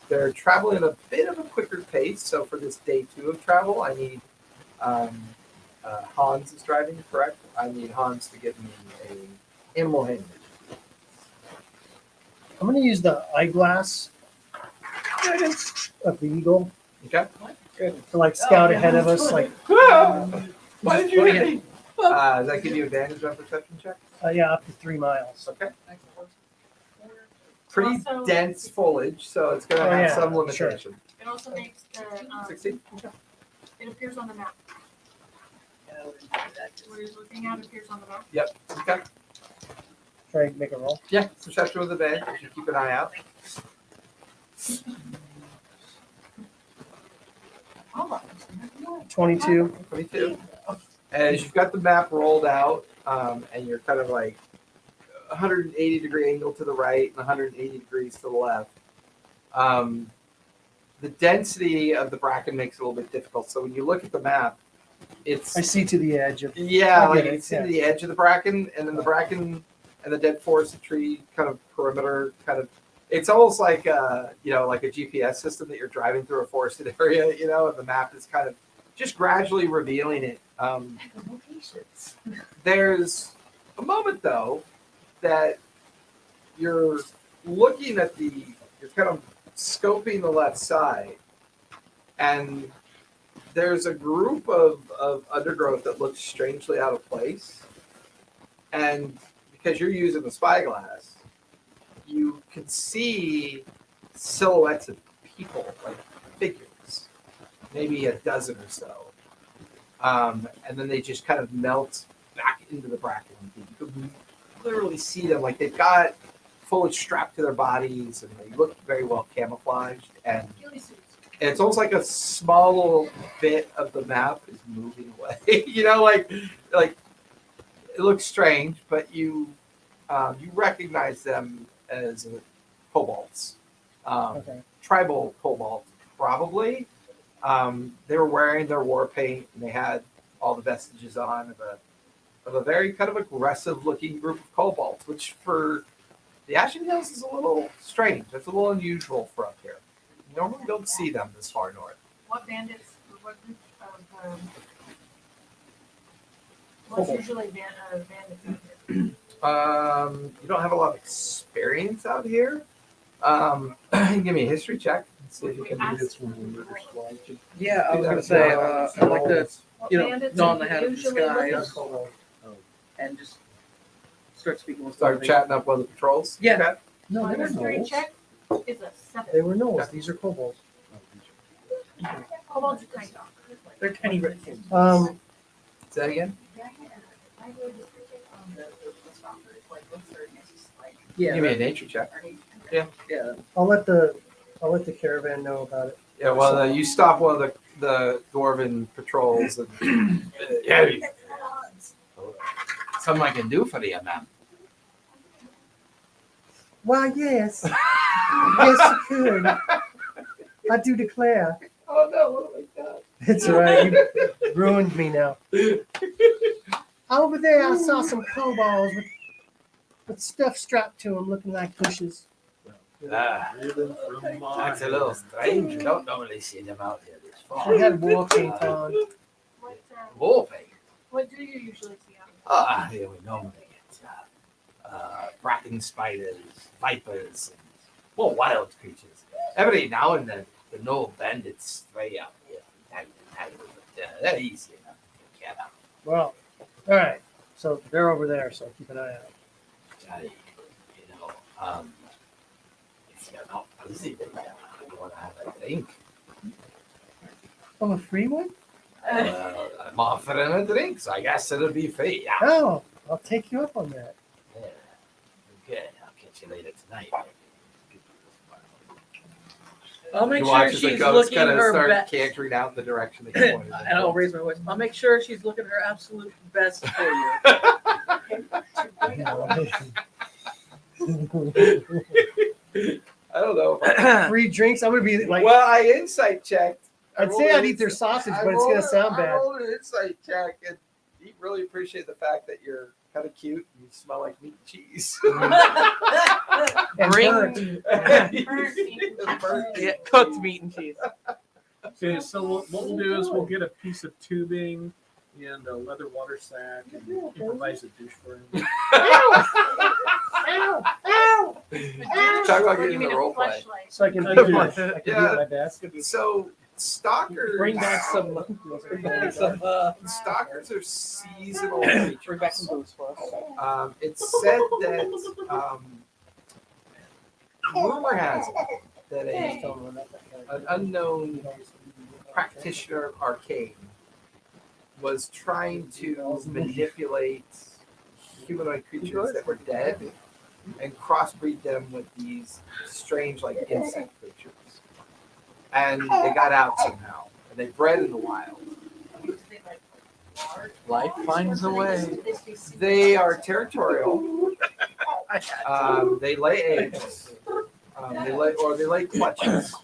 they're traveling at a bit of a quicker pace, so for this day 2 of travel, I need Hans is driving, correct? I need Hans to give me a animal handling. I'm going to use the eyeglass of the eagle Okay. to like scout ahead of us. Like, Why did you hit me? Does that give you advantage on perception check? yeah, up to 3 miles. Okay. Pretty Also- dense foliage, so it's going to Oh, have yeah, some sure. limitation. It also makes the, 16? it appears on the map. What you're looking at appears on the map. Yep. Okay. Try to make a roll. Yeah, perception with advantage. You keep an eye out. 22. 22. As you've got the map rolled out, and you're kind of like 180 degree angle to the right and 180 degrees to the left, the density of the bracken makes it a little bit difficult. So when you look at the map, it's I see to the edge of. yeah, I like get it, you see yeah. the edge of the bracken, and then the bracken and the dead forest tree kind of perimeter kind of. It's almost like like a GPS system that you're driving through a forested area, and the map is kind of just gradually revealing it. There's a moment though that you're looking at you're kind of scoping the left side, and there's a group of undergrowth that looks strangely out of place. And because you're using the spyglass, you can see silhouettes of people, like figures, maybe a dozen or so. And then they just kind of melt back into the bracken. You can literally see them, like they've got foliage strapped to their bodies, and they look very well camouflaged. And it's almost like a small little bit of the map is moving away. like it looks strange, but you recognize them as kobolds, Okay. tribal kobolds, probably. They were wearing their war paint, and they had all the vestiges on of a very kind of aggressive-looking group of kobolds, which for the Ashen Hills is a little strange. It's a little unusual for up here. You normally don't see them this far north. What bandits, or what group of, what's usually bandits out here? You don't have a lot of experience out here. Give me a history check. Let's see if you can do this one. Yeah, I Do was that gonna as say, well. I'd like to, What you know, bandits gnaw on are the head of usually looking- disguise. and just start speaking with Start somebody. chatting up one of the patrols. Yeah. Okay. No, they were Mystery gnolls. check is a 7. They were gnolls. These are kobolds. Kobolds are tiny. They're tiny red kids. Say that again. I would on the stalkers, like what's their next like Yeah. Give me a nature check. are they Yeah. I'll let the caravan know about it. Yeah, well, you stop one of the dwarven patrols and Yeah. Something I can do for you, ma'am. Why, yes. Yes, you could. I do declare. oh no, what have I done? It's all right. You ruined me now. Over there, I saw some kobolds with stuff strapped to them, looking like bushes. Ah, that's a little strange. You don't normally see them out here this They far. had war paint on. Wolfing. What do you usually see on Ah, here we normally get bracken spiders, vipers, and more wild creatures. Every now and then, the no bandits stray out here from time to time, but they're easy enough to take care of. Well, all right. So they're over there, so keep an eye out. If you're not busy, then you want to have a drink. Oh, a free one? I'm offering a drink, so I guess it'll be free. Yeah. Oh, I'll take you up on that. Yeah. Okay, I'll catch you later tonight. I'll make You sure watch as the she's ghosts looking kind of her start best. cantering out in the direction that you pointed. And I'll raise my voice. I'll make sure she's looking her absolute best for you. I don't know. If I, Free drinks. I'm gonna be like. well, I insight checked. I'd say I'd eat their sausage, but it's gonna sound I bad. rolled an insight check, and you really appreciate the fact that you're kind of cute and you smell like meat and cheese. And Bring- burnt. Yeah, cooked meat and cheese. Okay, so what we'll do is we'll get a piece of tubing and a leather water sack and improvise a douche for him. Talk about Or you getting mean the a role play. fleshlight? So I can I do do. I can do Yeah. my best. So stalkers, Bring back some. Bring back some. stalkers are seasonal Bring back creatures. some booze for us. It's said that rumor has it that an unknown practitioner of arcane was trying to manipulate humanoid creatures that were dead and crossbreed them with these strange, like insect creatures. And they got out somehow, and they bred in the wild. Life finds a way. They are territorial. They lay eggs. They lay clutches.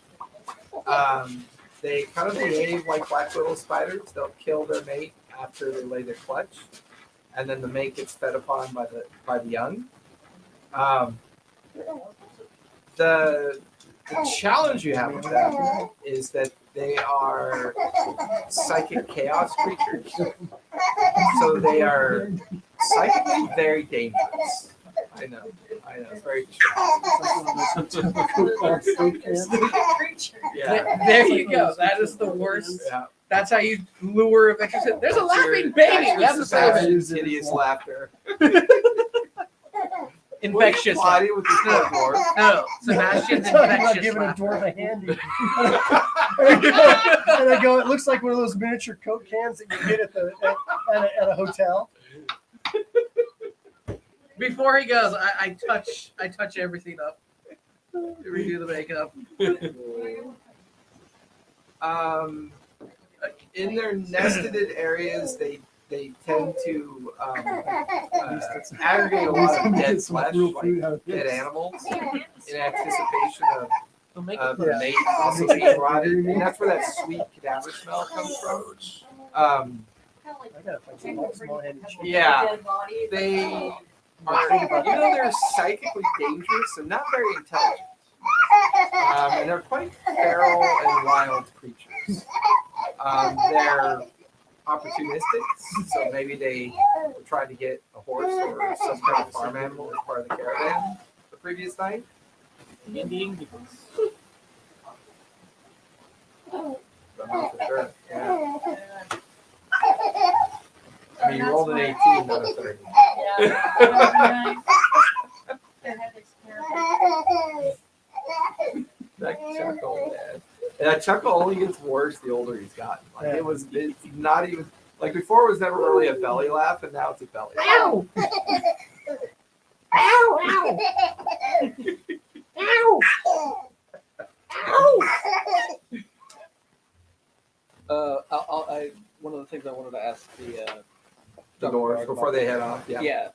They kind of behave like black widow spiders. They'll kill their mate after they lay their clutch, and then the mate gets fed upon by the young. The challenge you have with them is that they are psychic chaos creatures. So they are psychically very dangerous. I know, it's very yeah. There you go. That is the worst. Yeah. That's how you lure a vicious. There's a laughing baby. We have to say it. Sebastian's hideous laughter. Infectious. Body with the No. dwarf. No, Sebastian's I'm not infectious. giving a laughter. dwarf a handy. And I go, it looks like one of those miniature Coke cans that you get at a hotel. Before he goes, I touch everything up. Redo the makeup. In their nested areas, they tend to aggregate a lot of dead flesh, like dead animals, in anticipation We'll make of it. the mate also being rotted, and that's where that sweet cadaver smell comes from. I gotta find some small handed cheese. Yeah, they are, they're psychically dangerous and not very intelligent. And they're quite feral and wild creatures. They're opportunistic, so maybe they were trying to get a horse or some kind of farm animal as part of the caravan the previous night. Indian Don't know for sure. Yeah. I mean, you rolled an 18, not a 30. Yeah. They had experiment. That chuckle, man. And that chuckle only gets worse the older he's gotten. Like it's not even like before. It was never really a belly laugh, and now it's a belly laugh. Ow! Ow! Ow! Ow! One of the things I wanted to ask The doors before they head off. Yeah. Yeah.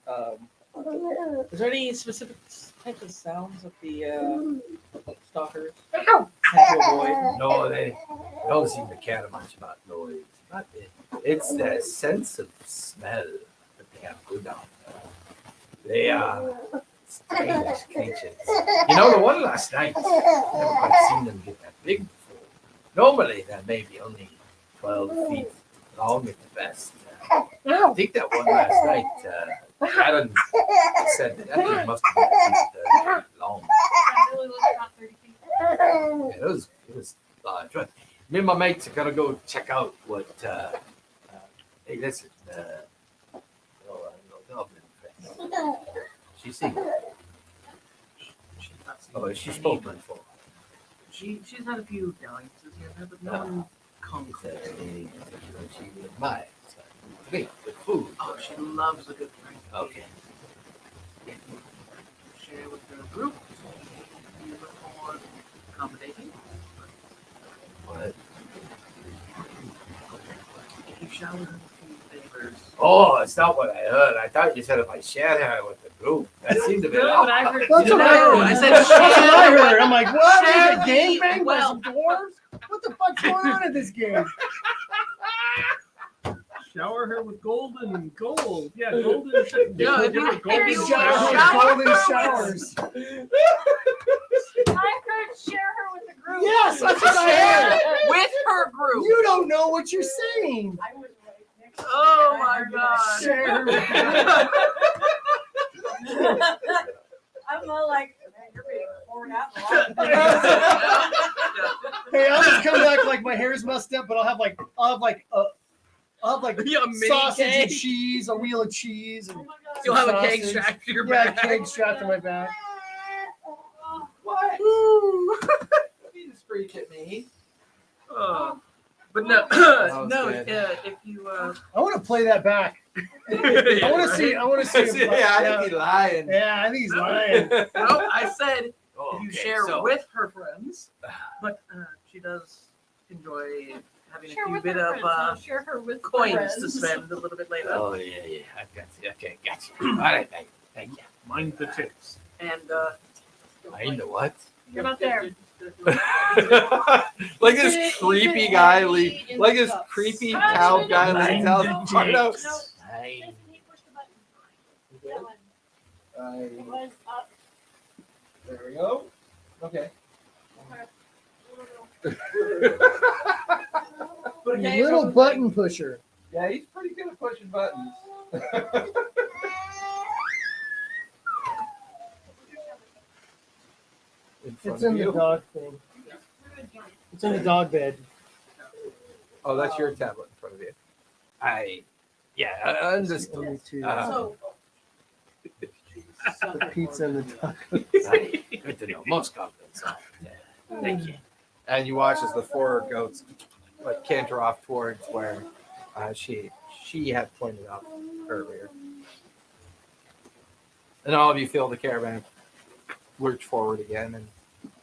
Is there any specific types of sounds that the stalkers tend to avoid? No, they don't seem to care much about noise. But it's their sense of smell that they have good on. They are strange creatures. You know, the one last night, I've never quite seen them get that big before. Normally, they're maybe only 12 feet long at the best. I think that one last night, Adam said that thing must have been at least 30 feet long. That really looks about 30 feet. Yeah, it was large. But me and my mates are gonna go check out what. Hey, listen. Goblin friend. She's seen. Oh, she's spoken before. She's had a few dalliances here and there, but no one comes. She admires. Great, good food. Oh, she loves a good drink. Okay. Share with the group. You look for accommodating. What? If you shower her a few favors. Oh, it's not what I heard. I thought you said if I shared her with the group. That seemed to be No, but I heard. That's what I No, heard. I said That's what I share. heard. I'm like, what? Share Is it gangbang by well. some dwarves? What the fuck's going on in this game? Shower her with golden gold. Yeah, golden. Yeah, if you- golden if you Showers, shower golden her showers. I heard share her with the group. Yes, that's what I heard. with her group. You don't know what you're saying. I was right next to it. Oh I my heard god. Share her with I'm all like, man, you're being poured out in the lot. Hey, I'll just come back like my hair's messed up, but I'll have like Yeah, a mini sausage and cake. cheese, a wheel of cheese, and Oh my god. You'll have a cake sausage. strapped to your yeah, back. cake strapped to my back. What? You just freak at me. But no, was no. good. If you, I want to play that back. I want to see. I want to see. Him, Yeah, I think he's lying. yeah, I think he's lying. No, I said Oh, if you okay, share so- with her friends, but she does enjoy having Share a few with bit her of friends, not share her with coins friends. to spend a little bit later. Oh, yeah, I got you. Okay, got you. All right, thank you. Mind the tips. And I know what? You're not there. Like this creepy guy, like this creepy cow guy leads out the front No, of. just I can you push the button? That one. It was up. There we go. Okay. You little button pusher. Yeah, he's pretty good at pushing buttons. It's in the dog thing. It's in the dog bed. Oh, that's your tablet in front of you. I'm just. Me too. So, Put pizza in the dog. Good to know. Most confidence. Thank you. And you watch as the four goats like canter off towards where she had pointed out earlier. And all of you feel the caravan lurch forward again and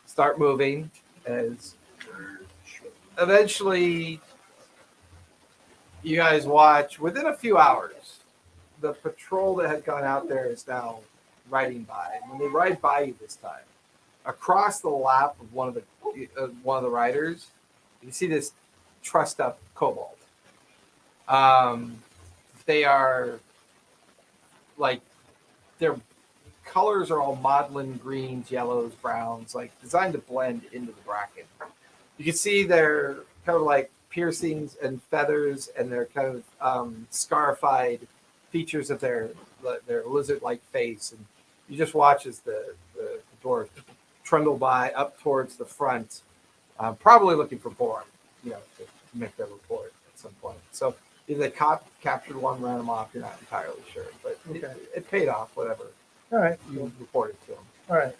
start moving as eventually you guys watch within a few hours the patrol that had gone out there is now riding by. And when they ride by you this time, across the lap of one of the riders, you see this trussed up kobold. They are like their colors are all maudlin greens, yellows, browns, like designed to blend into the bracken. You can see their kind of like piercings and feathers and their kind of scarified features of their lizard-like face, and you just watch as the dwarves trundle by up towards the front, probably looking for Born, to make their report at some point. So The cop captured one, ran him off. You're not entirely sure, but Okay. it paid off. Whatever All right. you Cool. reported to him. All right.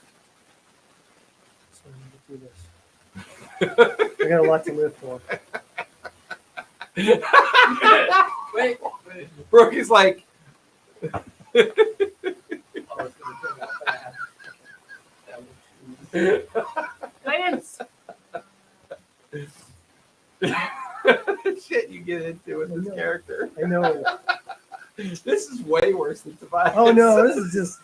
So I'm gonna do this. I got a lot to live for. Wait. Brookie's like, Oh, it's gonna turn out bad. Lance! shit you get into with I this know. character. I know. This is way worse than Tobias. Oh no, this is just.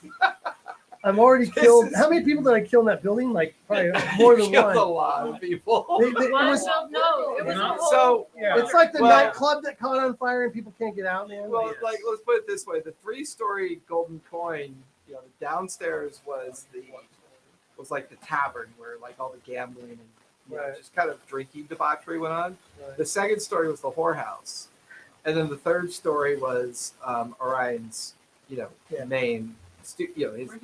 I'm already This killed. is- How many people did I kill in that building? Like probably more than Killed a one. lot of people. It One was, of no, it was a whole. So, Yeah. it's like the Well- nightclub that caught on fire and people can't get out, man. well, like let's put it this way: the 3-story golden coin, the downstairs was like the tavern where like all the gambling and Right. just kind of drinking debauchery went on. Right. The second story was the whorehouse, and then the third story was Orion's, Yeah. main, his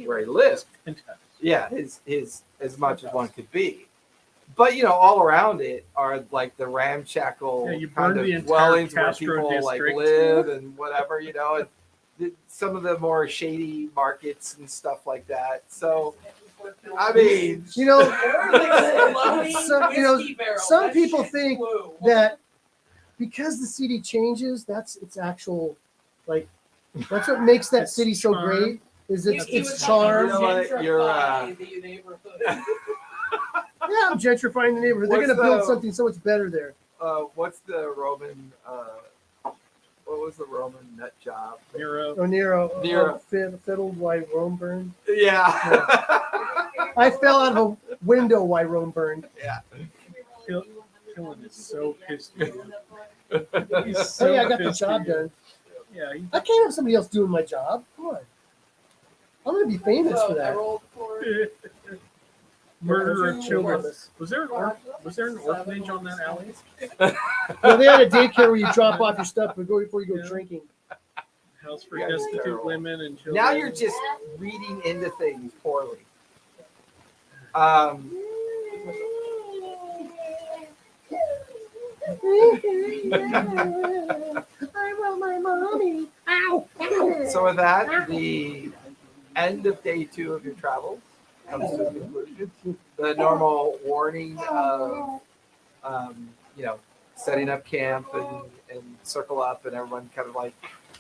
where he lived. Fantastic. Yeah, his as much as one could be. But all around it are like the ramshackle Yeah, you kind burned of the entire dwellings where Castro people like district. live and whatever, and some of the more shady markets and stuff like that. So I mean, some people think that because the city changes, that's its actual, like, that's what makes that Its city so charm. great. Is its You charm? know what, you're, the neighborhood. Yeah, I'm gentrifying the neighborhood. They're What's going to build the- something so much better there. what's the Roman? What was the Roman nut job? Nero. Oh, Nero. Nero. Fiddled while Rome burned. Yeah. I fell out of a window while Rome burned. Yeah. Killen is so pissed. He's so Hey, I got the pissed job at you. done. Yeah, I can't have somebody else doing my job. Come on. I'm going to be famous for I that. rolled for murder of Two children. of us. Was there an orphanage on that alley? No, they had a daycare where you drop off your stuff before you go Yeah. drinking. House for Yeah, it's destitute terrible. women and children. Now you're just reading into things poorly. I want my mommy. Ow. So with that, the end of day 2 of your travel comes to a conclusion. The normal warning of, setting up camp and circle up, and everyone kind of like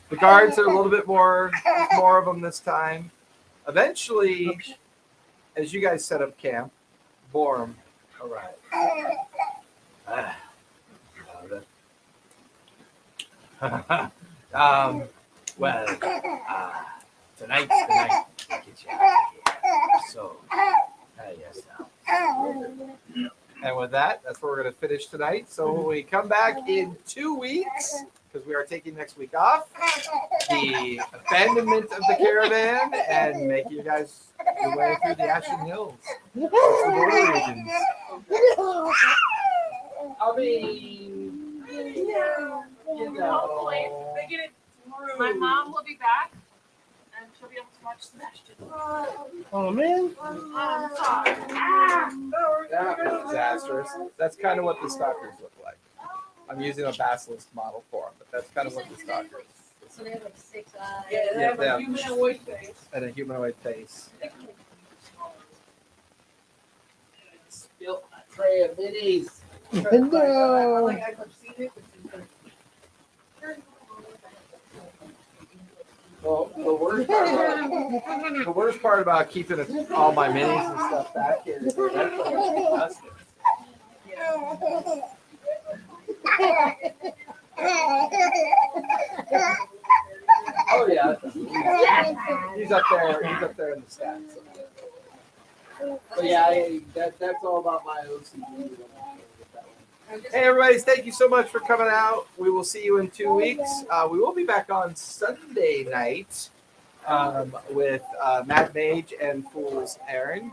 the guards are a little bit more of them this time. Eventually, as you guys set up camp, Borum arrives. Well, tonight's the night to get you out of here. So, yes, now. And with that, that's where we're going to finish tonight. So when we come back in 2 weeks, because we are taking next week off, the abandonment of the caravan and making you guys your way through the Ashen Hills. It's the border regions. I mean, Hopefully, they get it through. my mom will be back, and she'll be able to watch Sebastian. Oh, man. I'm sorry. that was disastrous. That's kind of what the stalkers look like. I'm using a basilisk model for them, but that's kind of what the stalkers So they have like 6 eyes. Yeah, they have Yeah. a humanoid face. and a humanoid face. Spilt a tray of minis. No. Like I've seen it, but it's like, Well, the worst part about keeping all my minis and stuff back here is that that's like disgusting. Oh yeah, he's up there. He's up there in the stats. But yeah, that's all about my OCD. Hey everybody, thank you so much for coming out. We will see you in 2 weeks. We will be back on Sunday night with Mad Mage and Fool's Errand.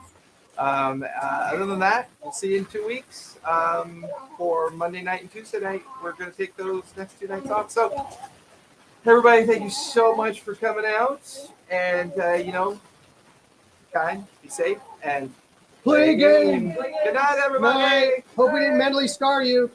Other than that, we'll see you in 2 weeks. For Monday night and Tuesday night, we're going to take those next 2 nights off. So everybody, thank you so much for coming out. And, kind, be safe, and Play a game. Good night, everybody. Night. Hope we didn't mentally scar you.